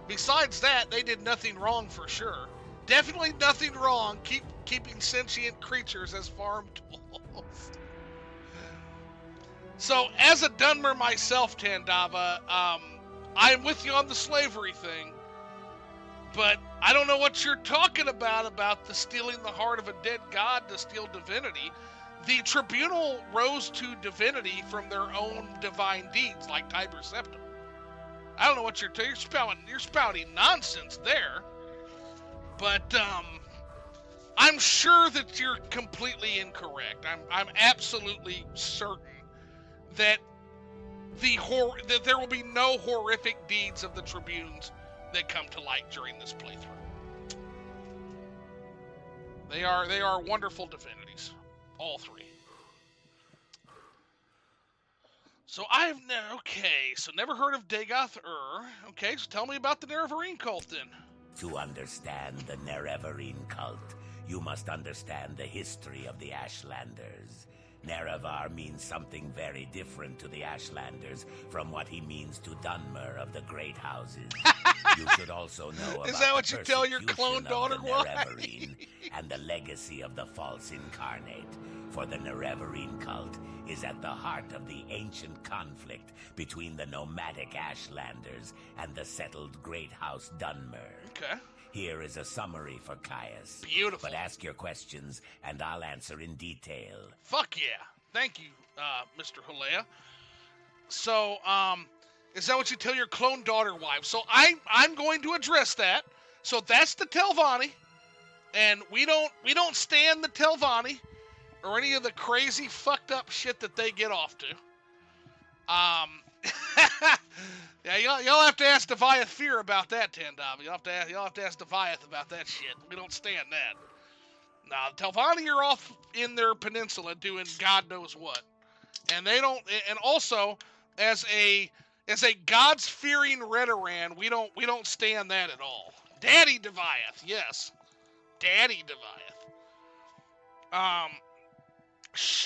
Besides that, they did nothing wrong for sure. Definitely nothing wrong keeping sentient creatures as farm tools. So, as a Dunmer myself, Tandava, I'm with you on the slavery thing. But I don't know what you're talking about the stealing the heart of a dead god to steal divinity. The tribunal rose to divinity from their own divine deeds, like Tiber Septim. I don't know what you're spouting nonsense there. But I'm sure that you're completely incorrect. I'm absolutely certain that that there will be no horrific deeds of the tribunes that come to light during this playthrough. They are wonderful divinities, all three. So so never heard of Dagoth Okay, so tell me about the Nerevarine cult then. To understand the Nerevarine cult, you must understand the history of the Ashlanders. Nerevar means something very different to the Ashlanders from what he means to Dunmer of the Great Houses. You should also know about Is that what the you tell your clone persecution daughter? of the Nerevarine and the legacy of the false incarnate. For the Nerevarine cult is at the heart of the ancient conflict between the nomadic Ashlanders and the settled Great House Dunmer. Okay. Here is a summary for Caius. Beautiful. But ask your questions, and I'll answer in detail. Fuck yeah. Thank you, Mr. Hilea. So, is that what you tell your clone daughter wife? So I'm going to address that. So that's the Telvanni. And we don't stand the Telvanni or any of the crazy fucked up shit that they get off to. Yeah, you'll have to ask Deviath Fear about that, Tandava. You'll have to ask Deviath about that shit. We don't stand that. Nah, the Telvanni are off in their peninsula doing God knows what, and they don't. And also, as a gods fearing Redoran, we don't stand that at all. Daddy Deviath, yes, Daddy Deviath.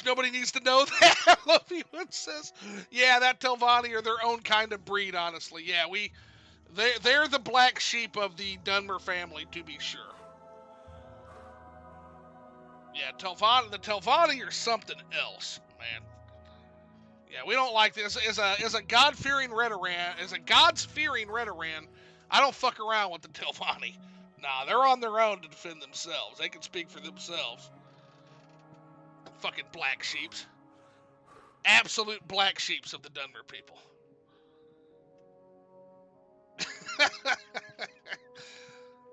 Nobody needs to know that. Lovewood says, yeah, that Telvanni are their own kind of breed, honestly. Yeah, they're the black sheep of the Dunmer family, to be sure. Yeah, the Telvanni are something else, man. Yeah, we don't like this. As a God-fearing Redoran, I don't fuck around with the Telvanni. Nah, they're on their own to defend themselves. They can speak for themselves. Fucking black sheeps. Absolute black sheeps of the Dunmer people.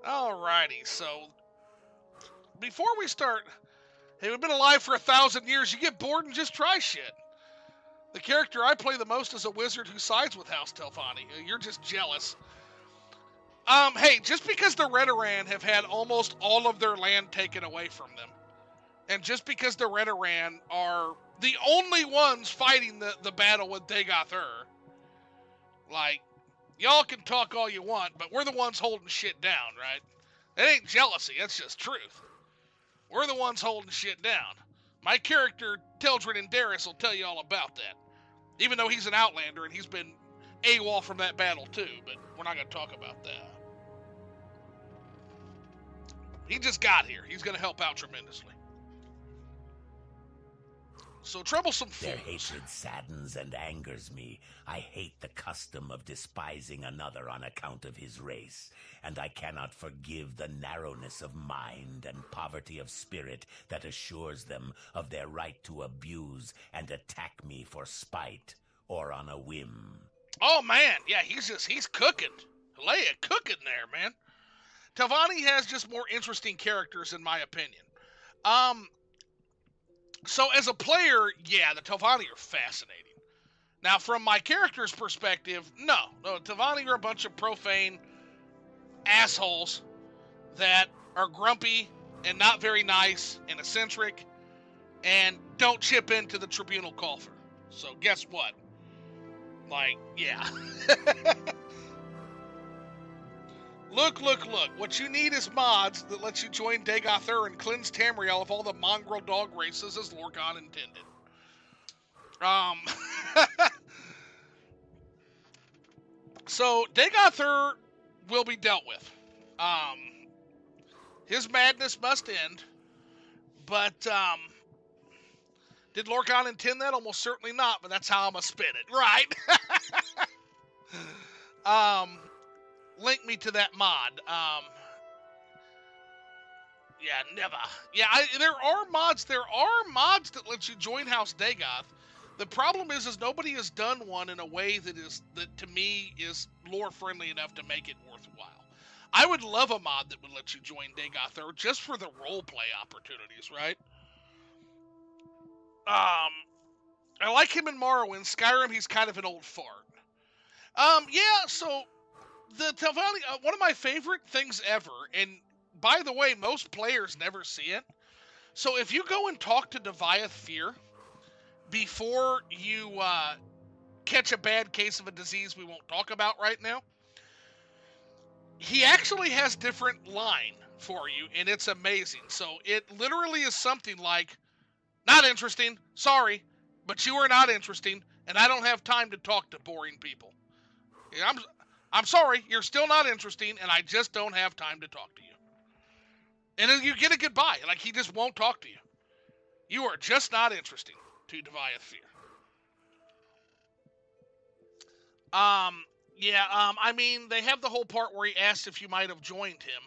Alrighty, so before we start, hey, we've been alive for 1,000 years. You get bored and just try shit. The character I play the most is a wizard who sides with House Telvanni. You're just jealous. Hey, just because the Redoran have had almost all of their land taken away from them, and just because the Redoran are the only ones fighting the battle with Dagoth-Ur, like, y'all can talk all you want, but we're the ones holding shit down, right? It ain't jealousy, that's just truth. We're the ones holding shit down. My character, Teldrin and Darius, will tell you all about that. Even though he's an Outlander and he's been AWOL from that battle too, but we're not going to talk about that. He just got here. He's going to help out tremendously. So troublesome fools. Their hatred saddens and angers me. I hate the custom of despising another on account of his race, and I cannot forgive the narrowness of mind and poverty of spirit that assures them of their right to abuse and attack me for spite or on a whim. Oh man, yeah, he's cooking. Leia cooking there, man. Telvanni has just more interesting characters in my opinion. So as a player, yeah, the Telvanni are fascinating. Now, from my character's perspective, no, Telvanni are a bunch of profane assholes that are grumpy and not very nice and eccentric and don't chip into the tribunal coffer. So guess what? Like, yeah. Look. What you need is mods that lets you join Dagoth-Ur and cleanse Tamriel of all the mongrel dog races as Lorcan intended. So, Dagoth-Ur will be dealt with. His madness must end. But, did Lorcan intend that? Almost certainly not, but that's how I'm gonna spin it, right? Link me to that mod. Yeah, never. Yeah, there are mods that let you join House Dagoth. The problem is nobody has done one in a way that to me is lore friendly enough to make it worthwhile. I would love a mod that would let you join Dagoth-Ur just for the roleplay opportunities, right? I like him in Morrowind. Skyrim, he's kind of an old fart. Yeah, so the Telvanni, one of my favorite things ever, and by the way, most players never see it. So if you go and talk to Deviath Fear before you catch a bad case of a disease we won't talk about right now, he actually has different line for you, and it's amazing. So it literally is something like, not interesting, sorry, but you are not interesting, and I don't have time to talk to boring people. I'm sorry, you're still not interesting, and I just don't have time to talk to you. And then you get a goodbye. Like, he just won't talk to you. You are just not interesting to Deviath Fear. I mean, they have the whole part where he asks if you might have joined him.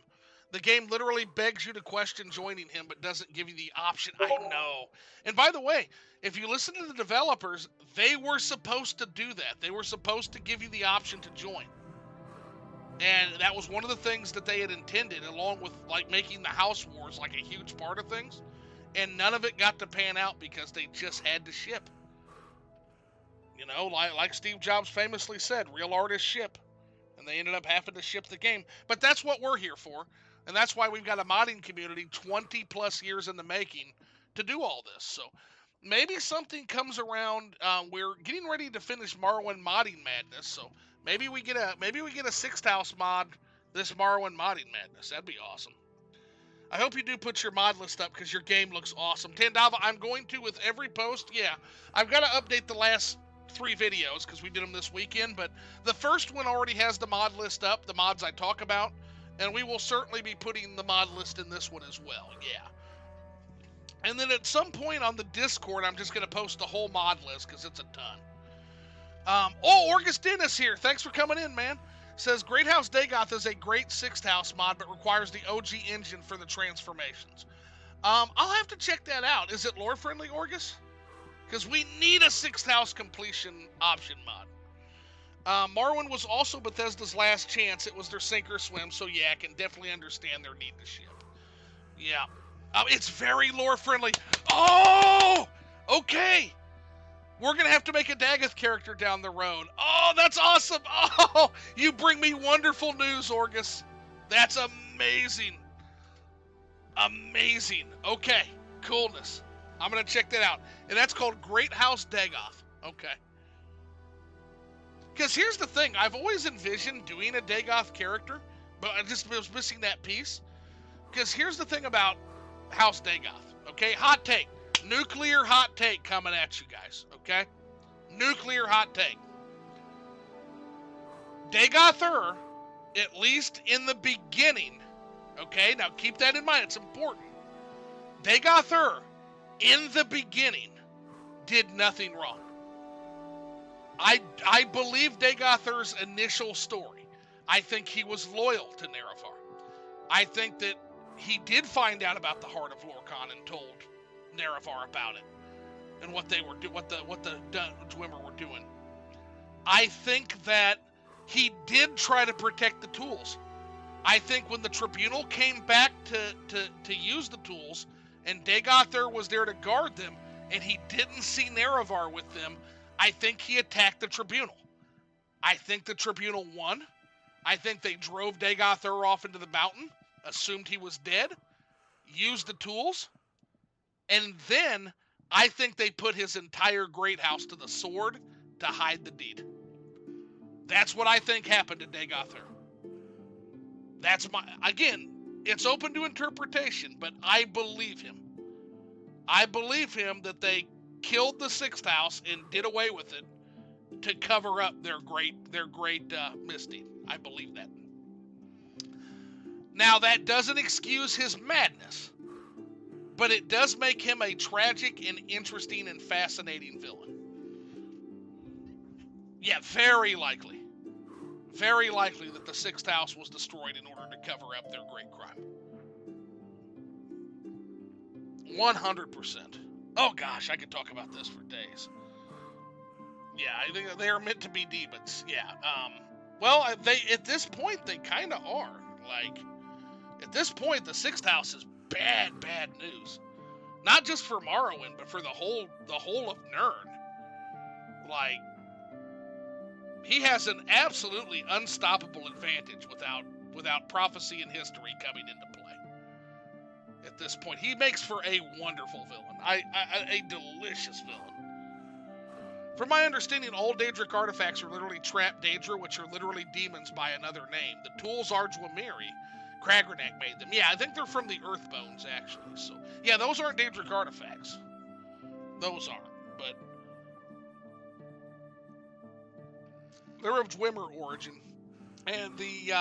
The game literally begs you to question joining him, but doesn't give you the option. I know. And by the way, if you listen to the developers, they were supposed to do that. They were supposed to give you the option to join. And that was one of the things that they had intended, along with like making the House Wars like a huge part of things. And none of it got to pan out because they just had to ship. You know, like Steve Jobs famously said, real artists ship. And they ended up having to ship the game. But that's what we're here for. And that's why we've got a modding community 20 plus years in the making to do all this. So maybe something comes around. We're getting ready to finish Morrowind modding madness. So maybe we get a Sixth House mod this Morrowind modding madness. That'd be awesome. I hope you do put your mod list up because your game looks awesome. Tandava, I'm going to with every post. Yeah, I've got to update the last 3 videos because we did them this weekend, but the first one already has the mod list up, the mods I talk about, and we will certainly be putting the mod list in this one as well. Yeah. And then at some point on the Discord, I'm just going to post the whole mod list because it's a ton. Orgus Dennis here. Thanks for coming in, man. Says Great House Dagoth is a great Sixth House mod, but requires the OG engine for the transformations. I'll have to check that out. Is it lore friendly, Orgus? Because we need a Sixth House completion option mod. Morrowind was also Bethesda's last chance. It was their sink or swim, so yeah, I can definitely understand their need to ship. Yeah. It's very lore friendly. Oh! Okay! We're going to have to make a Dagoth character down the road. Oh, that's awesome! Oh! You bring me wonderful news, Orgus. That's amazing. Amazing. Okay. Coolness. I'm going to check that out. And that's called Great House Dagoth. Okay. Because here's the thing. I've always envisioned doing a Dagoth character, but I just was missing that piece. Because here's the thing about House Dagoth. Okay? Hot take. Nuclear hot take coming at you guys. Okay? Nuclear hot take. Dagoth, at least in the beginning, okay? Now keep that in mind. It's important. Dagoth, in the beginning, did nothing wrong. I believe Dagoth's initial story. I think he was loyal to Nerevar. I think that he did find out about the Heart of Lorkhan and told Nerevar about it and what they were what the Dwemer were doing. I think that he did try to protect the tools. I think when the Tribunal came back to use the tools, and Dagoth was there to guard them, and he didn't see Nerevar with them, I think he attacked the Tribunal. I think the Tribunal won. I think they drove Dagoth off into the mountain, assumed he was dead, used the tools, and then I think they put his entire Great House to the sword to hide the deed. That's what I think happened to Dagoth. That's again, it's open to interpretation, but I believe him. I believe him that they killed the Sixth House and did away with it to cover up their great misdeed. I believe that. Now, that doesn't excuse his madness, but it does make him a tragic and interesting and fascinating villain. Yeah, very likely. Very likely that the Sixth House was destroyed in order to cover up their great crime. 100%. Oh gosh, I could talk about this for days. Yeah, I think they are meant to be demons. Yeah. Well, they at this point they kind of are. Like, at this point, the Sixth House is bad news. Not just for Morrowind, but for the whole of Nirn. Like, he has an absolutely unstoppable advantage without prophecy and history coming into play. At this point, he makes for a wonderful villain, a delicious villain. From my understanding, all Daedric artifacts are literally trapped Daedra, which are literally demons by another name. The tools are Dwemiri. Kragranak made them. Yeah, I think they're from the Earthbones, actually. So, yeah, those aren't Daedric artifacts. Those aren't, but they're of Dwemer origin. And the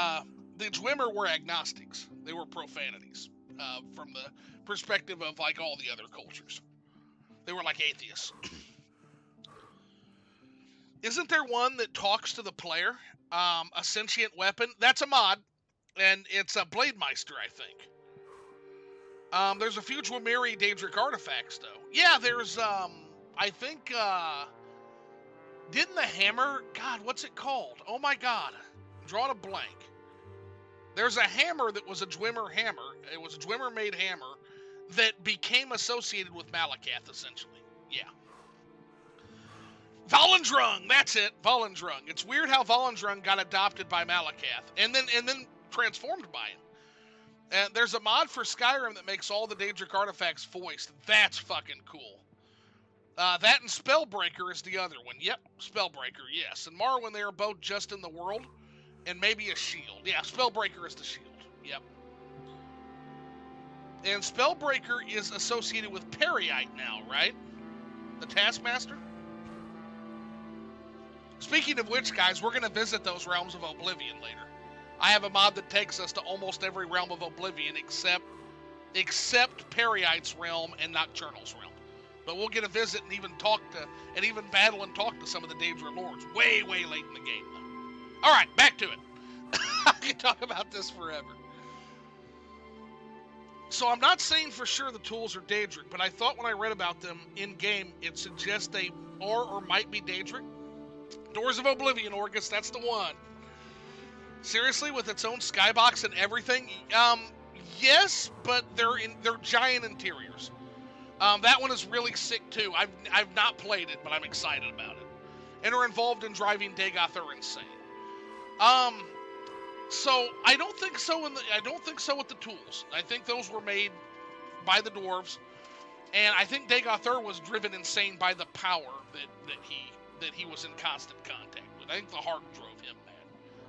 Dwemer were agnostics. They were profanities, from the perspective of, like, all the other cultures. They were like atheists. Isn't there one that talks to the player? A sentient weapon? That's a mod, and it's a Blademeister, I think. There's a few Dwemiri Daedric artifacts, though. Yeah, there's, I think, didn't the hammer... God, what's it called? Oh, my God. I'm drawing a blank. There's a hammer that was a Dwemer hammer. It was a Dwemer-made hammer that became associated with Malakath, essentially. Yeah. Volendrung, that's it, Volendrung. It's weird how Volendrung got adopted by Malakath and then transformed by him. And there's a mod for Skyrim that makes all the Daedric artifacts voiced. That's fucking cool. That and Spellbreaker is the other one. Yep, Spellbreaker, yes. And Morrowind, they are both just in the world, and maybe a shield. Yeah, Spellbreaker is the shield. Yep. And Spellbreaker is associated with Periite now, right? The Taskmaster? Speaking of which, guys, we're going to visit those realms of Oblivion later. I have a mod that takes us to almost every realm of Oblivion except Periite's realm and Nocturnal's realm. But we'll get a visit and even battle and talk to some of the Daedra Lords way, way late in the game, though. All right, back to it. I can talk about this forever. So I'm not saying for sure the tools are Daedric, but I thought when I read about them in-game, it suggests they are or might be Daedric. Doors of Oblivion, Orgus, that's the one. Seriously, with its own skybox and everything? Yes, but they're giant interiors. That one is really sick too. I've not played it, but I'm excited about it. And are involved in driving Dagoth insane. So I don't think so with the tools. I think those were made by the dwarves, and I think Dagoth was driven insane by the power that he was in constant contact with. I think the heart drove him mad.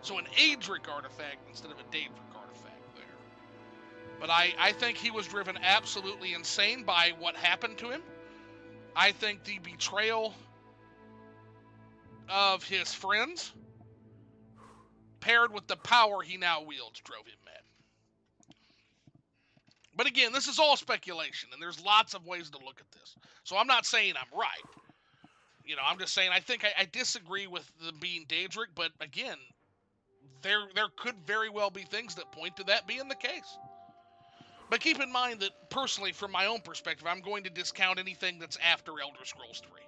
So an Aedric artifact instead of a Daedric artifact there. But I think he was driven absolutely insane by what happened to him. I think the betrayal of his friends, paired with the power he now wields, drove him mad. But again, this is all speculation, and there's lots of ways to look at this. So I'm not saying I'm right. You know, I'm just saying I think I disagree with them being Daedric, but again, there could very well be things that point to that being the case. But keep in mind that, personally, from my own perspective, I'm going to discount anything that's after Elder Scrolls 3.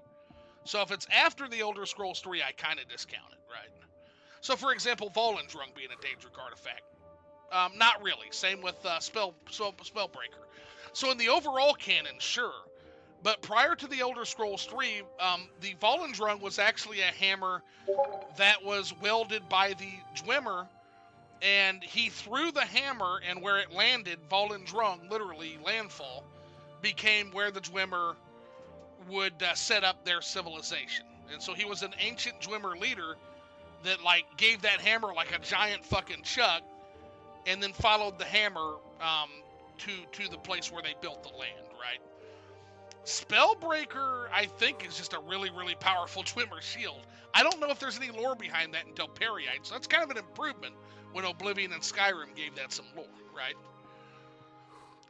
So if it's after the Elder Scrolls 3, I kind of discount it, right? So, for example, Volendrung being a Daedric artifact. Not really. Same with Spellbreaker. So in the overall canon, sure. But prior to the Elder Scrolls 3, the Volendrung was actually a hammer that was welded by the Dwemer, and he threw the hammer, and where it landed, Volendrung, literally landfall, became where the Dwemer would set up their civilization. And so he was an ancient Dwemer leader that, like, gave that hammer like a giant fucking chuck, and then followed the hammer to the place where they built the land, right? Spellbreaker, I think, is just a really, really powerful Dwemer shield. I don't know if there's any lore behind that until Periite, so that's kind of an improvement when Oblivion and Skyrim gave that some lore, right?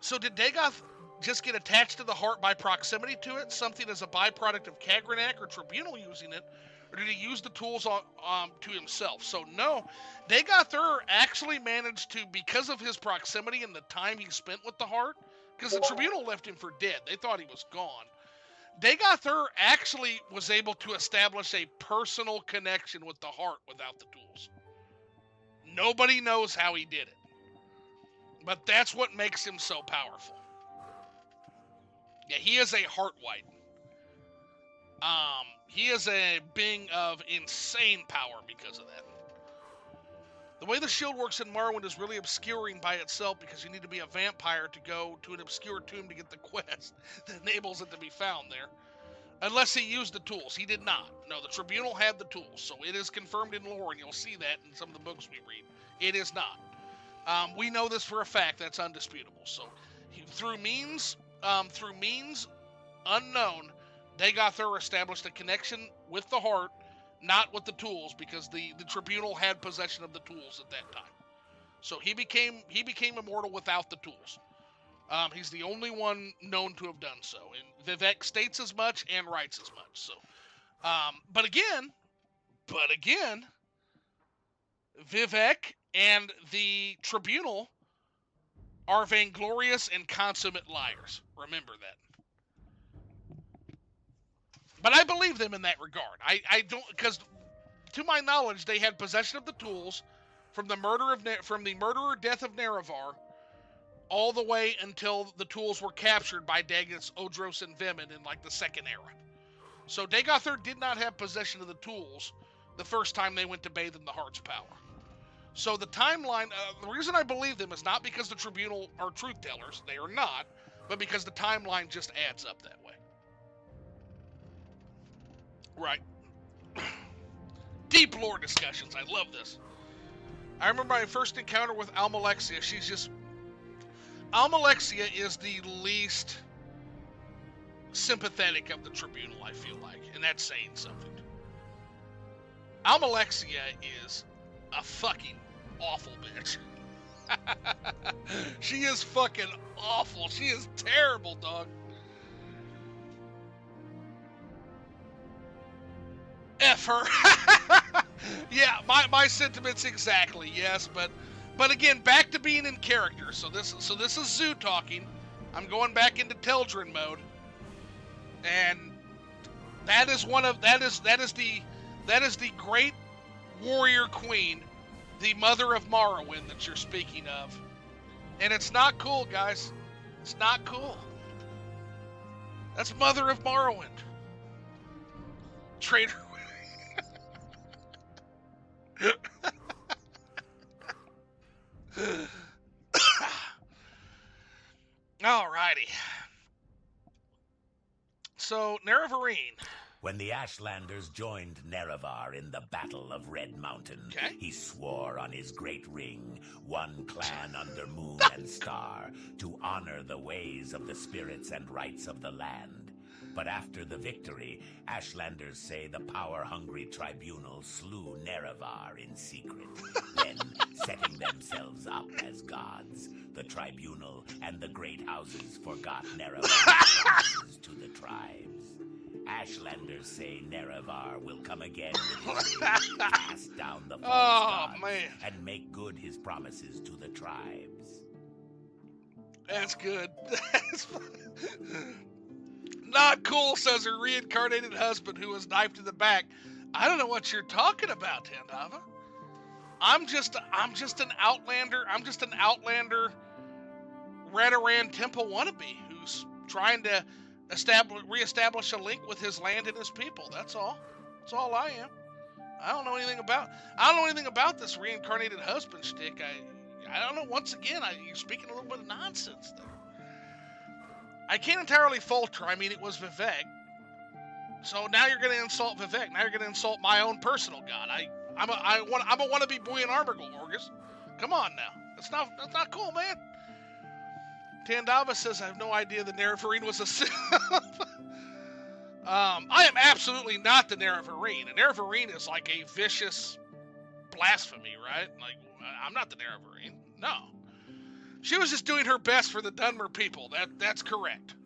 So did Dagoth just get attached to the heart by proximity to it, something as a byproduct of Kagrenak or Tribunal using it, or did he use the tools to himself? So no, Dagoth actually managed to, because of his proximity and the time he spent with the heart, because the Tribunal left him for dead. They thought he was gone. Dagoth actually was able to establish a personal connection with the heart without the tools. Nobody knows how he did it. But that's what makes him so powerful. Yeah, he is a heart white. He is a being of insane power because of that. The way the shield works in Morrowind is really obscuring by itself because you need to be a vampire to go to an obscure tomb to get the quest that enables it to be found there. Unless he used the tools. He did not. No, the Tribunal had the tools, so it is confirmed in lore, and you'll see that in some of the books we read. It is not. We know this for a fact. That's undisputable. So, through means unknown, Dagoth established a connection with the heart, not with the tools, because the Tribunal had possession of the tools at that time. So he became immortal without the tools. He's the only one known to have done so, and Vivec states as much and writes as much. So, but again, Vivec and the Tribunal are vainglorious and consummate liars. Remember that. But I believe them in that regard. I don't, because to my knowledge, they had possession of the tools from the murderer death of Nerevar, all the way until the tools were captured by Dagoth's Odros and Vemin in like the Second Era. So Dagothir did not have possession of the tools the first time they went to bathe in the Heart's power. So the timeline, the reason I believe them is not because the Tribunal are truth tellers, they are not, but because the timeline just adds up that way. Right. Deep lore discussions, I love this. I remember my first encounter with Almalexia, Almalexia is the least sympathetic of the Tribunal, I feel like, and that's saying something. Almalexia is a fucking awful bitch. She is fucking awful. She is terrible, dog. F her. Yeah, my sentiments exactly. Yes, but again, back to being in character. So this is Zoo talking. I'm going back into Teldrin mode, and that is the great warrior queen, the mother of Morrowind that you're speaking of, and it's not cool, guys. It's not cool. That's mother of Morrowind. Traitor. Alrighty. So, Nerevarine. When the Ashlanders joined Nerevar in the Battle of Red Mountain, he swore on his great ring, one clan under moon and star, to honor the ways of the spirits and rights of the land. But after the victory, Ashlanders say the power-hungry tribunal slew Nerevar in secret, then setting themselves up as gods. The tribunal and the great houses forgot Nerevar's promises to the tribes. Ashlanders say Nerevar will come again with his ring, cast down the false gods, and make good his promises to the tribes. That's good. That's not cool, says her reincarnated husband who was knifed in the back. I don't know what you're talking about, Tandava. I'm just an Outlander. I'm just an Outlander Radaran Temple wannabe who's trying to reestablish a link with his land and his people. That's all. That's all I am. I don't know anything about this reincarnated husband shtick. I don't know. Once again, you're speaking a little bit of nonsense there. I can't entirely falter. I mean, it was Vivec. So now you're going to insult Vivec. Now you're going to insult my own personal god. I'm a wannabe boy in Armagul, Orgus. Come on now. That's not cool, man. Tandava says, I have no idea the Nerevarine was a Sith. I am absolutely not the Nerevarine. A Nerevarine is like a vicious blasphemy, right? Like, I'm not the Nerevarine. No. She was just doing her best for the Dunmer people. That's correct.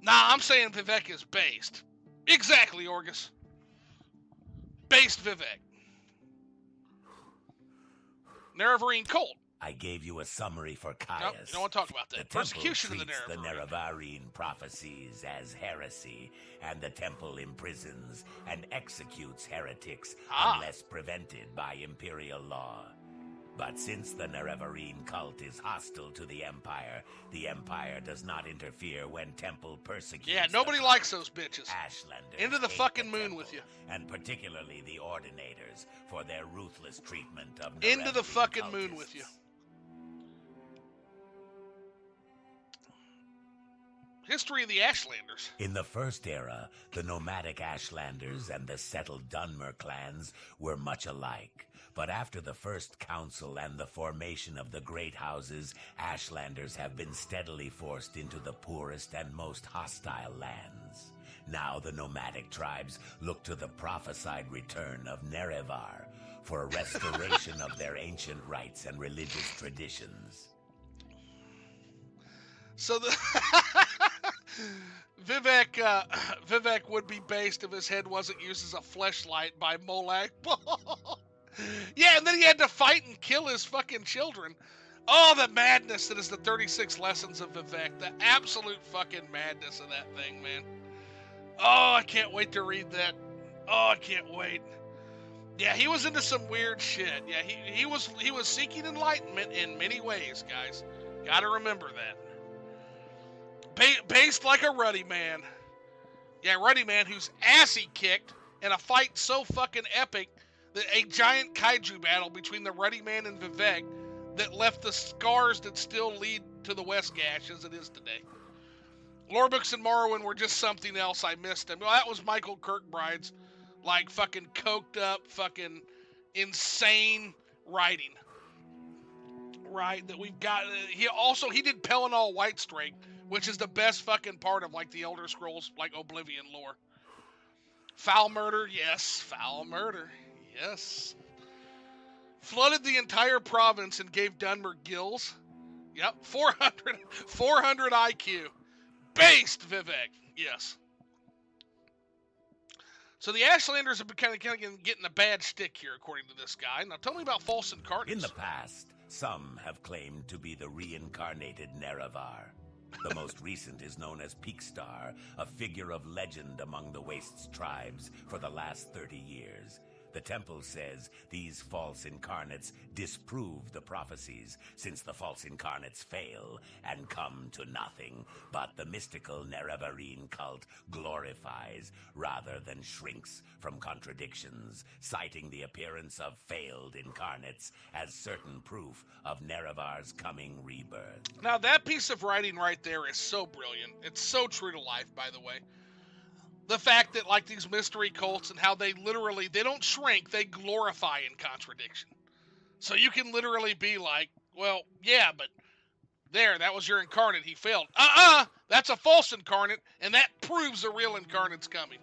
Nah, I'm saying Vivec is based. Exactly, Orgus. Based Vivec. Nerevarine cult. I gave you a summary for Caius. Nope, you don't want to talk about that. The Persecution of the Nerevarine. The Nerevarine. Nerevarine prophecies as heresy, and the temple imprisons and executes heretics unless prevented by imperial law. But since the Nerevarine cult is hostile to the Empire does not interfere when Temple persecutes. Yeah, nobody likes those bitches. Ashlanders into the fucking moon with you. And particularly the Ordinators for their ruthless treatment of Nerevarine into the fucking cultists. moon with you. History of the Ashlanders. In the First Era, the nomadic Ashlanders and the settled Dunmer clans were much alike. But after the First Council and the formation of the Great Houses, Ashlanders have been steadily forced into the poorest and most hostile lands. Now the nomadic tribes look to the prophesied return of Nerevar for a restoration of their ancient rites and religious traditions. So the Vivec would be based if his head wasn't used as a fleshlight by Molag Bal. Yeah, and then he had to fight and kill his fucking children. Oh, the madness that is the 36 Lessons of Vivec. The absolute fucking madness of that thing, man. Oh, I can't wait to read that. Oh, I can't wait. Yeah, he was into some weird shit. Yeah, he was seeking enlightenment in many ways, guys. Gotta remember that. Based like a ruddy man. Yeah, Ruddy Man, whose ass he kicked in a fight so fucking epic that a giant kaiju battle between the Ruddy Man and Vivec that left the scars that still lead to the West Gash as it is today. Lorebooks and Morrowind were just something else. I missed them. Well, that was Michael Kirkbride's, like, fucking coked up, fucking insane writing. Right, that we've got. He did Pelennor Whitestrake, which is the best fucking part of, like, the Elder Scrolls, like, Oblivion lore. Foul murder, yes. Foul murder, yes. Flooded the entire province and gave Dunmer gills. Yep, 400 IQ. Based Vivec, yes. So the Ashlanders have been kind of getting a bad stick here, according to this guy. Now tell me about false incarnates. In the past, some have claimed to be the reincarnated Nerevar. The most recent is known as Peakstar, a figure of legend among the Wastes tribes for the last 30 years. The temple says these false incarnates disprove the prophecies, since the false incarnates fail and come to nothing. But the mystical Nerevarine cult glorifies rather than shrinks from contradictions, citing the appearance of failed incarnates as certain proof of Nerevar's coming rebirth. Now that piece of writing right there is so brilliant. It's so true to life, by the way. The fact that, like, these mystery cults and how they don't shrink, they glorify in contradiction. So you can literally be like, well, yeah, but that was your incarnate, he failed. That's a false incarnate, and that proves a real incarnate's coming.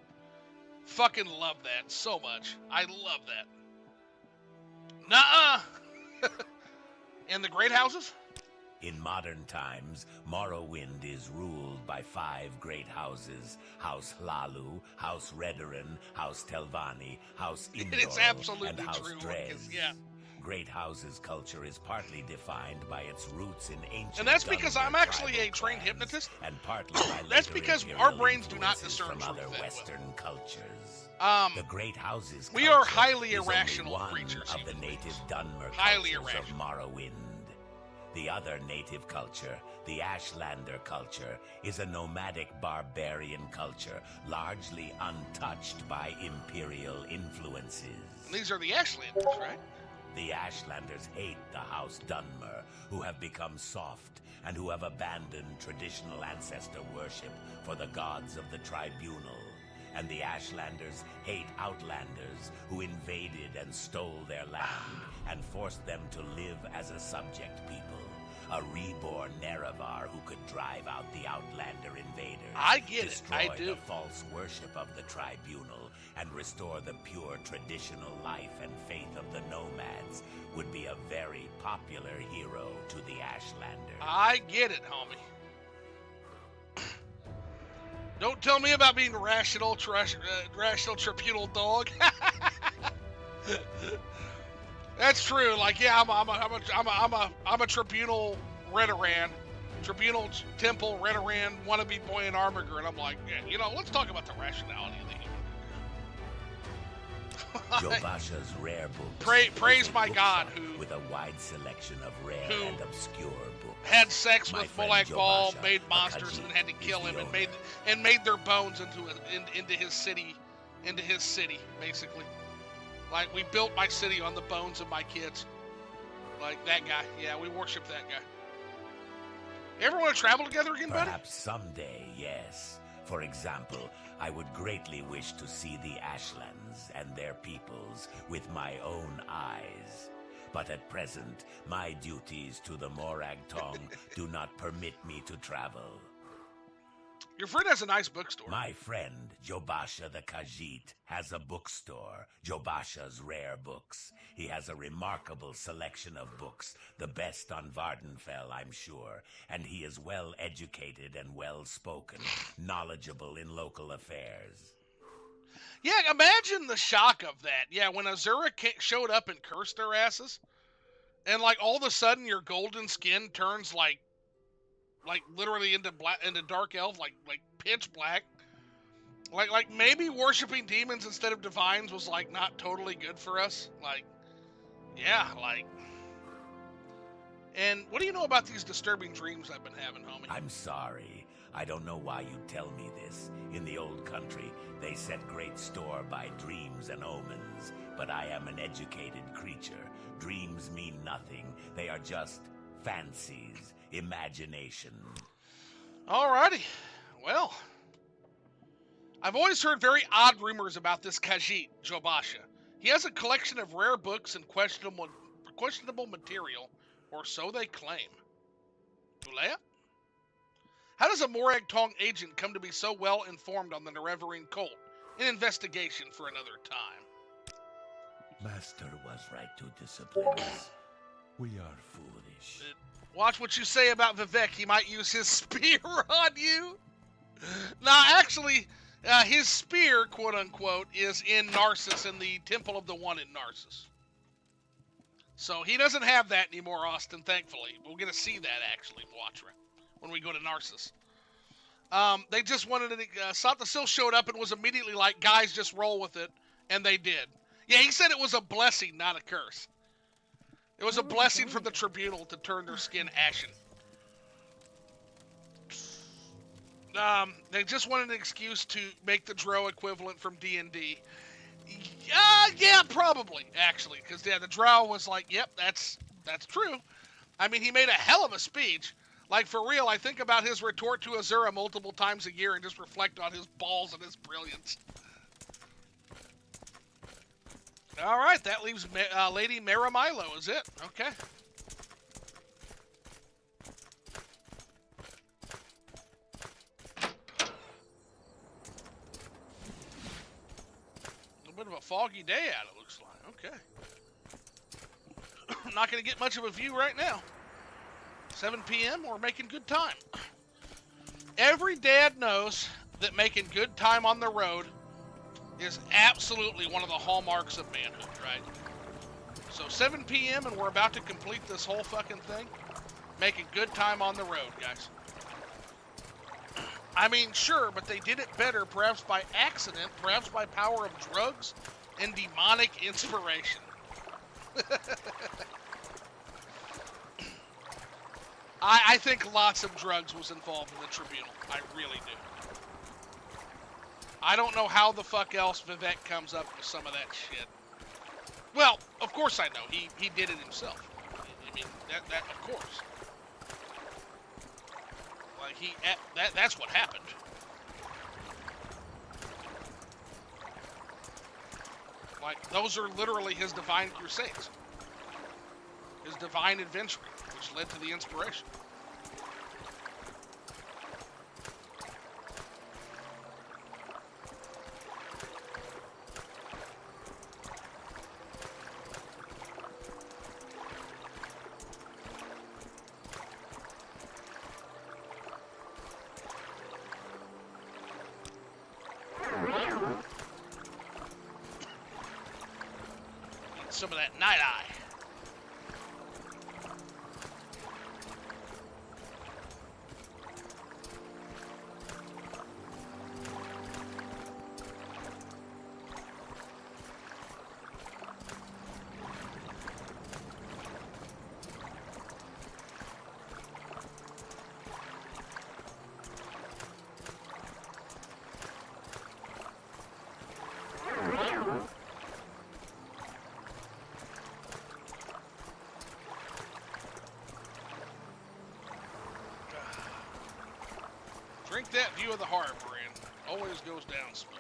Fucking love that so much. I love that. Nuh-uh. And the great houses? In modern times, Morrowind is ruled by 5 great houses: House Hlalu, House Redoran, House Telvanni, House Indoril, and House Dres. Yeah. Great Houses culture is partly defined by its roots in ancient. And that's because I'm actually a trained hypnotist. And partly by that's because our brains do not discern from other truth Western cultures. The Great Houses. We are highly irrational one creatures. Of the native Dunmer highly cultures irrational. of Morrowind. The other native culture, the Ashlander culture, is a nomadic barbarian culture, largely untouched by imperial influences. And these are the Ashlanders, right? The Ashlanders hate the House Dunmer, who have become soft and who have abandoned traditional ancestor worship for the gods of the tribunal. And the Ashlanders hate Outlanders, who invaded and stole their land and forced them to live as a subject people. A reborn Nerevar who could drive out the Outlander invaders. I get it, destroy I do. the false worship of the tribunal, and restore the pure traditional life and faith of the nomads would be a very popular hero to the Ashlanders. I get it, homie. Don't tell me about being rational tribunal dog. That's true. Like, yeah, I'm a tribunal Redoran, tribunal temple Redoran wannabe boy in Armiger, and I'm like, yeah, let's talk about the rationality of the human. Jobasha's rare books. Praise my God, who with a wide selection of rare and obscure books. Had sex with Molak Ball, Jobasha, made monsters, and then had to kill him, and made their bones into his city, basically. Like, we built my city on the bones of my kids. Like, that guy. Yeah, we worship that guy. Ever want to travel together again, buddy? Perhaps someday, yes. For example, I would greatly wish to see the Ashlands and their peoples with my own eyes. But at present, my duties to the Morag Tong do not permit me to travel. Your friend has a nice bookstore. My friend, Jobasha the Khajiit, has a bookstore, Jobasha's Rare Books. He has a remarkable selection of books, the best on Vardenfell, I'm sure, and he is well educated and well spoken, knowledgeable in local affairs. Yeah, imagine the shock of that. Yeah, when Azura showed up and cursed their asses, and like all of a sudden your golden skin turns like literally into dark elf, like pitch black. Like maybe worshiping demons instead of divines was like not totally good for us. Like, yeah, like. And what do you know about these disturbing dreams I've been having, homie? I'm sorry. I don't know why you tell me this. In the old country, they set great store by dreams and omens. But I am an educated creature. Dreams mean nothing. They are just fancies, imagination. Alrighty. Well, I've always heard very odd rumors about this Khajiit, Jobasha. He has a collection of rare books and questionable material, or so they claim. Ulea? How does a Morag Tong agent come to be so well informed on the Nerevarine cult? An investigation for another time. Master was right to discipline us. We are foolish. Watch what you say about Vivec. He might use his spear on you. Now, actually, his spear, quote-unquote, is in Narcissus, in the Temple of the One in Narcissus. So he doesn't have that anymore, Austin, thankfully. We're going to see that, actually, watch when we go to Narcissus. They just wanted to... Satasil showed up and was immediately like, guys, just roll with it. And they did. Yeah, he said it was a blessing, not a curse. It was a blessing from the tribunal to turn their skin ashen. They just wanted an excuse to make the Drow equivalent from D&D. Yeah, probably, actually. Because, yeah, the Drow was like, yep, that's true. I mean, he made a hell of a speech. Like, for real, I think about his retort to Azura multiple times a year and just reflect on his balls and his brilliance. All right, that leaves Lady Maramilo, is it? Okay. A bit of a foggy day out, it looks like. Okay. Not going to get much of a view right now. 7 p.m., we're making good time. Every dad knows that making good time on the road is absolutely one of the hallmarks of manhood, right? So 7 p.m. and we're about to complete this whole fucking thing. Making good time on the road, guys. I mean, sure, but they did it better, perhaps by accident, perhaps by power of drugs and demonic inspiration. I think lots of drugs was involved in the tribunal. I really do. I don't know how the fuck else Vivec comes up with some of that shit. Well, of course I know. He did it himself. I mean, that of course. Like, that's what happened. Like, those are literally his divine crusades. His divine adventuring, which led to the inspiration. Some of that night eye. Drink that view of the harbor and always goes down smooth.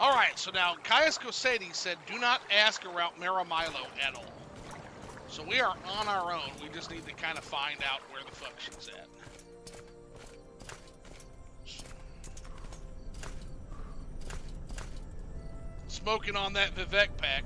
Alright, so now Caius Cosades said, do not ask about Maramilo at all. So we are on our own. We just need to kind of find out where the fuck she's at. Smoking on that Vivec pack.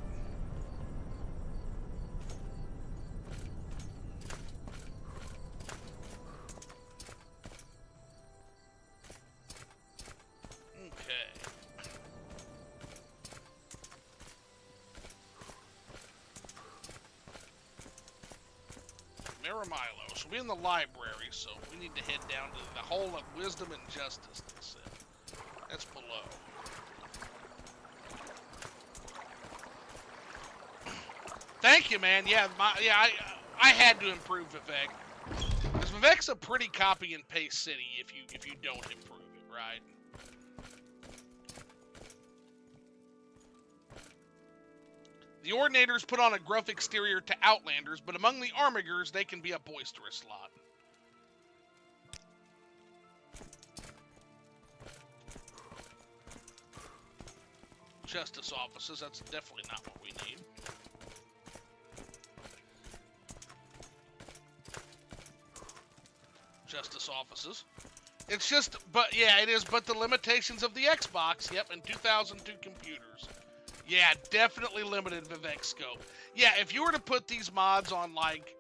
Maramilo. So we're in the library, so we need to head down to the Hall of Wisdom and Justice. That's below. Thank you, man. Yeah, I had to improve Vivec. Because Vivec's a pretty copy and paste city if you don't improve it, right? The Ordinators put on a gruff exterior to Outlanders, but among the Armigers, they can be a boisterous lot. Justice offices, that's definitely not what we need. Justice offices. It's just, but yeah, it is, but the limitations of the Xbox, yep, and 2002 computers. Yeah, definitely limited Vivec scope. Yeah, if you were to put these mods on, like,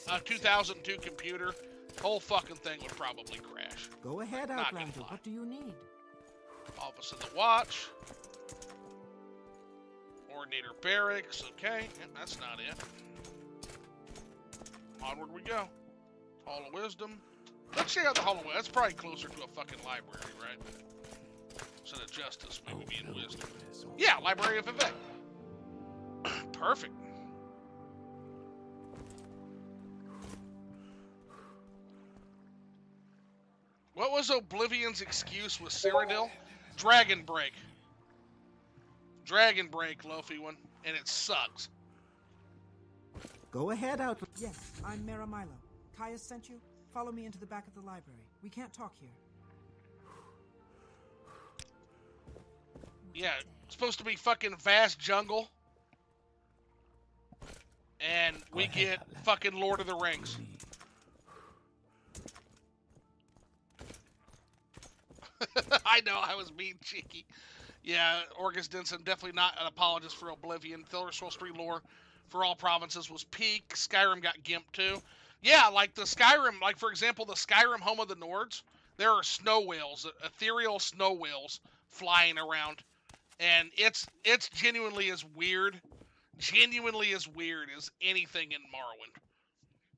a 2002 computer, whole fucking thing would probably crash. Go ahead, Outlander. What do you need? Office of the Watch. Ordinator Barracks. Okay, yep, that's not it. Onward we go. Hall of Wisdom. Let's check out the Hall of Wisdom. That's probably closer to a fucking library, right? Instead of Justice, maybe being Wisdom. Yeah, Library of Vivec. Perfect. What was Oblivion's excuse with Cyrodiil? Dragon Break. Dragon Break, Lofi one, and it sucks. Go ahead, Outlander. Yes, I'm Maramilo. Caius sent you? Follow me into the back of the library. We can't talk here. Yeah, it's supposed to be fucking vast jungle. And we get fucking Lord of the Rings. I know, I was being cheeky. Yeah, Orgus Denson, definitely not an apologist for Oblivion. Elder Scrolls 3 lore for all provinces was peak. Skyrim got gimped too. Yeah, like the Skyrim, like for example, the Skyrim Home of the Nords, there are snow whales, ethereal snow whales flying around. And it's genuinely as weird as anything in Morrowind.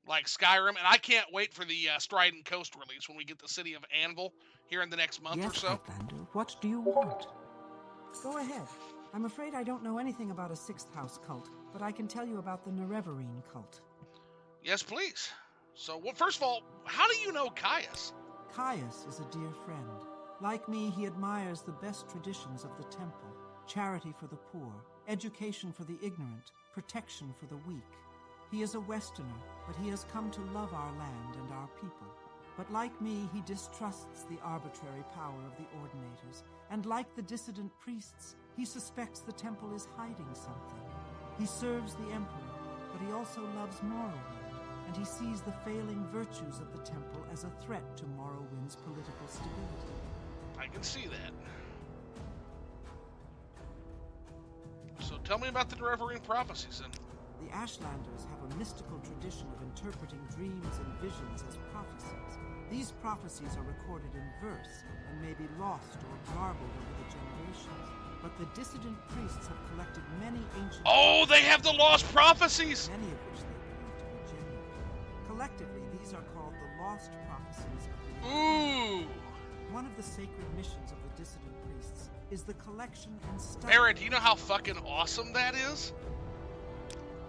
Like Skyrim, and I can't wait for the Strident Coast release when we get the city of Anvil here in the next month or so. Outlander, what do you want? Go ahead. I'm afraid I don't know anything about a Sixth House cult, but I can tell you about the Nerevarine cult. Yes, please. So, well, first of all, how do you know Caius? Caius is a dear friend. Like me, he admires the best traditions of the temple. Charity for the poor, education for the ignorant, protection for the weak. He is a Westerner, but he has come to love our land and our people. But like me, he distrusts the arbitrary power of the Ordinators, and like the dissident priests, he suspects the temple is hiding something. He serves the Emperor, but he also loves Morrowind, and he sees the failing virtues of the temple as a threat to Morrowind's political stability. I can see that. So tell me about the Nerevarine prophecies then. The Ashlanders have a mystical tradition of interpreting dreams and visions as prophecies. These prophecies are recorded in verse and may be lost or garbled over the generations. But the dissident priests have collected many ancient... Oh, they have the lost prophecies! Many of which they believe to be genuine. Collectively, these are called the lost prophecies of the... Ooh! One of the sacred missions of the dissident priests is the collection and study... Barrett, do you know how fucking awesome that is?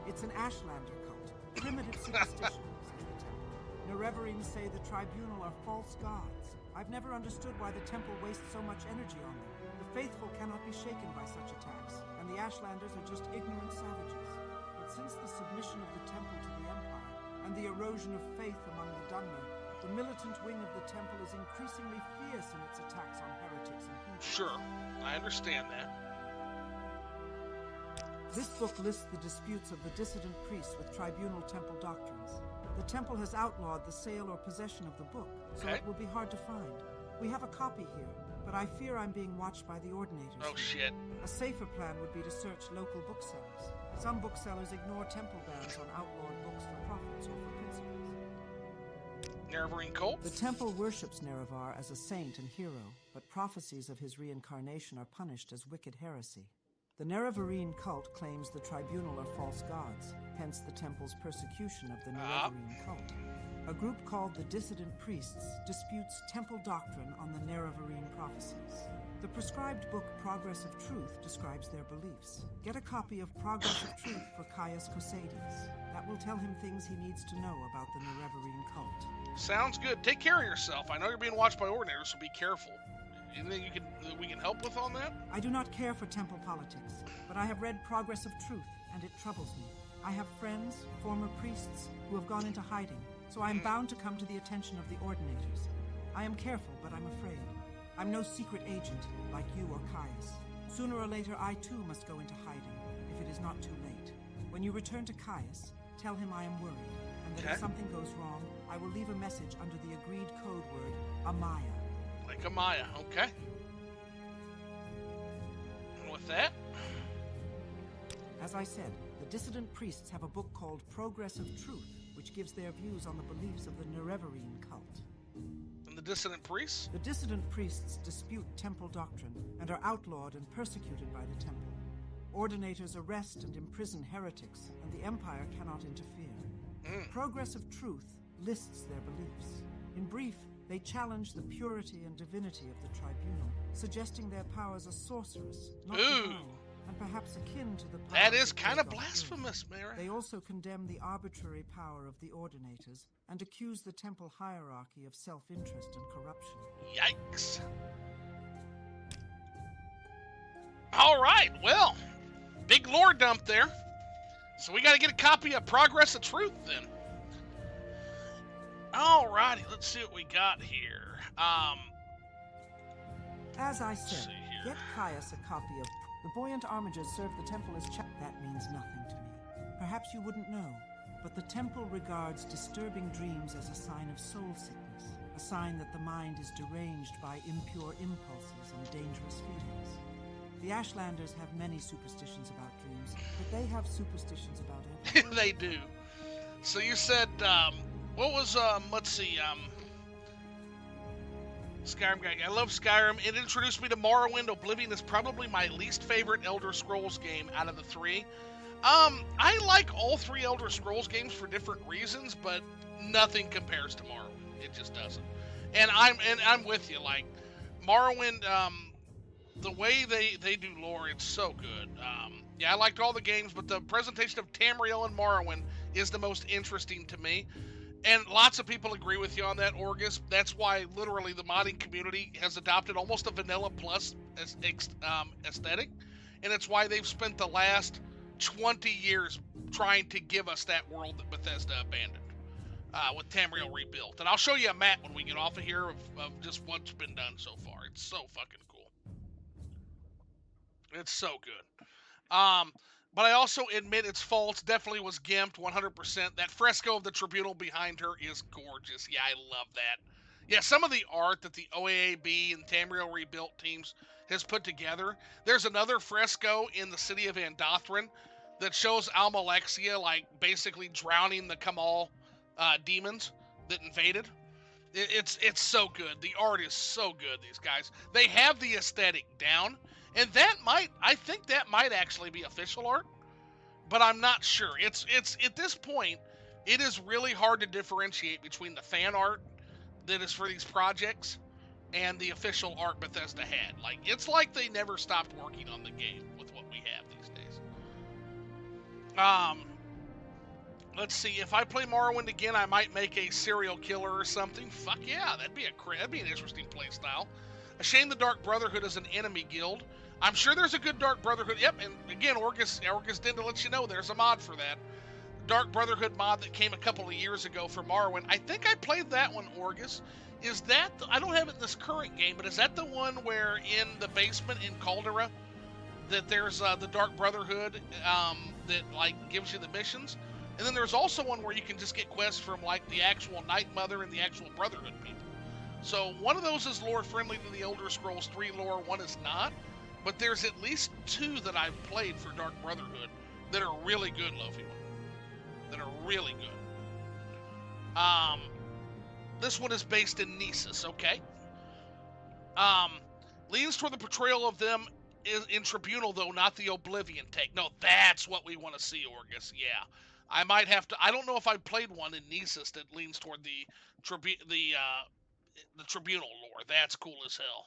It's an Ashlander cult. Primitive superstition, says the temple. Nerevarines say the tribunal are false gods. I've never understood why the temple wastes so much energy on them. The faithful cannot be shaken by such attacks, and the Ashlanders are just ignorant savages. But since the submission of the temple to the Empire, and the erosion of faith among the Dunmer, the militant wing of the temple is increasingly fierce in its attacks on heretics and heathens. Sure, I understand that. This book lists the disputes of the dissident priests with tribunal temple doctrines. The temple has outlawed the sale or possession of the book, so it will be hard to find. We have a copy here, but I fear I'm being watched by the Ordinators. Oh, shit. A safer plan would be to search local booksellers. Some booksellers ignore temple bans on outlawed books for profits or for principles. Nerevarine cult? The temple worships Nerevar as a saint and hero, but prophecies of his reincarnation are punished as wicked heresy. The Nerevarine cult claims the tribunal are false gods, hence the temple's persecution of the Nerevarine cult. A group called the Dissident Priests disputes temple doctrine on the Nerevarine prophecies. The prescribed book Progress of Truth describes their beliefs. Get a copy of Progress of Truth for Caius Cosades. That will tell him things he needs to know about the Nerevarine cult. Sounds good. Take care of yourself. I know you're being watched by Ordinators, so be careful. Anything we can help with on that? I do not care for temple politics, but I have read Progress of Truth, and it troubles me. I have friends, former priests, who have gone into hiding, so I am bound to come to the attention of the Ordinators. I am careful, but I'm afraid. I'm no secret agent, like you or Caius. Sooner or later, I too must go into hiding, if it is not too late. When you return to Caius, tell him I am worried, and that if something goes wrong, I will leave a message under the agreed code word, Amaya. Like Amaya, okay. And with that? As I said, the Dissident Priests have a book called Progress of Truth, which gives their views on the beliefs of the Nerevarine cult. And the Dissident Priests? The Dissident Priests dispute temple doctrine and are outlawed and persecuted by the temple. Ordinators arrest and imprison heretics, and the Empire cannot interfere. Progress of Truth lists their beliefs. In brief, they challenge the purity and divinity of the tribunal, suggesting their powers are sorcerous, not divine, and perhaps akin to the powers that is kind of blasphemous, Mary. They also condemn the arbitrary power of the Ordinators and accuse the temple hierarchy of self-interest and corruption. Yikes. All right, well, big lore dump there. So we got to get a copy of Progress of Truth then. Alrighty, let's see what we got here. As I said, get Caius a copy of... The buoyant armigers serve the temple as That means nothing to me. Perhaps you wouldn't know, but the temple regards disturbing dreams as a sign of soul sickness, a sign that the mind is deranged by impure impulses and dangerous feelings. The Ashlanders have many superstitions about dreams, but they have superstitions about everything. They do. So you said, what was, let's see, Skyrim guy. I love Skyrim. It introduced me to Morrowind. Oblivion is probably my least favorite Elder Scrolls game out of the three. I like all three Elder Scrolls games for different reasons, but nothing compares to Morrowind. It just doesn't. And I'm with you. Like, Morrowind, the way they do lore, it's so good. Yeah, I liked all the games, but the presentation of Tamriel and Morrowind is the most interesting to me. And lots of people agree with you on that, Orgus. That's why, literally, the modding community has adopted almost a vanilla plus aesthetic. And it's why they've spent the last 20 years trying to give us that world that Bethesda abandoned with Tamriel rebuilt. And I'll show you a map when we get off of here of just what's been done so far. It's so fucking cool. It's so good. But I also admit its faults. Definitely was gimped 100%. That fresco of the tribunal behind her is gorgeous. Yeah, I love that. Yeah, some of the art that the OAAB and Tamriel Rebuilt teams has put together. There's another fresco in the city of Andothran that shows Almalexia, like, basically drowning the Kamal demons that invaded. It's so good. The art is so good, these guys. They have the aesthetic down. And I think that might actually be official art, but I'm not sure. It's at this point, it is really hard to differentiate between the fan art that is for these projects and the official art Bethesda had. Like, it's like they never stopped working on the game with what we have these days. Let's see. If I play Morrowind again, I might make a serial killer or something. Fuck yeah, that'd be an interesting play style. A shame the Dark Brotherhood is an enemy guild. I'm sure there's a good Dark Brotherhood. Yep, and again, Orgus didn't let you know there's a mod for that. Dark Brotherhood mod that came a couple of years ago for Morrowind. I think I played that one, Orgus. Is that, I don't have it in this current game, but is that the one where in the basement in Caldera that there's the Dark Brotherhood that, like, gives you the missions? And then there's also one where you can just get quests from, like, the actual Night Mother and the actual Brotherhood people. So one of those is lore friendly to the Elder Scrolls 3 lore, one is not. But there's at least two that I've played for Dark Brotherhood that are really good, Lofi. That are really good. This one is based in Nessus, okay? Leans toward the portrayal of them in Tribunal, though, not the Oblivion take. No, that's what we want to see, Orgus. Yeah. I might have to... I don't know if I played one in Nesis that leans toward the Tribunal lore. That's cool as hell.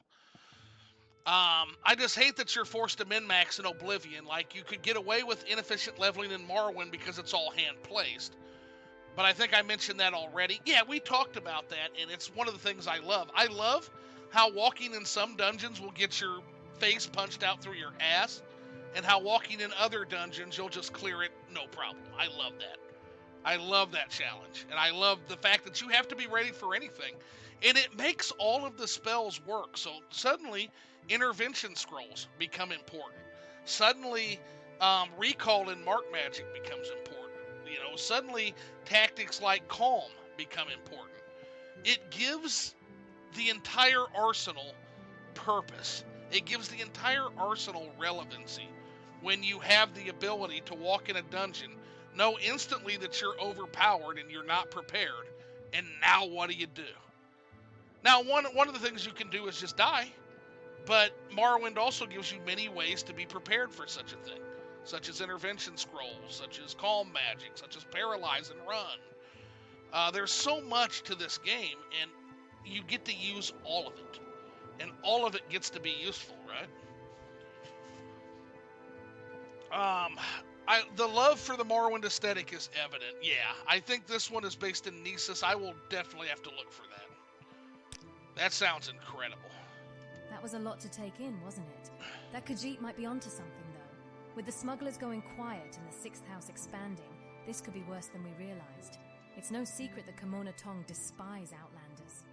I just hate that you're forced to min-max in Oblivion. Like, you could get away with inefficient leveling in Morrowind because it's all hand-placed. But I think I mentioned that already. Yeah, we talked about that, and it's one of the things I love. I love how walking in some dungeons will get your face punched out through your ass, and how walking in other dungeons, you'll just clear it no problem. I love that. I love that challenge, and I love the fact that you have to be ready for anything. And it makes all of the spells work. So suddenly, intervention scrolls become important. Suddenly, recall in Mark Magic becomes important. You know, suddenly tactics like Calm become important. It gives the entire arsenal purpose. It gives the entire arsenal relevancy when you have the ability to walk in a dungeon, know instantly that you're overpowered and you're not prepared, and now what do you do? Now, one of the things you can do is just die, but Morrowind also gives you many ways to be prepared for such a thing, such as intervention scrolls, such as calm magic, such as paralyze and run. There's so much to this game, and you get to use all of it, and all of it gets to be useful, right? The love for the Morrowind aesthetic is evident. Yeah, I think this one is based in Nesis. I will definitely have to look for that. That sounds incredible. That was a lot to take in, wasn't it? That Khajiit might be onto something, though. With the smugglers going quiet and the Sixth House expanding, this could be worse than we realized. It's no secret that Kimona Tong despise Outlanders.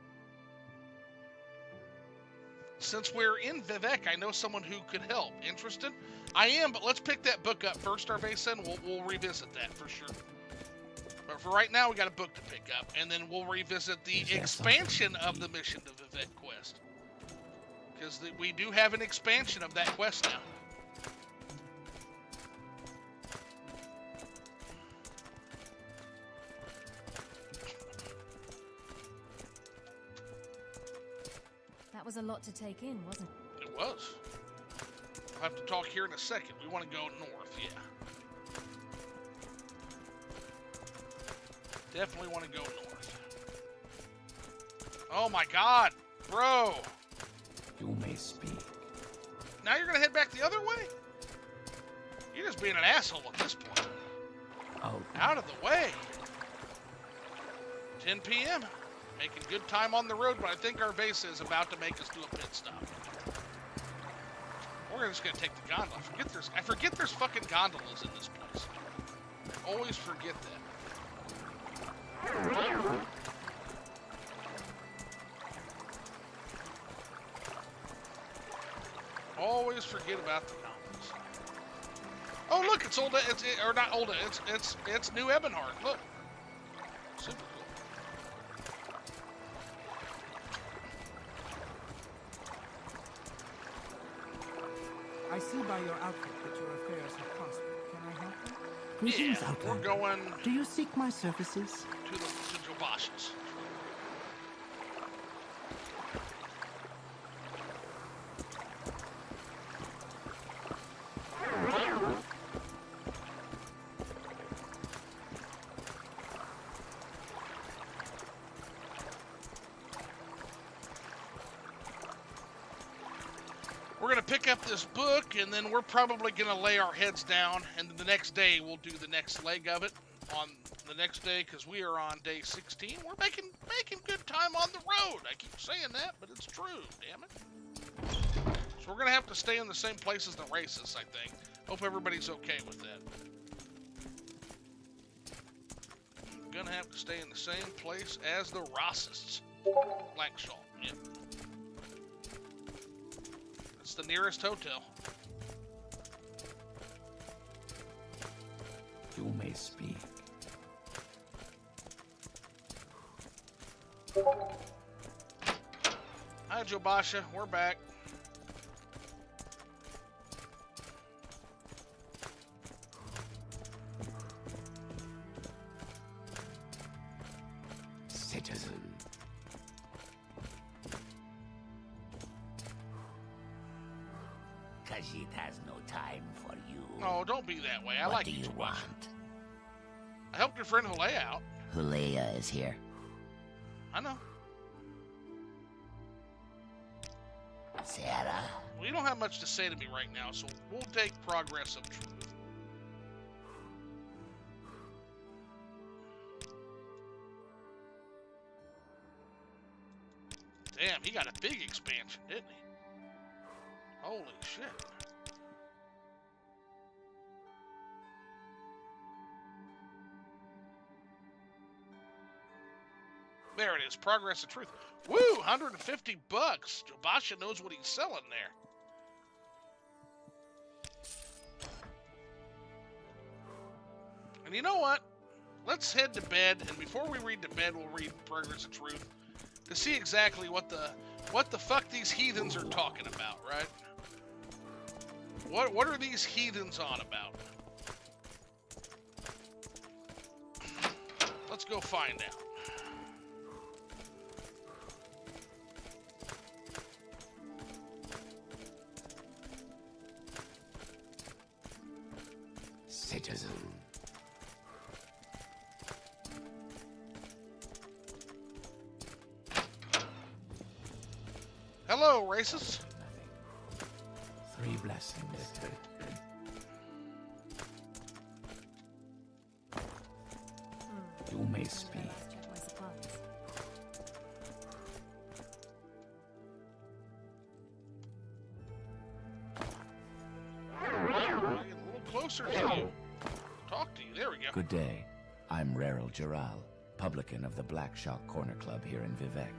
Since we're in Vivec, I know someone who could help. Interested? I am, but let's pick that book up first, Arvesa, and we'll revisit that for sure. But for right now, we got a book to pick up, and then we'll revisit the expansion of the mission to Vivec quest. Because we do have an expansion of that quest now. That was a lot to take in, wasn't it? It was. I'll have to talk here in a second. We want to go north, yeah. Definitely want to go north. Oh my god, bro. You may speak. Now you're going to head back the other way? You're just being an asshole at this point. Oh. Out of the way. 10 p.m. Making good time on the road, but I think Arvesa is about to make us do a pit stop. We're just going to take the gondola. I forget there's fucking gondolas in this place. I always forget that. Always forget about the gondolas. Oh look, it's old. Or not old. It's New Ebonheart. Look, super cool. I see by your outfit that your affairs have prospered. Can I help you? Yeah, Greetings, we're Outlander. going Do you seek my services? to Jobash's. We're going to pick up this book, and then we're probably going to lay our heads down, and the next day we'll do the next leg of it on the next day, because we are on day 16. We're making good time on the road. I keep saying that, but it's true, damn it. So we're going to have to stay in the same place as the racists, I think. Hope everybody's okay with that. Going to have to stay in the same place as the racists. Blackshaw, yep. It's the nearest hotel. You may speak. Hi, Jobasha. We're back. Citizen. Khajiit. has no time for you. Oh, don't be that way. I What like do you you too much. want? I helped your friend Hulea out. Hulea is here. I know. Sarah? Well, you don't have much to say to me right now, so we'll take progress of truth. Damn, he got a big expansion, didn't he? Holy shit. There it is, progress of truth. Woo, 150 bucks. Basha knows what he's selling there. And you know what? Let's head to bed, and before we read to bed, we'll read Progress of Truth to see exactly what the fuck these heathens are talking about, right? What are these heathens on about? Let's go find out. Citizen. Hello, racist. Nothing. 3 blessings. You may speak. Check my supplies. Get a little closer to you. Talk to you. There we go. Good day. I'm Rarel Giral, publican of the Black Shock Corner Club here in Vivec.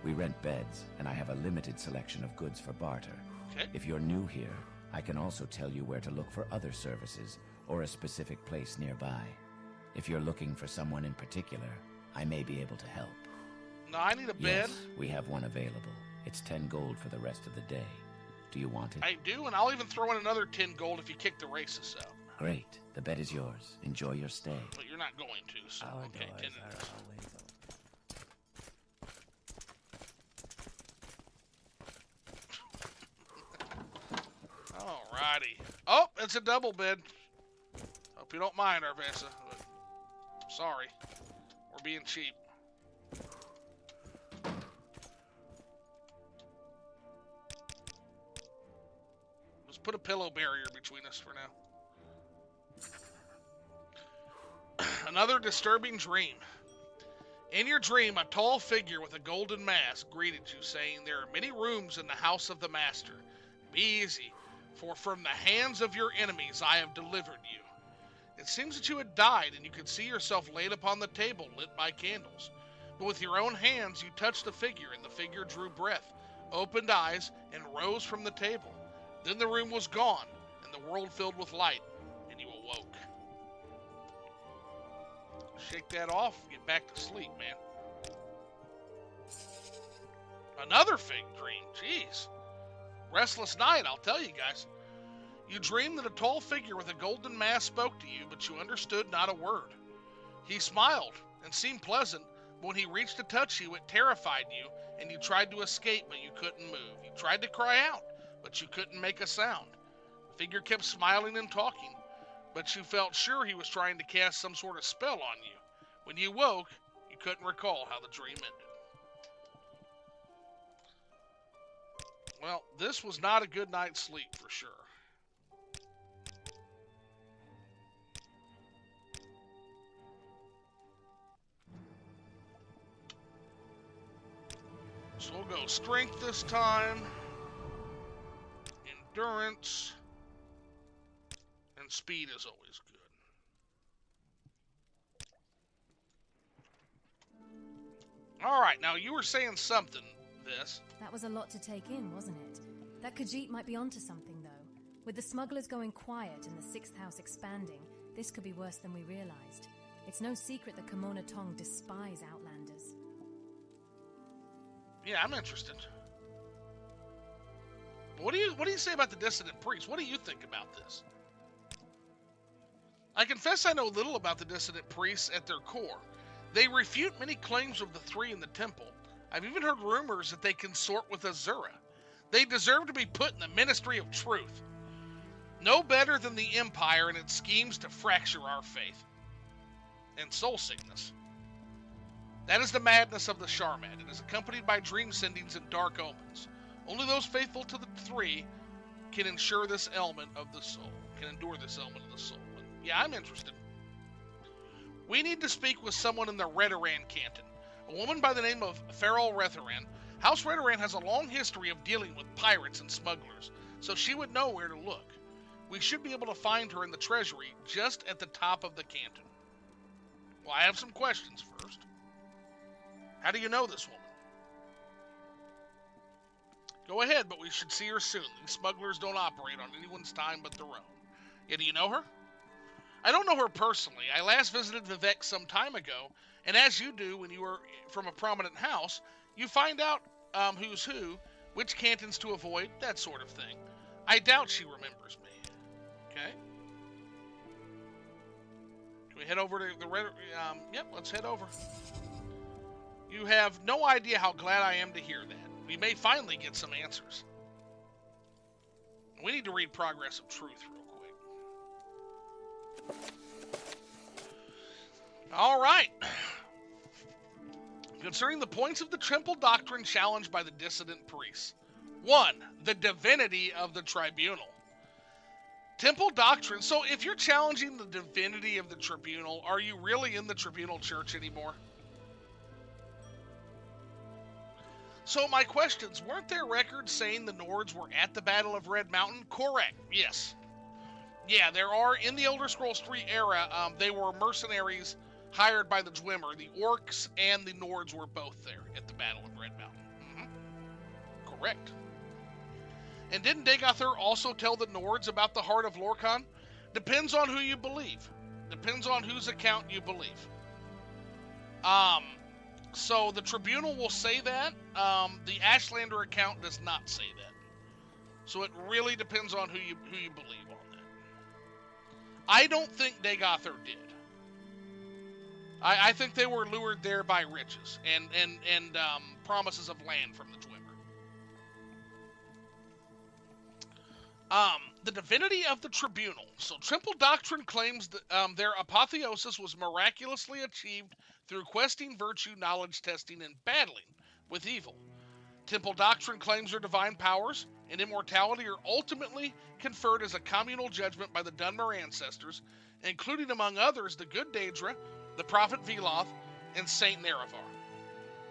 We rent beds, and I have a limited selection of goods for barter. Okay. If you're new here, I can also tell you where to look for other services or a specific place nearby. If you're looking for someone in particular, I may be able to help. No, I need a bed. Yes, we have one available. It's 10 gold for the rest of the day. Do you want it? I do, and I'll even throw in another 10 gold if you kick the racists out. Great. The bed is yours. Enjoy your stay. But you're not going to, so okay, 10 it is. Alrighty. Oh, it's a double bed. Hope you don't mind, Arvesa, but sorry. We're being cheap. Let's put a pillow barrier between us for now. Another disturbing dream. In your dream, a tall figure with a golden mask greeted you, saying, "There are many rooms in the house of the master. Be easy, for from the hands of your enemies I have delivered you." It seems that you had died, and you could see yourself laid upon the table lit by candles. But with your own hands you touched the figure, and the figure drew breath, opened eyes, and rose from the table. Then the room was gone, and the world filled with light, and you awoke. Shake that off, get back to sleep, man. Another fig dream, jeez. Restless night, I'll tell you guys. You dreamed that a tall figure with a golden mask spoke to you, but you understood not a word. He smiled and seemed pleasant, but when he reached to touch you, it terrified you, and you tried to escape, but you couldn't move. You tried to cry out, but you couldn't make a sound. The figure kept smiling and talking, but you felt sure he was trying to cast some sort of spell on you. When you woke, you couldn't recall how the dream ended. Well, this was not a good night's sleep for sure. So we'll go strength this time, endurance, and speed is always good. All right, now you were saying something, this. That was a lot to take in, wasn't it? That Khajiit might be onto something, though. With the smugglers going quiet and the Sixth House expanding, this could be worse than we realized. It's no secret that Kimona Tong despise Outlanders. Yeah, I'm interested. But what do you say about the dissident priests? What do you think about this? I confess I know little about the dissident priests at their core. They refute many claims of the three in the temple. I've even heard rumors that they consort with Azura. They deserve to be put in the Ministry of Truth. No better than the Empire in its schemes to fracture our faith. And soul sickness. That is the madness of the Sharmad. It is accompanied by dream sendings and dark omens. Only those faithful to the three can ensure this element of the soul. Can endure this element of the soul. And yeah, I'm interested. We need to speak with someone in the Redoran Canton. A woman by the name of Farrell Retheran. House Redoran has a long history of dealing with pirates and smugglers, so she would know where to look. We should be able to find her in the treasury, just at the top of the canton. Well, I have some questions first. How do you know this woman? Go ahead, but we should see her soon. These smugglers don't operate on anyone's time but their own. Yeah, do you know her? I don't know her personally. I last visited Vivec some time ago, and as you do when you are from a prominent house, you find out who's who, which cantons to avoid, that sort of thing. I doubt she remembers me. Okay. Can we head over to the red? Yep, let's head over. You have no idea how glad I am to hear that. We may finally get some answers. We need to read Progress of Truth real quick. All right. Concerning the points of the Temple Doctrine challenged by the dissident priests. 1. The divinity of the tribunal. Temple Doctrine. So if you're challenging the divinity of the tribunal, are you really in the tribunal church anymore? So my questions, weren't there records saying the Nords were at the Battle of Red Mountain? Correct, yes. Yeah, there are, in the Elder Scrolls 3 era, they were mercenaries hired by the Dwemer. The Orcs and the Nords were both there at the Battle of Red Mountain. Mm-hmm. Correct. And didn't Dagathur also tell the Nords about the Heart of Lorkhan? Depends on who you believe. Depends on whose account you believe. So the Tribunal will say that. The Ashlander account does not say that. So it really depends on who you believe on that. I don't think Dagathur did. I think they were lured there by riches and promises of land from the Dwemer. The divinity of the Tribunal. So Temple Doctrine claims that their apotheosis was miraculously achieved through questing virtue, knowledge testing, and battling with evil. Temple Doctrine claims their divine powers and immortality are ultimately conferred as a communal judgment by the Dunmer ancestors, including among others the good Daedra, the Prophet Veloth, and Saint Nerevar.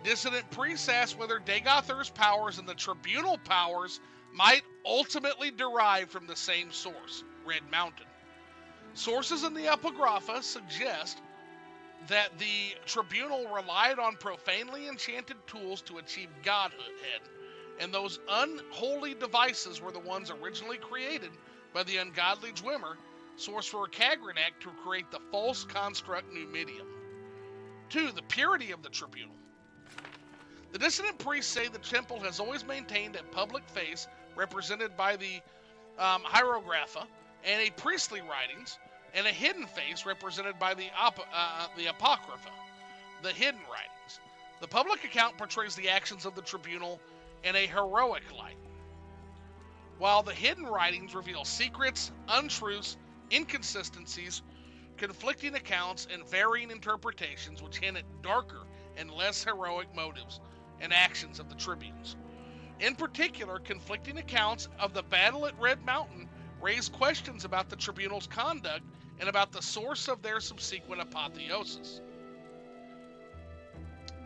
Dissident priests ask whether Dagathur's powers and the Tribunal powers might ultimately derive from the same source, Red Mountain. Sources in the Epigrapha suggest that the Tribunal relied on profanely enchanted tools to achieve godhood, and those unholy devices were the ones originally created by the ungodly Dwemer, source for Kagrenak to create the false construct Numidium. 2. The purity of the Tribunal. The dissident priests say the temple has always maintained a public face represented by the Hieroglypha and a priestly writings, and a hidden face represented by the Apocrypha, the hidden writings. The public account portrays the actions of the tribunal in a heroic light, while the hidden writings reveal secrets, untruths, inconsistencies, conflicting accounts, and varying interpretations which hint at darker and less heroic motives and actions of the tribunes. In particular, conflicting accounts of the battle at Red Mountain raise questions about the tribunal's conduct and about the source of their subsequent apotheosis.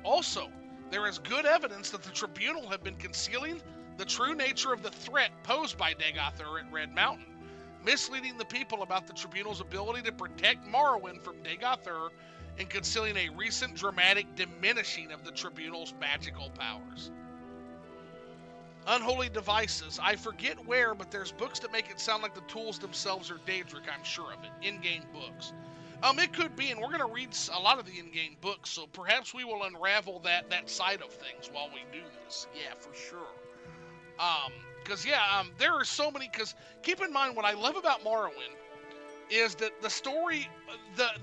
Also, there is good evidence that the tribunal have been concealing the true nature of the threat posed by Dagathur at Red Mountain, misleading the people about the tribunal's ability to protect Morrowind from Dagathur and concealing a recent dramatic diminishing of the tribunal's magical powers. Unholy devices. I forget where, but there's books that make it sound like the tools themselves are Daedric, I'm sure of it. In-game books. It could be, and we're going to read a lot of the in-game books, so perhaps we will unravel that side of things while we do this. Yeah, for sure. There are so many, because keep in mind, what I love about Morrowind is that the story,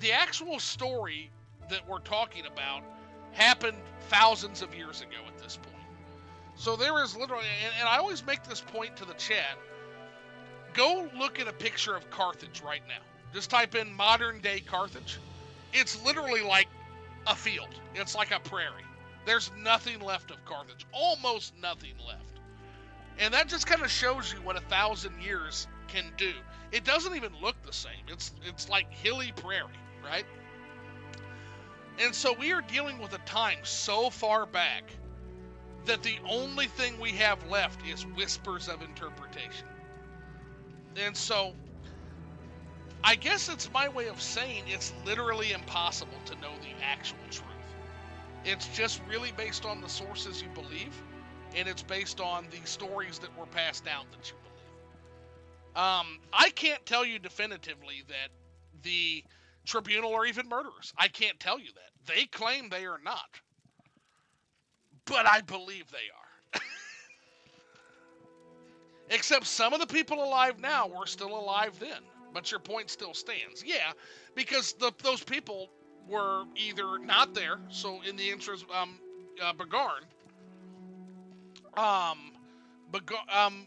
the actual story that we're talking about happened thousands of years ago at this point. So there is literally, and I always make this point to the chat, Go look at a picture of Carthage right now. Just type in modern day Carthage. It's literally like a field. It's like a prairie. There's nothing left of Carthage. Almost nothing left. And that just kind of shows you what 1,000 years can do. It doesn't even look the same. It's like hilly prairie, right? And so we are dealing with a time so far back that the only thing we have left is whispers of interpretation. And so I guess it's my way of saying it's literally impossible to know the actual truth. It's just really based on the sources you believe, and it's based on the stories that were passed down that you believe. I can't tell you definitively that the tribunal are even murderers. I can't tell you that. They claim they are not. But I believe they are. Except some of the people alive now were still alive then. But your point still stands. Yeah, because those people were either not there, so in the interest Begarn,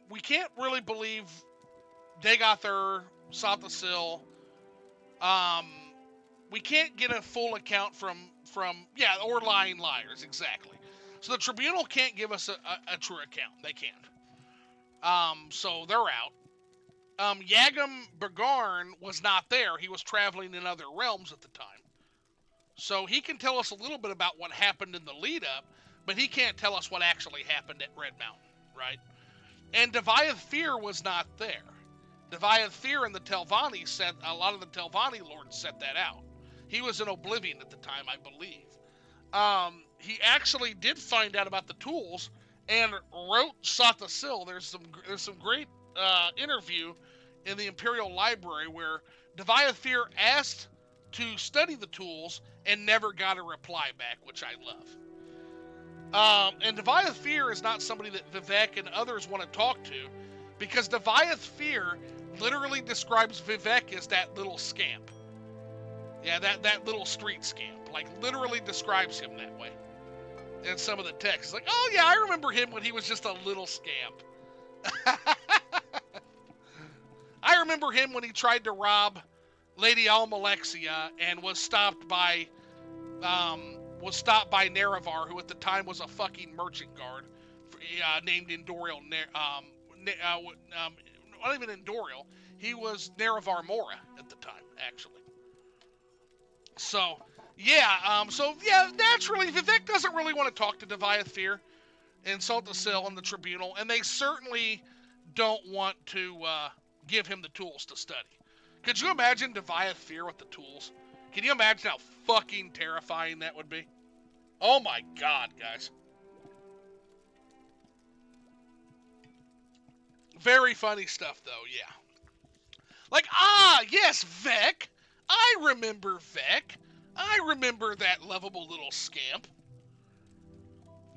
we can't really believe Dagothur, Sathasil. We can't get a full account from or lying liars, exactly. So the tribunal can't give us a true account. They can't. So they're out. Yagam Begarn was not there. He was traveling in other realms at the time. So he can tell us a little bit about what happened in the lead up, but he can't tell us what actually happened at Red Mountain, right? And Deviath Fear was not there. Deviath Fear and the Telvanni said, a lot of the Telvanni lords set that out. He was in Oblivion at the time, I believe. He actually did find out about the tools and wrote Sathasil. There's some great interview in the Imperial Library where Deviath Fear asked to study the tools and never got a reply back, which I love. And Deviath Fear is not somebody that Vivec and others want to talk to, because Deviath Fear literally describes Vivec as that little scamp. Yeah, that little street scamp. Like, literally describes him that way. In some of the texts. Like, oh yeah, I remember him when he was just a little scamp. I remember him when he tried to rob Lady Almalexia and was stopped by Nerevar, who at the time was a fucking merchant guard, named Endorial. Not even Endorial. He was Nerevar Mora at the time, actually. So, yeah. Naturally, Vivec doesn't really want to talk to Deviath Fear and Sathasil and the Tribunal, and they certainly don't want to give him the tools to study. Could you imagine Deviath Fear with the tools? Can you imagine how fucking terrifying that would be? Oh my god, guys. Very funny stuff, though, yeah. Like, yes, Vec. I remember Vec. I remember that lovable little scamp.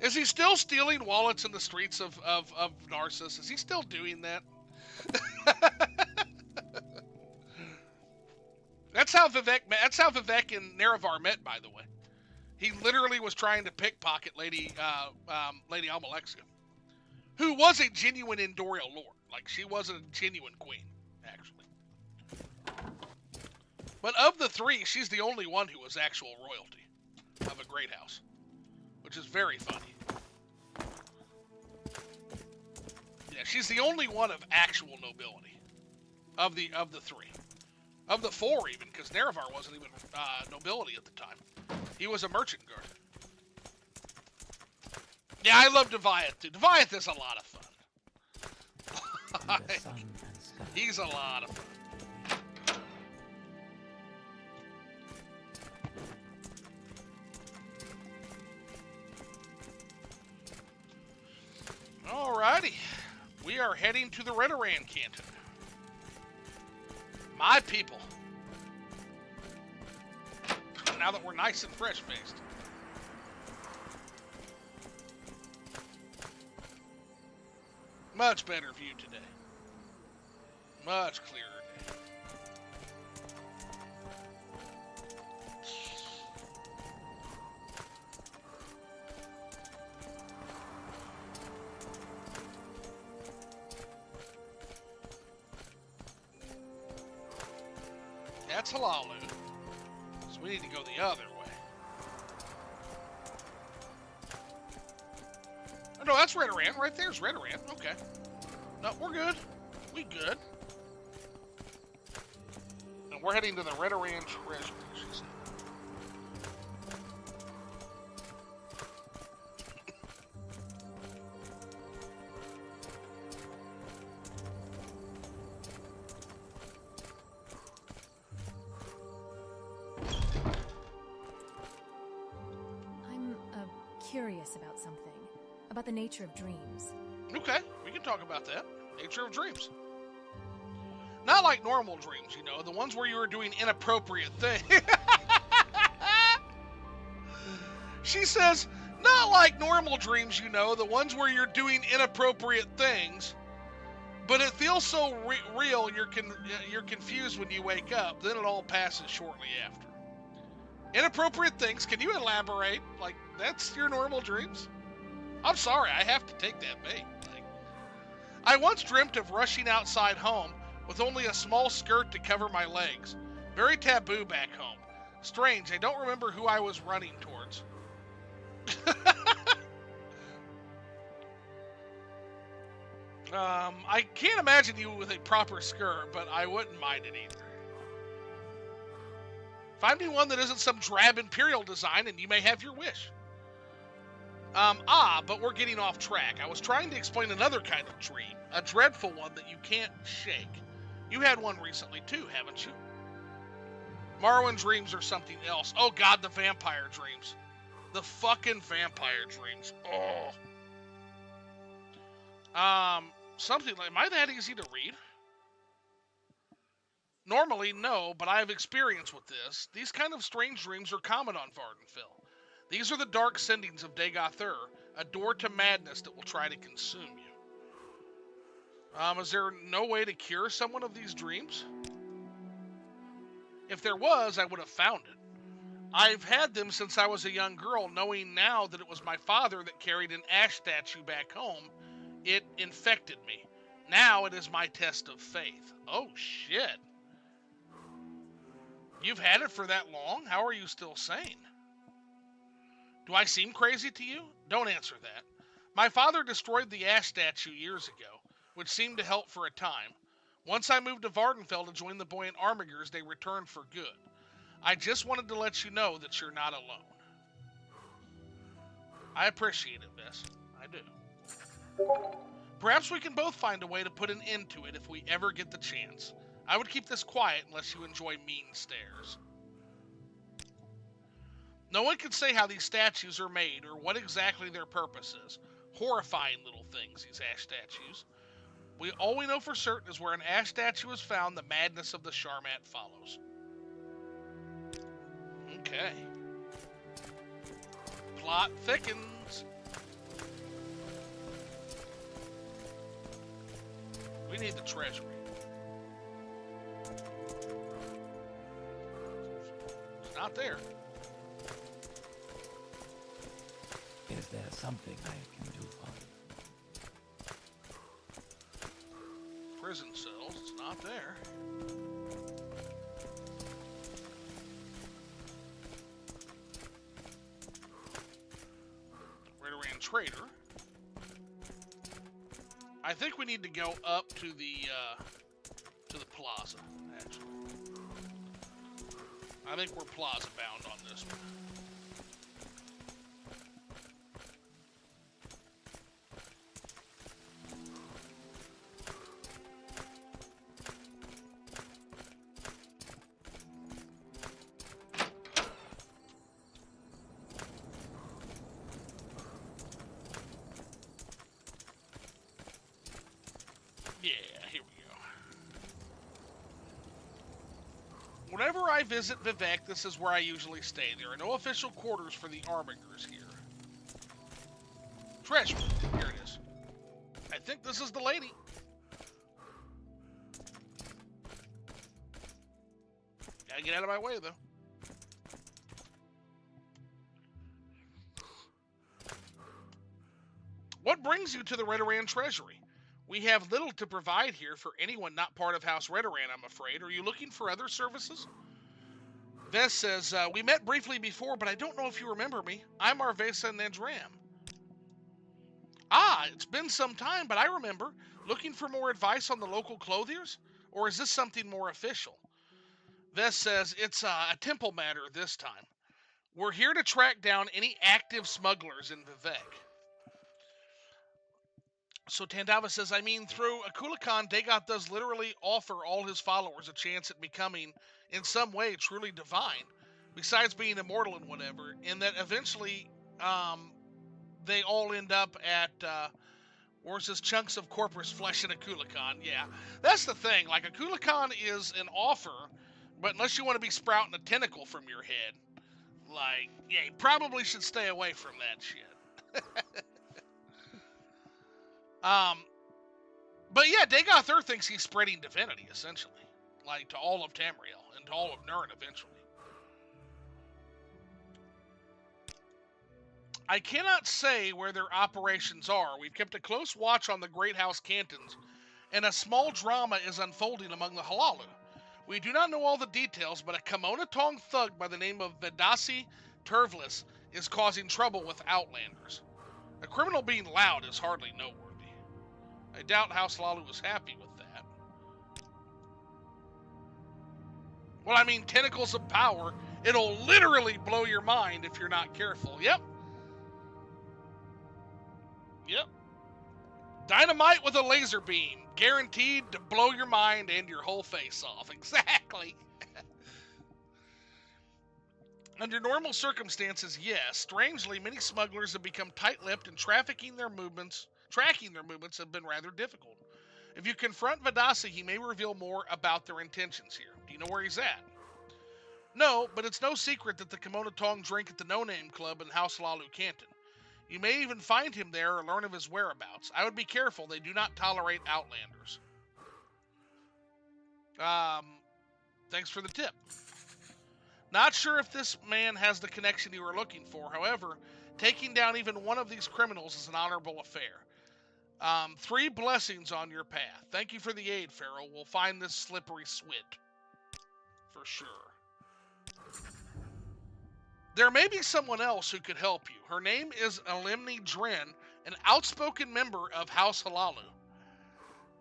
Is he still stealing wallets in the streets of Narcissus? Is he still doing that? That's how Vivec and Nerevar met, by the way. He literally was trying to pickpocket Lady Almalexia, who was a genuine Endorial lord. Like, she wasn't a genuine queen, actually. But of the three, she's the only one who was actual royalty of a great house, which is very funny. Yeah, she's the only one of actual nobility of the three. Of the four, even, because Nerevar wasn't even nobility at the time. He was a merchant guard. Yeah, I love Deviath, too. Deviath is a lot of fun. He's a lot of fun. Alrighty. We are heading to the Redoran Canton. My people. Now that we're nice and fresh-faced. Much better view today. Much clearer day. that's Halalu. So we need to go the other way. Oh, no, that's Redoran. Right there's Redoran. Okay. No, we're good. We good. And we're heading to the Redoran Treasury, she said. Curious about something. About the nature of dreams. Okay, we can talk about that. Nature of dreams. Not like normal dreams, you know, the ones where you were doing inappropriate things. She says, not like normal dreams, you know, the ones where you're doing inappropriate things, but it feels so real you're confused when you wake up, then it all passes shortly after. Inappropriate things, can you elaborate? Like, that's your normal dreams? I'm sorry, I have to take that bait. Like, I once dreamt of rushing outside home with only a small skirt to cover my legs. Very taboo back home. Strange, I don't remember who I was running towards. I can't imagine you with a proper skirt, but I wouldn't mind it either. Find me one that isn't some drab imperial design and you may have your wish. But we're getting off track. I was trying to explain another kind of dream. A dreadful one that you can't shake. You had one recently too, haven't you? Morrowind dreams are something else. Oh god, the vampire dreams. The fucking vampire dreams. Oh. Something like, am I that easy to read? Normally, no, but I have experience with this. These kind of strange dreams are common on Vardenfell. These are the dark sendings of Dagothur, a door to madness that will try to consume you. Is there no way to cure someone of these dreams? If there was, I would have found it. I've had them since I was a young girl, knowing now that it was my father that carried an ash statue back home. It infected me. Now it is my test of faith. Oh, shit. You've had it for that long? How are you still sane? Do I seem crazy to you? Don't answer that. My father destroyed the ash statue years ago, which seemed to help for a time. Once I moved to Vardenfell to join the Buoyant Armigers, they returned for good. I just wanted to let you know that you're not alone. I appreciate it, Bess. I do. Perhaps we can both find a way to put an end to it if we ever get the chance. I would keep this quiet unless you enjoy mean stares. No one can say how these statues are made or what exactly their purpose is. Horrifying little things, these ash statues. All we know for certain is where an ash statue is found, the madness of the Sharmat follows. Okay. Plot thickens. We need the treasury. It's not there. Is there something I can do for you? Prison cells, it's not there. Redoran Trader. I think we need to go up to the plaza, actually. I think we're plaza bound on this one. Whenever I visit Vivec, this is where I usually stay. There are no official quarters for the Armigers here. Treasure. Here it is. I think this is the lady. Gotta get out of my way, though. What brings you to the Redoran Treasury? We have little to provide here for anyone not part of House Redoran, I'm afraid. Are you looking for other services? Vess says, we met briefly before, but I don't know if you remember me. I'm Arvesa Nedram. Ah, it's been some time, but I remember. Looking for more advice on the local clothiers? Or is this something more official? Vess says, it's a temple matter this time. We're here to track down any active smugglers in Vivec. So Tandava says, I mean, through Akulakan, Dagoth does literally offer all his followers a chance at becoming, in some way, truly divine, besides being immortal and whatever, and that eventually they all end up at, where's this chunks of corpus flesh in Akulakan. Yeah, that's the thing. Like, Akulakan is an offer, but unless you want to be sprouting a tentacle from your head, like, yeah, you probably should stay away from that shit. But yeah, Dagoth Ur thinks he's spreading divinity, essentially. Like, to all of Tamriel, and to all of Nirn, eventually. I cannot say where their operations are. We've kept a close watch on the Great House Cantons, and a small drama is unfolding among the Halalu. We do not know all the details, but a Kimona Tong thug by the name of Vedasi Turvlis is causing trouble with Outlanders. A criminal being loud is hardly noteworthy. I doubt House Halalu was happy with that. Well, I mean, tentacles of power. It'll literally blow your mind if you're not careful. Yep. Yep. Dynamite with a laser beam. Guaranteed to blow your mind and your whole face off. Exactly. Under normal circumstances, yes. Strangely, many smugglers have become tight-lipped and tracking their movements have been rather difficult. If you confront Vadasi, he may reveal more about their intentions here. Do you know where he's at? No, but it's no secret that the Kimona Tong drink at the No Name Club in House Halalu Canton. You may even find him there or learn of his whereabouts. I would be careful. They do not tolerate Outlanders. Thanks for the tip. Not sure if this man has the connection you were looking for. However, taking down even one of these criminals is an honorable affair. 3 blessings on your path. Thank you for the aid, Pharaoh. We'll find this slippery swit. For sure. There may be someone else who could help you. Her name is Elimni Dren, an outspoken member of House Halalu.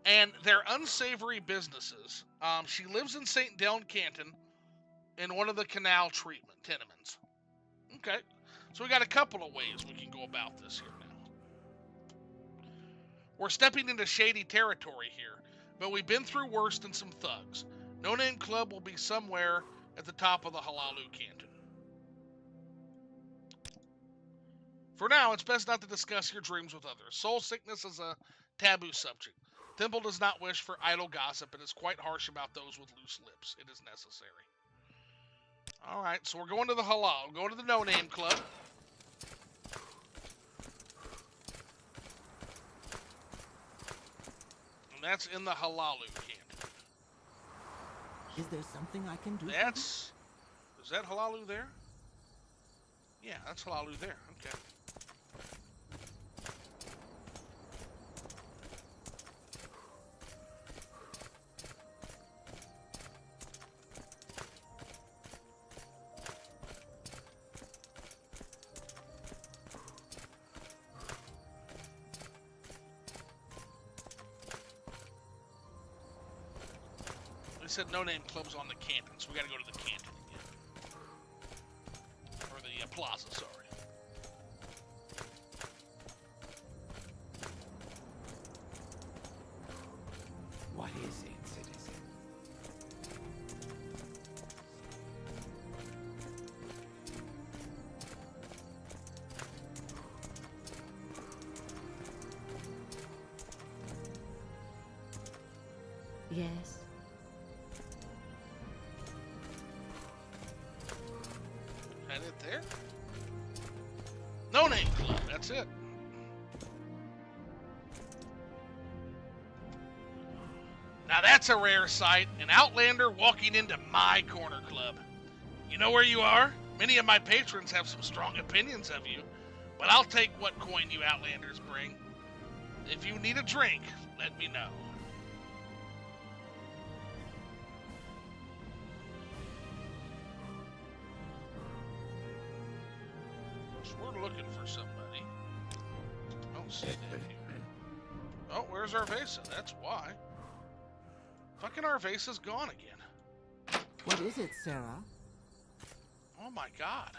And their unsavory businesses. She lives in St. Deln Canton in one of the canal tenements. Okay. So we got a couple of ways we can go about this here now. We're stepping into shady territory here, but we've been through worse than some thugs. No Name Club will be somewhere at the top of the Halalu Canton. For now, it's best not to discuss your dreams with others. Soul sickness is a taboo subject. Temple does not wish for idle gossip and is quite harsh about those with loose lips. It is necessary. Alright, so we're going to the Halal. Going to the No Name Club. And that's in the Halalu Canton. Is there something I can do? Is that Halalu there? Yeah, that's Halalu there. Okay. Said No Name Club's on the Canton, so we gotta go to the Canton again. Or the Plaza, sorry. What is it, citizen? Yes. That it there? No Name Club, that's it. Now that's a rare sight, an Outlander walking into my corner club. You know where you are? Many of my patrons have some strong opinions of you, but I'll take what coin you Outlanders bring. If you need a drink, let me know. So we're looking for somebody. I don't see that here. Oh, where's Arvesa? That's why. Fucking Arvesa's gone again. What is it, Sarah? Oh my god.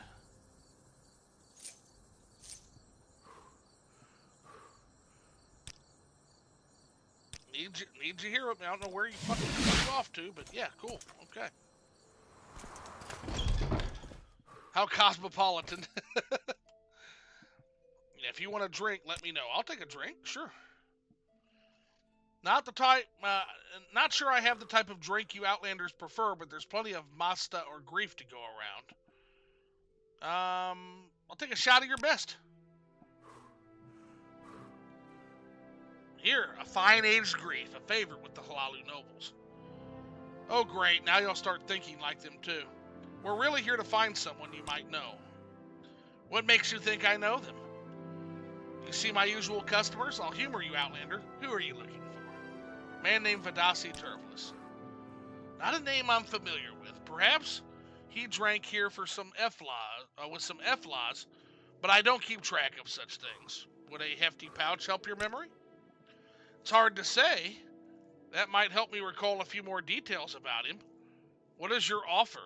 Need you here with me. I don't know where you fucking took off to, but yeah, cool. Okay. How cosmopolitan. If you want a drink, let me know. I'll take a drink, sure. Not the type, not sure I have the type of drink you Outlanders prefer, but there's plenty of Masta or Grief to go around. I'll take a shot of your best. Here, a fine aged Grief, a favorite with the Halalu nobles. Oh great, now you'll start thinking like them too. We're really here to find someone you might know. What makes you think I know them? You see my usual customers? I'll humor you, Outlander. Who are you looking for? Man named Vadasi Turvlis. Not a name I'm familiar with. Perhaps he drank here for some with some F-laws, but I don't keep track of such things. Would a hefty pouch help your memory? It's hard to say. That might help me recall a few more details about him. What is your offer?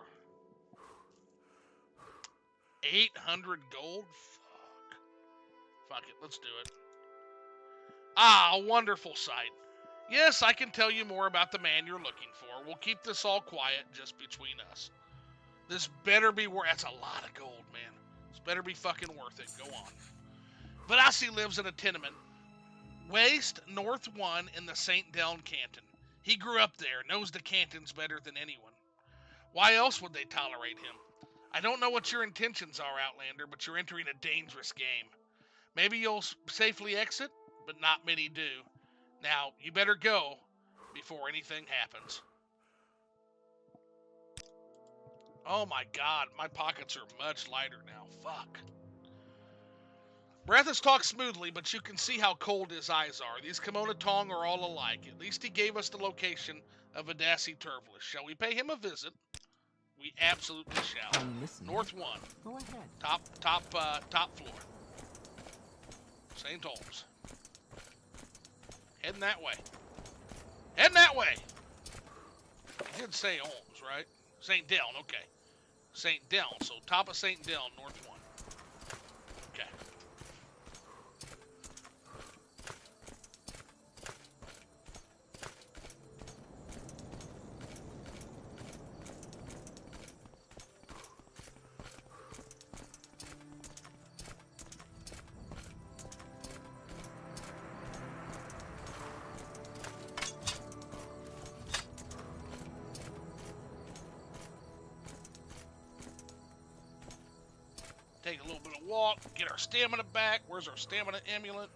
800 gold? Fuck it, let's do it. Ah, a wonderful sight. Yes, I can tell you more about the man you're looking for. We'll keep this all quiet just between us. This better be worth... That's a lot of gold, man. This better be fucking worth it. Go on. Vadasi lives in a tenement. West North 1 in the St. Deln Canton. He grew up there, knows the cantons better than anyone. Why else would they tolerate him? I don't know what your intentions are, Outlander, but you're entering a dangerous game. Maybe you'll safely exit, but not many do. Now, you better go before anything happens. Oh my god, my pockets are much lighter now. Fuck. Breathis talks smoothly, but you can see how cold his eyes are. These Kimono Tong are all alike. At least he gave us the location of Vadasi Turvlis. Shall we pay him a visit? We absolutely shall. North 1. Go ahead. Top floor. St. Holmes. Heading that way. Heading that way! I did say Holmes, right? St. Deln, okay. St. Deln, so top of St. Deln, North 1. Okay. Take a little bit of walk, get our stamina back. Where's our stamina amulet?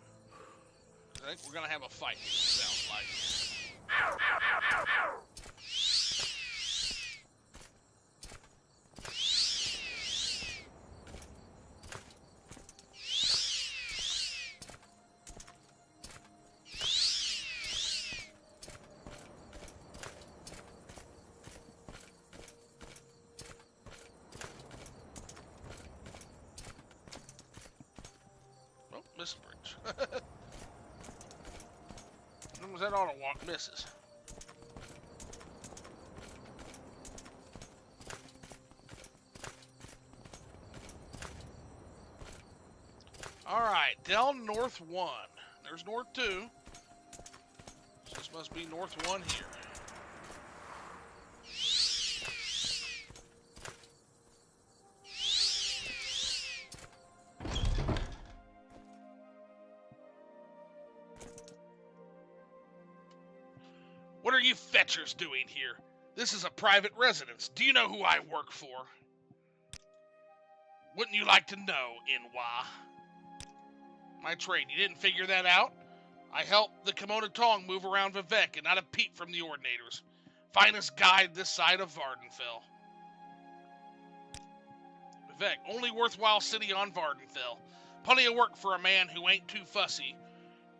I think we're gonna have a fight, it sounds like. That auto walk misses. Alright, Deln North 1. There's North 2. So this must be North 1 here. What are you fetchers doing here? This is a private residence. Do you know who I work for? Wouldn't you like to know, Inwa? My trade, you didn't figure that out? I help the Kimono Tong move around Vivec and not a peep from the Ordinators. Finest guide this side of Vardenfell. Vivec, only worthwhile city on Vardenfell. Plenty of work for a man who ain't too fussy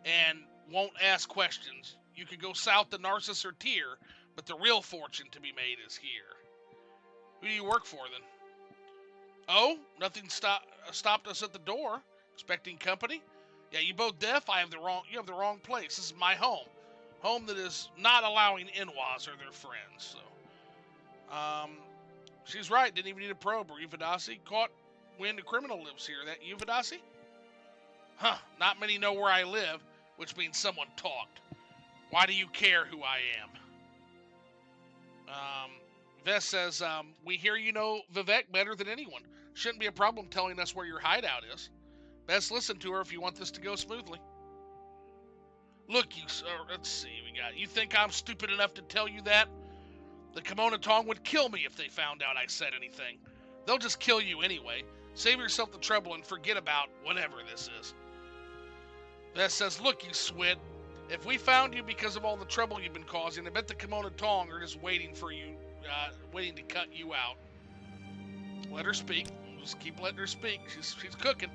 and won't ask questions. You could go south to Narcissus or Tyr, but the real fortune to be made is here. Who do you work for, then? Oh, nothing stopped us at the door. Expecting company? Yeah, you both deaf? You have the wrong place. This is my home. Home that is not allowing Inwas or their friends. So, she's right. Didn't even need a probe. Or Uvadasi caught when a criminal lives here. That Uvadasi? Huh. Not many know where I live, which means someone talked. Why do you care who I am? Vess says, we hear you know Vivec better than anyone. Shouldn't be a problem telling us where your hideout is. Best listen to her if you want this to go smoothly. Look, you sir, let's see, you think I'm stupid enough to tell you that? The Kimono Tong would kill me if they found out I said anything. They'll just kill you anyway. Save yourself the trouble and forget about whatever this is. Vess says, look, you Swit, if we found you because of all the trouble you've been causing, I bet the Kimono Tong are just waiting for you, waiting to cut you out. Let her speak. Just keep letting her speak. She's cooking.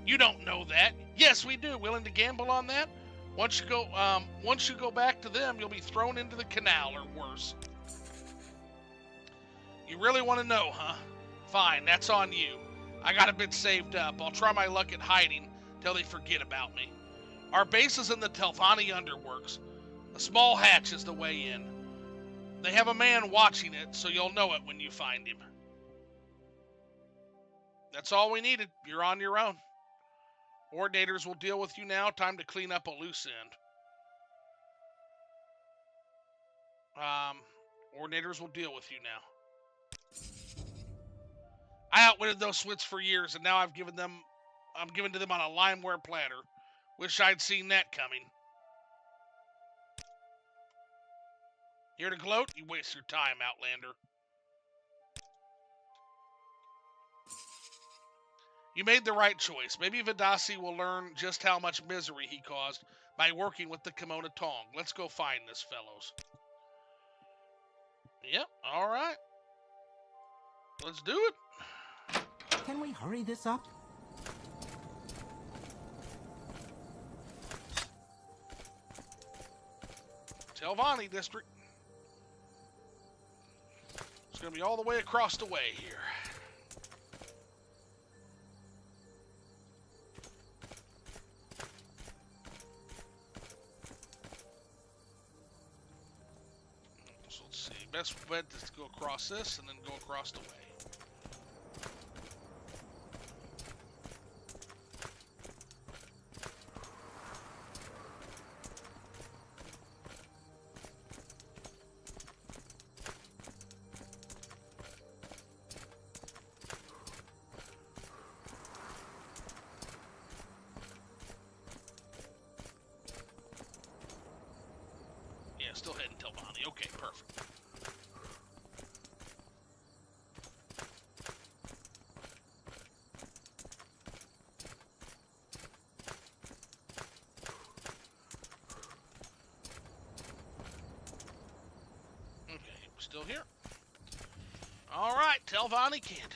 You don't know that. Yes, we do. Willing to gamble on that? Once you go back to them, you'll be thrown into the canal or worse. You really want to know, huh? Fine, that's on you. I got a bit saved up. I'll try my luck at hiding till they forget about me. Our base is in the Telvanni Underworks. A small hatch is the way in. They have a man watching it, so you'll know it when you find him. That's all we needed. You're on your own. Coordinators will deal with you now. Time to clean up a loose end. Coordinators will deal with you now. I outwitted those Swits for years, and now I'm given to them on a limeware platter. Wish I'd seen that coming. Here to gloat? You waste your time, Outlander. You made the right choice. Maybe Vidasi will learn just how much misery he caused by working with the Kimono Tong. Let's go find this, fellows. Yep, alright. Let's do it. Can we hurry this up? Telvanni District. It's going to be all the way across the way here. So let's see. Best bet is to go across this and then go across the way. Still heading Telvanni. Okay, perfect. Okay, still here. All right, Telvanni Canton.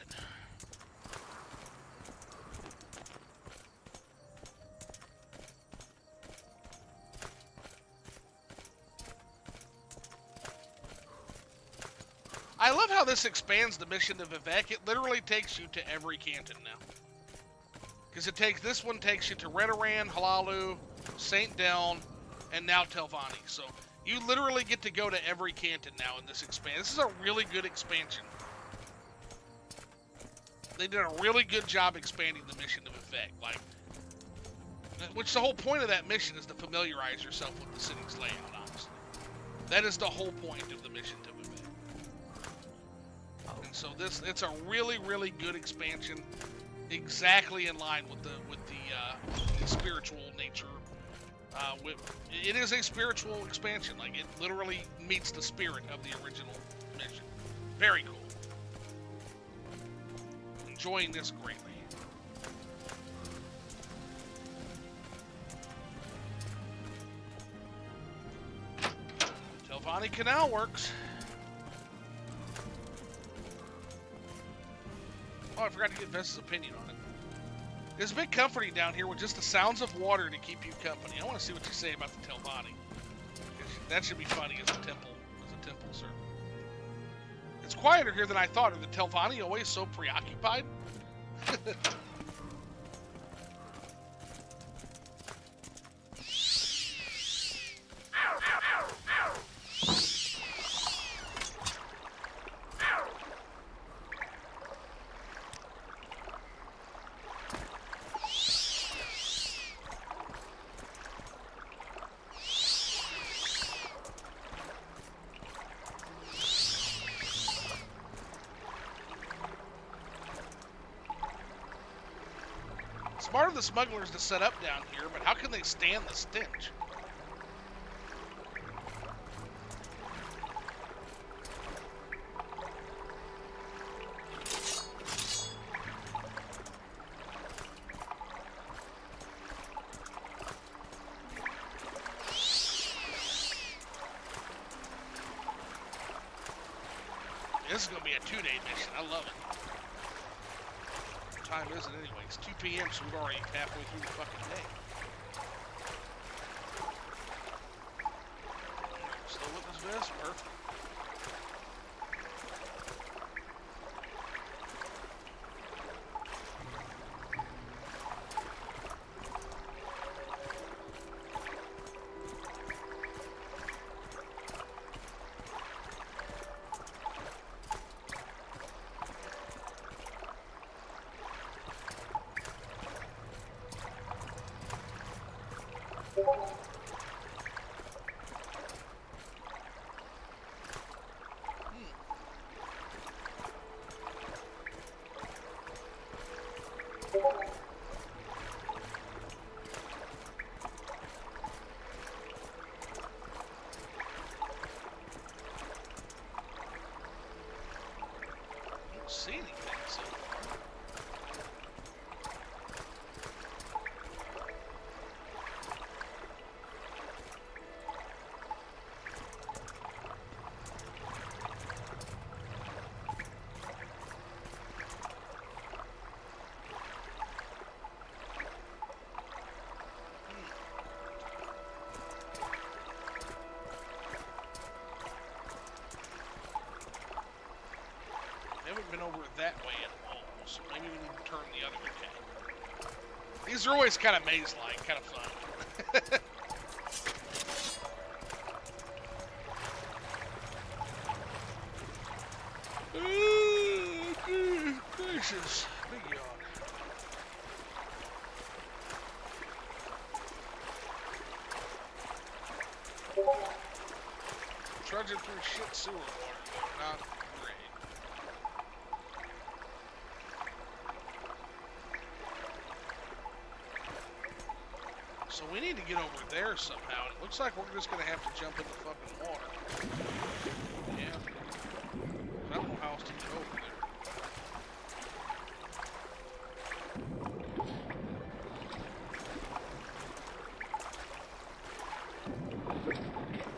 I love how this expands the mission to Vivec. It literally takes you to every canton now. Because this one takes you to Redoran, Halalu, St. Deln, and now Telvanni. So you literally get to go to every canton now in this expansion. This is a really good expansion. They did a really good job expanding the mission to Vivec. Which the whole point of that mission is to familiarize yourself with the city's layout, honestly. That is the whole point of the mission to Vivec. And so it's a really, really good expansion, exactly in line with the spiritual nature. It is a spiritual expansion. It literally meets the spirit of the original mission. Very cool. Enjoying this greatly. Telvanni Canal works. Oh, I forgot to get Vess's opinion on it. It's a bit comforting down here with just the sounds of water to keep you company. I want to see what you say about the Telvanni. That should be funny as a temple server. It's quieter here than I thought. Are the Telvanni always so preoccupied? Smart of the smugglers to set up down here, but how can they stand the stench? This is going to be a 2-day mission. I love it. What time is it anyway? It's 2 p.m., so we're already halfway through the fucking day. Still with this vest? Perfect. Don't see anything so far. Haven't been over that way at all, so maybe we need to turn the other way. These are always kind of maze-like, kind of fun. Oh, gracious. Big yawn. Trudging through shit sewer water, not great. So we need to get over there somehow. It looks like we're just going to have to jump in the fucking water. Yeah. I don't know how else to get over there.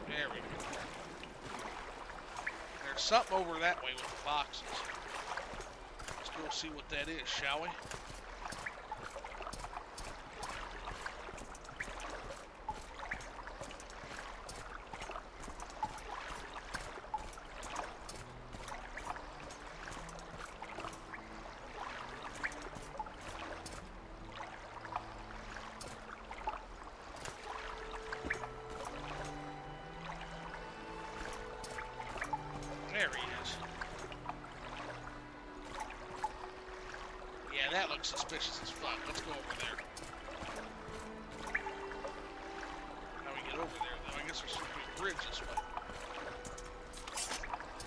There we go. There's something over that way with the boxes. Let's go see what that is, shall we? There he is. Yeah, that looks suspicious as fuck. Let's go over there. How we get over there, though? I guess there's supposed to be a bridge this way.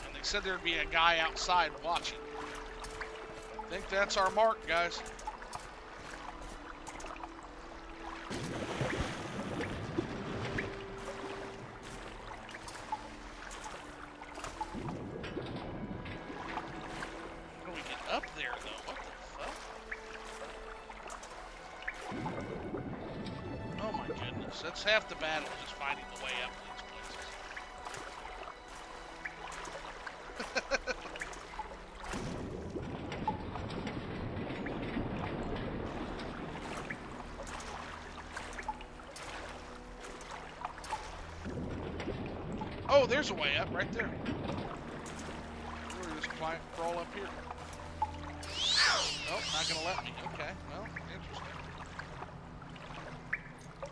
And they said there'd be a guy outside watching. I think that's our mark, guys. Up there, though. What the fuck? Oh my goodness. That's half the battle, just finding the way up to these places. Oh, there's a way up right there. Where crawl up here. Nope, not gonna let me. Okay, well, interesting.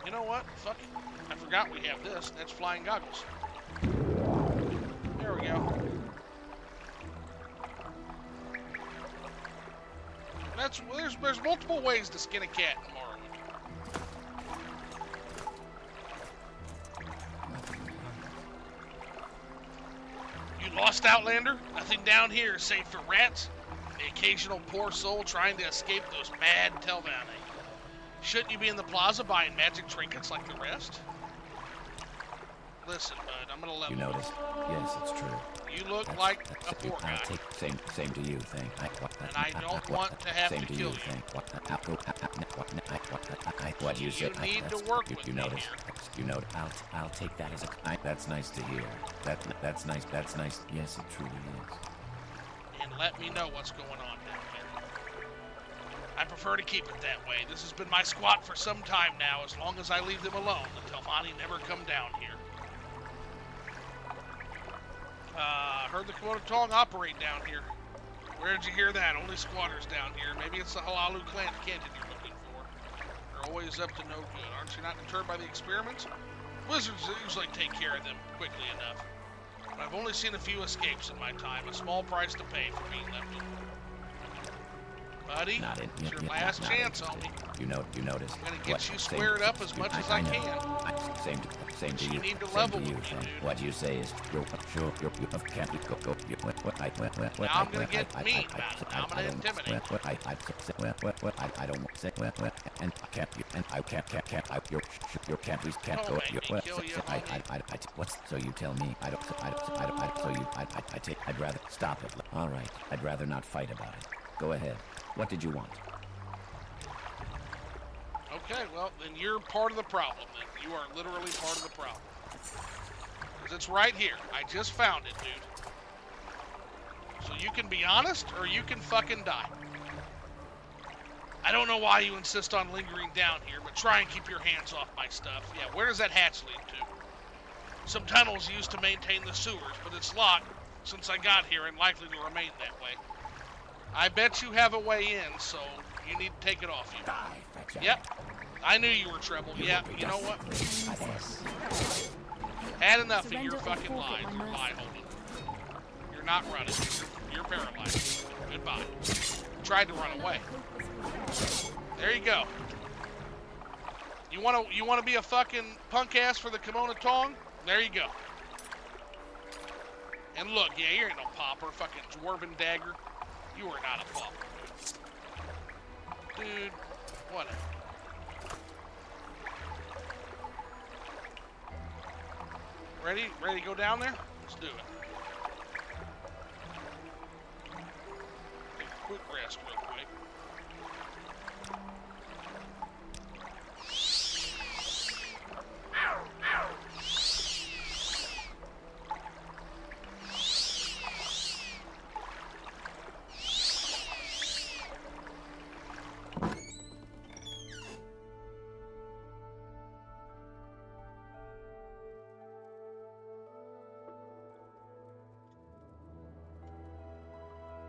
You know what? Fuck it. I forgot we have this. That's flying goggles. There we go. There's multiple ways to skin a cat in Morrowind. You lost, Outlander? Nothing down here is safe for rats. The occasional poor soul trying to escape those mad Telvanni. Shouldn't you be in the plaza buying magic trinkets like the rest? Listen, bud, I'm gonna let you noticed? Yes, it's true. You look like a poor guy. Same to you, thing. And I don't want to have to kill you. What do you say? You need to work with me notice? here. You know, I'll take that as a. That's nice to hear. That's nice. That's nice. Yes, it truly is. And let me know what's going on down there. I prefer to keep it that way. This has been my squat for some time now. As long as I leave them alone, the Telvanni never come down here. Heard the Komodo Tong operate down here. Where did you hear that? Only squatters down here. Maybe it's the Halalu canton you're looking for. They're always up to no good. Aren't you not deterred by the experiments? Wizards usually take care of them quickly enough. But I've only seen a few escapes in my time. A small price to pay for being left alone. Buddy, it's your last chance, homie. You notice. I'm gonna get you squared up as much as I can. Same to you. You need to level with me, dude. What you say is true. Can't go. Now I'm gonna get mean about it. Now I'm gonna intimidate. I don't say and can't go. What's so you tell me? I don't. I'd rather stop it. All right. I'd rather not fight about it. Go ahead. What did you want? Okay, well, then you're part of the problem, then. You are literally part of the problem. Because it's right here. I just found it, dude. So you can be honest, or you can fucking die. I don't know why you insist on lingering down here, but try and keep your hands off my stuff. Yeah, where does that hatch lead to? Some tunnels used to maintain the sewers, but it's locked since I got here and likely to remain that way. I bet you have a way in, so you need to take it off you. Yep. I knew you were Treble. Yeah, you know what? Had enough of your fucking lies. Your lie holding. You're not running. You're paralyzed. Goodbye. Tried to run away. There you go. You wanna be a fucking punk ass for the Komodo Tong? There you go. And look, yeah, you ain't no pauper, fucking dwarven dagger. You are not a pauper, dude. Whatever. Ready to go down there? Let's do it. Take a quick rest real quick.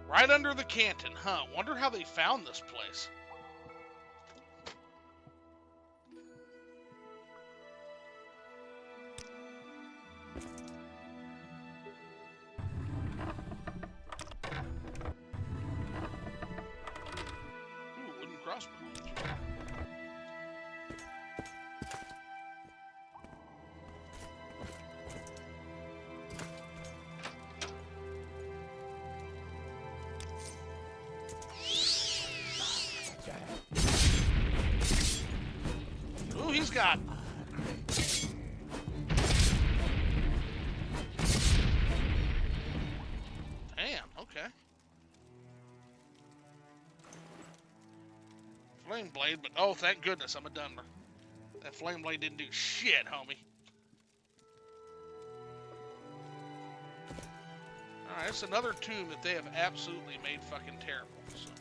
Right under the canton, huh? Wonder how they found this place. Ooh, wooden crossbow. Ooh, he's got... Damn, okay. Flame blade, but oh, thank goodness I'm a Dunmer. That flame blade didn't do shit, homie. Alright, it's another tomb that they have absolutely made fucking terrible, so.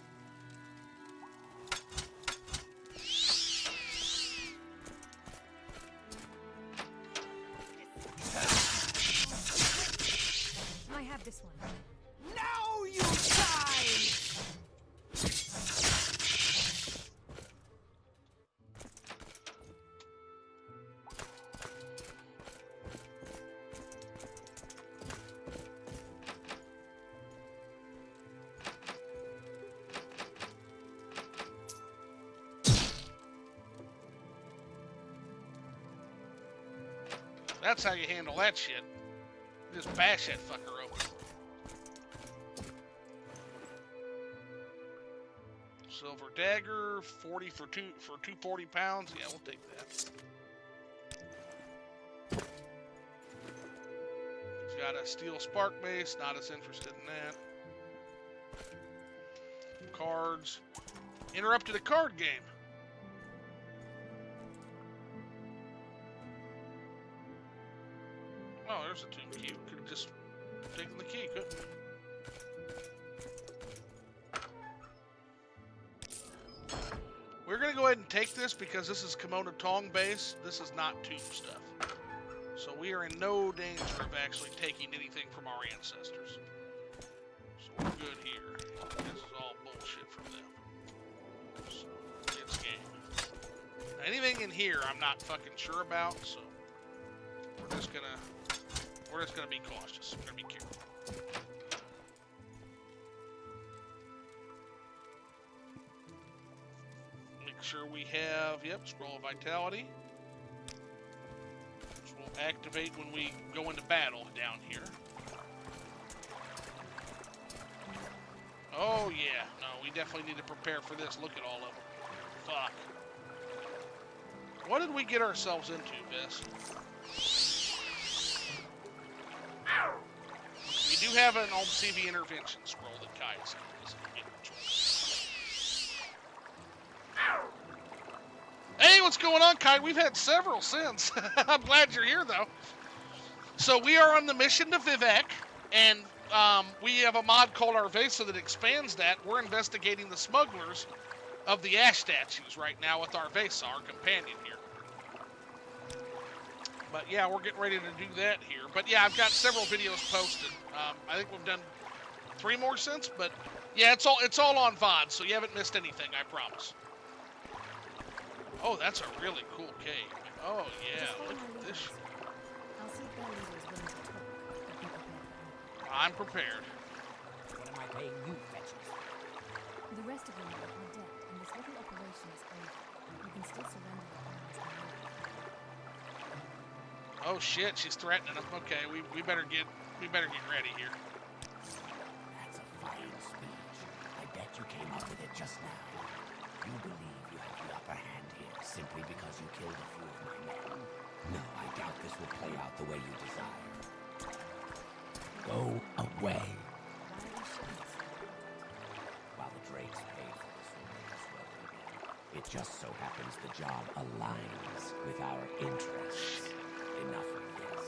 I have this one. Now you That's how you handle that shit. Just bash that fucker open. Silver dagger, 40 for 240 pounds. Yeah, we'll take that. He's got a steel spark base. Not as interested in that. Cards. Interrupted a card game. Oh, there's a tomb key. Could have just taken the key, couldn't we? We're going to go ahead and take this because this is Kimono Tong base. This is not tomb stuff. So we are in no danger of actually taking anything from our ancestors. So we're good here. This is all bullshit from them. So it's game. Now, anything in here I'm not fucking sure about, so we're just gonna be cautious. We're gonna be careful. Make sure we have, yep, Scroll of Vitality. Which will activate when we go into battle down here. Oh yeah, no, we definitely need to prepare for this. Look at all of them. Fuck. What did we get ourselves into, Viss? We do have an old CV intervention scroll that Kai is Hey, what's going on, Kai? We've had several since. I'm glad you're here, though. So we are on the mission to Vivec, and we have a mod called Arvesa that expands that. We're investigating the smugglers of the ash statues right now with Arvesa, our companion here. But yeah, we're getting ready to do that here. But yeah, I've got several videos posted. I think we've done 3 more since, but yeah, it's all on VOD, so you haven't missed anything, I promise. Oh, that's a really cool cave. Oh yeah, look at this shit. I'll see if their leader is willing to talk, but be prepared. I'm prepared. What am I paying you, fetches? The rest of them are dead, and this little operation is over. You can still surrender your arms and live. Oh shit, she's threatening him. Okay, we better get ready here. That's a fine speech. I bet you came up with it just now. You believe you have the upper hand here simply because you killed a few of my men. No, I doubt this will play out the way you desire. Go away. While the Drakes pay for this will make us welcome again. It just so happens the job aligns with our interests. Enough of this.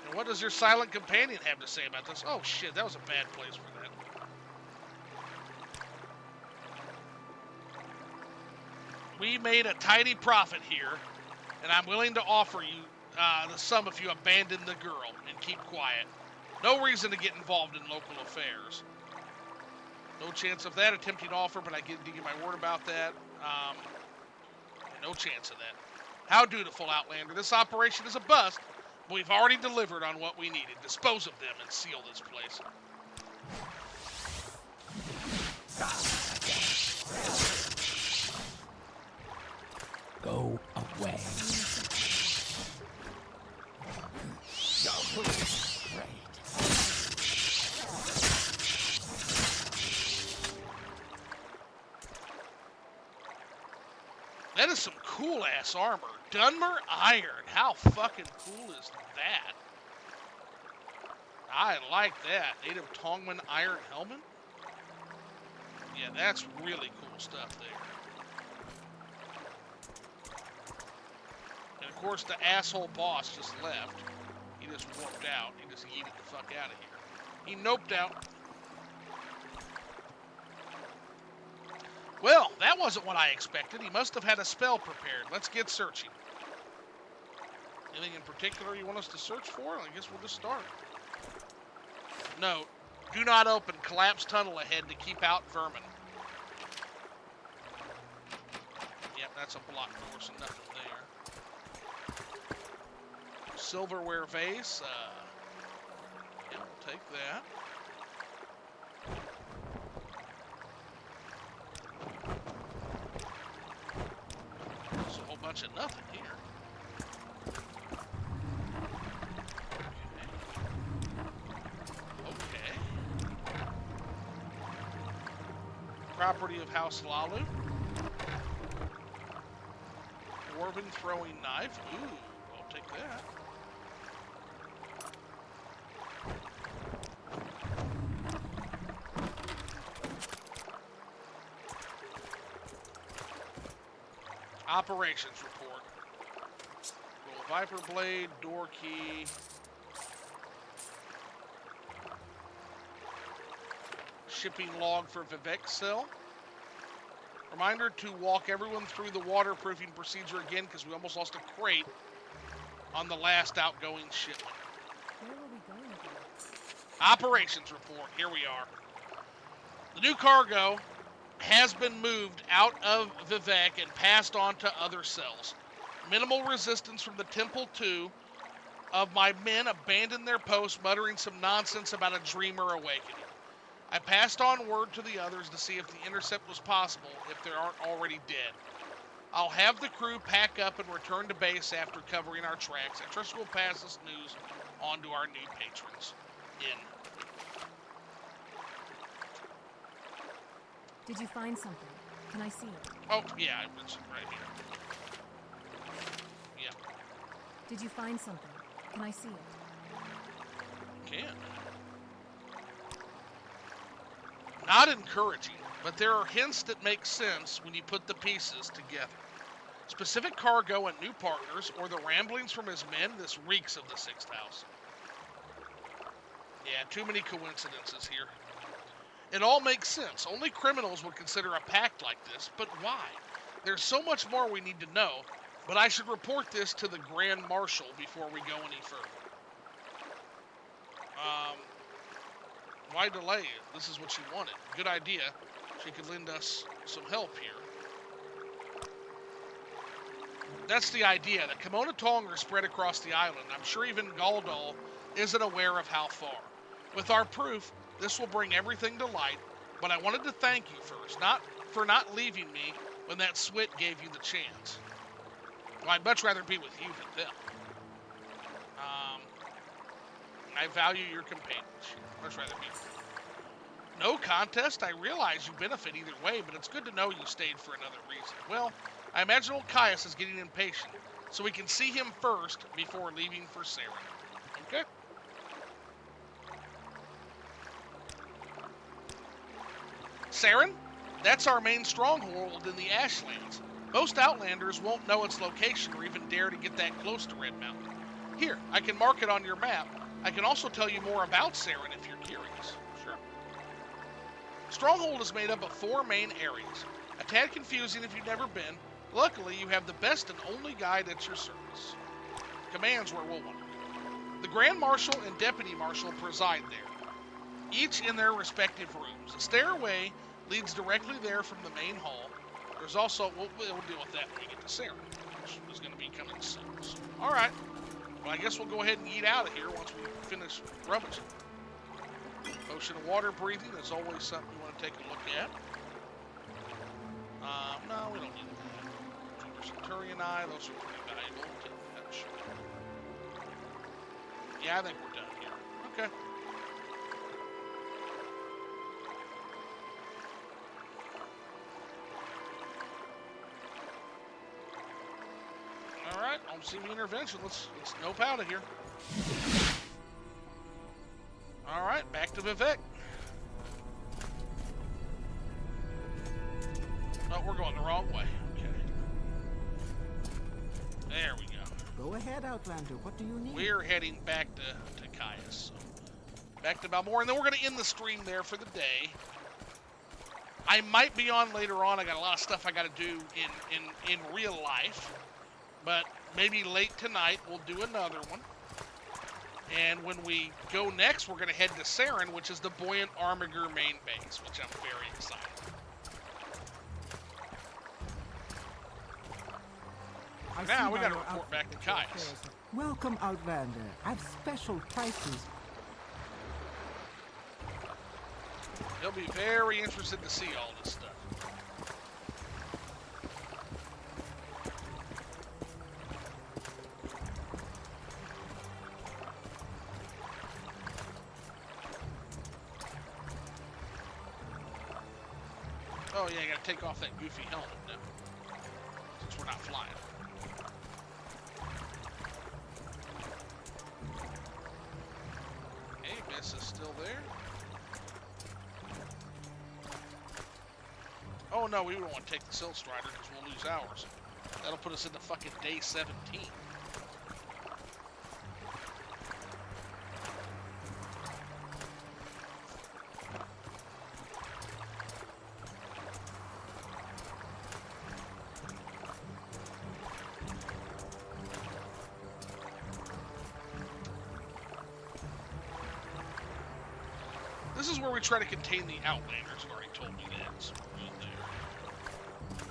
And what does your silent companion have to say about this? Oh shit, that was a bad place for that. We made a tidy profit here, and I'm willing to offer you the sum if you abandon the girl and keep quiet. No reason to get involved in local affairs. No chance of that attempting to offer, but I give you my word about that. No chance of that. How dutiful, Outlander. This operation is a bust, but we've already delivered on what we needed. Dispose of them and seal this place. Go away. That is some cool-ass armor. Dunmer Iron. How fucking cool is that? I like that. Native Tongman Iron Helmet? Yeah, that's really cool stuff there. And of course, the asshole boss just left. He just warped out. He just yeeted the fuck out of here. He noped out. Well, that wasn't what I expected. He must have had a spell prepared. Let's get searching. Anything in particular you want us to search for? I guess we'll just start. Note, do not open collapsed tunnel ahead to keep out vermin. Yep, that's a block force and nothing there. Silverware vase. Yeah, we'll take that. bunch of nothing here. Okay. Property of House Lalu. Dwarven throwing knife. Ooh, I'll take that. Operations report. Roll Viper Blade, door key. Shipping log for Vivec cell. Reminder to walk everyone through the waterproofing procedure again because we almost lost a crate on the last outgoing shipment. Where were we going again? Operations report. Here we are. The new cargo has been moved out of Vivec and passed on to other cells. Minimal resistance from the Temple 2 of my men abandoned their post, muttering some nonsense about a dreamer awakening. I passed on word to the others to see if the intercept was possible, if they aren't already dead. I'll have the crew pack up and return to base after covering our tracks. I trust we'll pass this news on to our new patrons. In. Did you find something? Can I see it? Oh, yeah, it's right here. Yeah. Did you find something? Can I see it? Can. Not encouraging, but there are hints that make sense when you put the pieces together. Specific cargo and new partners, or the ramblings from his men, this reeks of the Sixth House. Yeah, too many coincidences here. It all makes sense. Only criminals would consider a pact like this, but why? There's so much more we need to know, but I should report this to the Grand Marshal before we go any further. Why delay it? This is what she wanted. Good idea. She could lend us some help here. That's the idea. The Kimono Tong are spread across the island. I'm sure even Galdal isn't aware of how far. With our proof, this will bring everything to light, but I wanted to thank you first, for not leaving me when that S'Wit gave you the chance. Well, I'd much rather be with you than them. I value your companionship. Much rather be with you. No contest. I realize you benefit either way, but it's good to know you stayed for another reason. Well, I imagine old Caius is getting impatient, so we can see him first before leaving for Saren. Okay? Saren? That's our main stronghold in the Ashlands. Most Outlanders won't know its location or even dare to get that close to Red Mountain. Here, I can mark it on your map. I can also tell you more about Saren if you're curious. Sure. Stronghold is made up of 4 main areas. A tad confusing if you've never been. Luckily, you have the best and only guide at your service. Command's where we'll want to go. The Grand Marshal and Deputy Marshal preside there, each in their respective rooms. A stairway leads directly there from the main hall. There's also, we'll deal with that when we get to Saren, which is going to be coming soon. So, all right. Well, I guess we'll go ahead and eat out of here once we finish rummaging. Potion of water breathing is always something we want to take a look at. No, we don't need that. Centurion Eye, those are pretty valuable. We'll take that, sure. Yeah, I think we're done here. Okay. All right, on CV intervention. Let's nope out of here. All right, back to Vivec. Oh, we're going the wrong way. Okay. There we go. Go ahead, Outlander. What do you need? We're heading back to Caius. So back to Balmora, and then we're going to end the stream there for the day. I might be on later on. I got a lot of stuff I got to do in real life. But maybe late tonight we'll do another one. And when we go next, we're going to head to Saren, which is the Buoyant Armiger main base, which I'm very excited. Now we got to report back to Caius. Welcome, Outlander. I've special prices. He'll be very interested to see all this stuff. Oh yeah, I gotta take off that goofy helmet now, since we're not flying. Hey, Miss is still there. Oh no, we don't want to take the Silt Strider because we'll lose ours. That'll put us into fucking day 17. This is where we try to contain the Outlanders. It already told me that. So we're good there.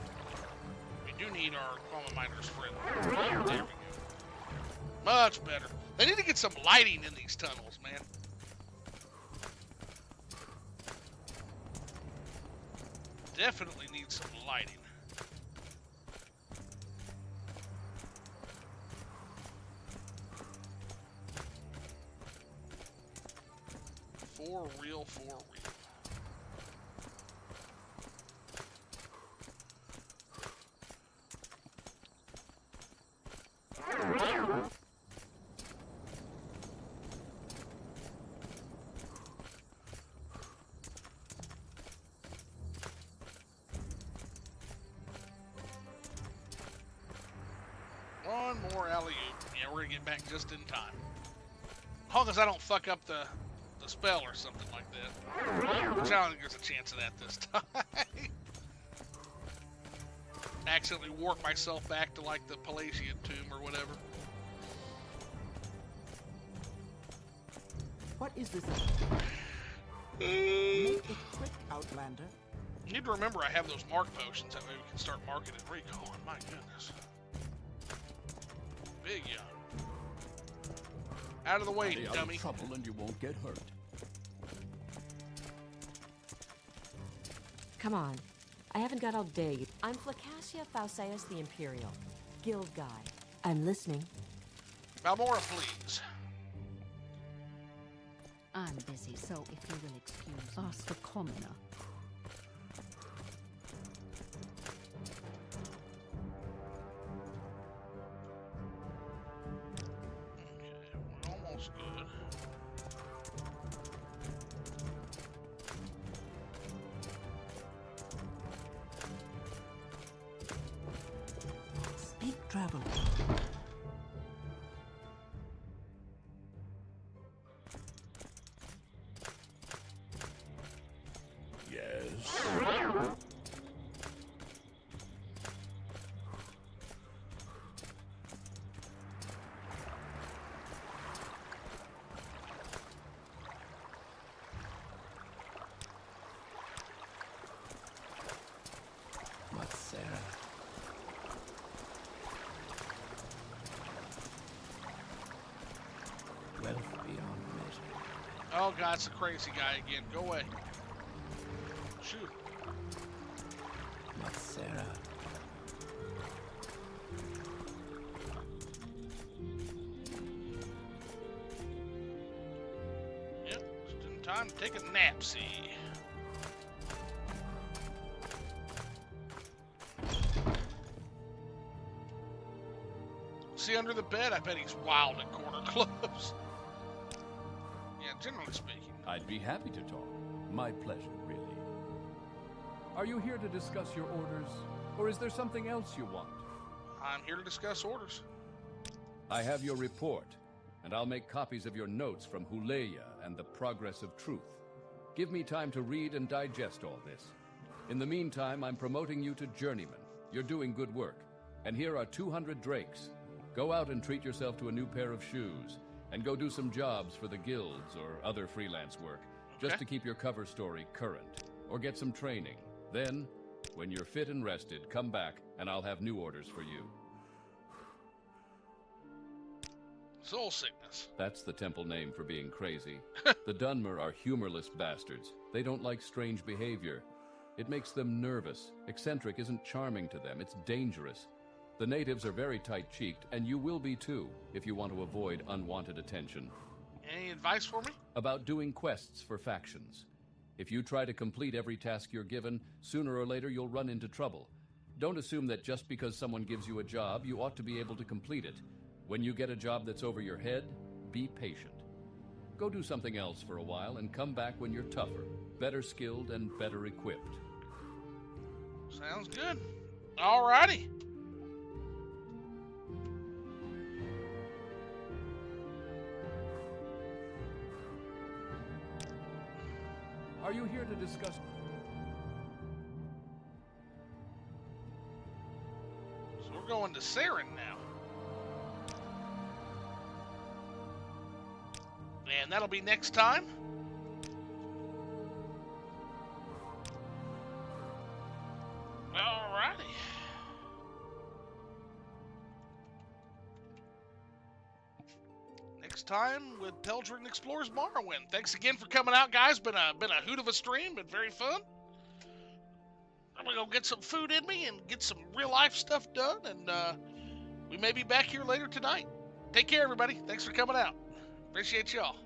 We do need our Quama Miner's friend. There we go. Much better. They need to get some lighting in these tunnels, man. Definitely need some lighting. For real, for real. One more alley-oop. Yeah, we're gonna get back just in time. As long as I don't fuck up the spell or something like that. Which I don't think there's a chance of that this time. Accidentally warp myself back to like the Palladian tomb or whatever. What is this? Make it quick, Outlander. You need to remember I have those mark potions. That way we can start marketing recon. My goodness. Big yawn. Out of the way, Stay out dummy. of trouble and you won't get hurt. Come on. I haven't got all day. I'm Flacacia Fauseus the Imperial, Guild Guide. I'm listening. Balmora, please. I'm busy, so if you will excuse me. Ask the commoner. Okay, we're almost good. Speak, traveler. Oh god, it's a crazy guy again. Go away. Shoot. Sarah. Yep, just in time to take a napsy. See under the bed? I bet he's wild at corner clubs. Yeah, generally speaking. I'd be happy to talk. My pleasure, really. Are you here to discuss your orders, or is there something else you want? I'm here to discuss orders. I have your report, and I'll make copies of your notes from Huleya and the Progress of Truth. Give me time to read and digest all this. In the meantime, I'm promoting you to Journeyman. You're doing good work. And here are 200 drakes. Go out and treat yourself to a new pair of shoes, and go do some jobs for the guilds or other freelance work, just to keep your cover story current, or get some training. Then, when you're fit and rested, come back, and I'll have new orders for you. Soul sickness. That's the temple name for being crazy. The Dunmer are humorless bastards. They don't like strange behavior. It makes them nervous. Eccentric isn't charming to them, it's dangerous. The natives are very tight-cheeked, and you will be too, if you want to avoid unwanted attention. Any advice for me? About doing quests for factions. If you try to complete every task you're given, sooner or later you'll run into trouble. Don't assume that just because someone gives you a job, you ought to be able to complete it. When you get a job that's over your head, be patient. Go do something else for a while and come back when you're tougher, better skilled, and better equipped. Sounds good. Alrighty. Are you here to discuss... So we're going to Saren now. And that'll be next time. Alrighty. Next time with Peldrin Explores Morrowind. Thanks again for coming out, guys. Been a hoot of a stream. Been very fun. I'm gonna go get some food in me and get some real life stuff done, and we may be back here later tonight. Take care, everybody. Thanks for coming out. Appreciate y'all.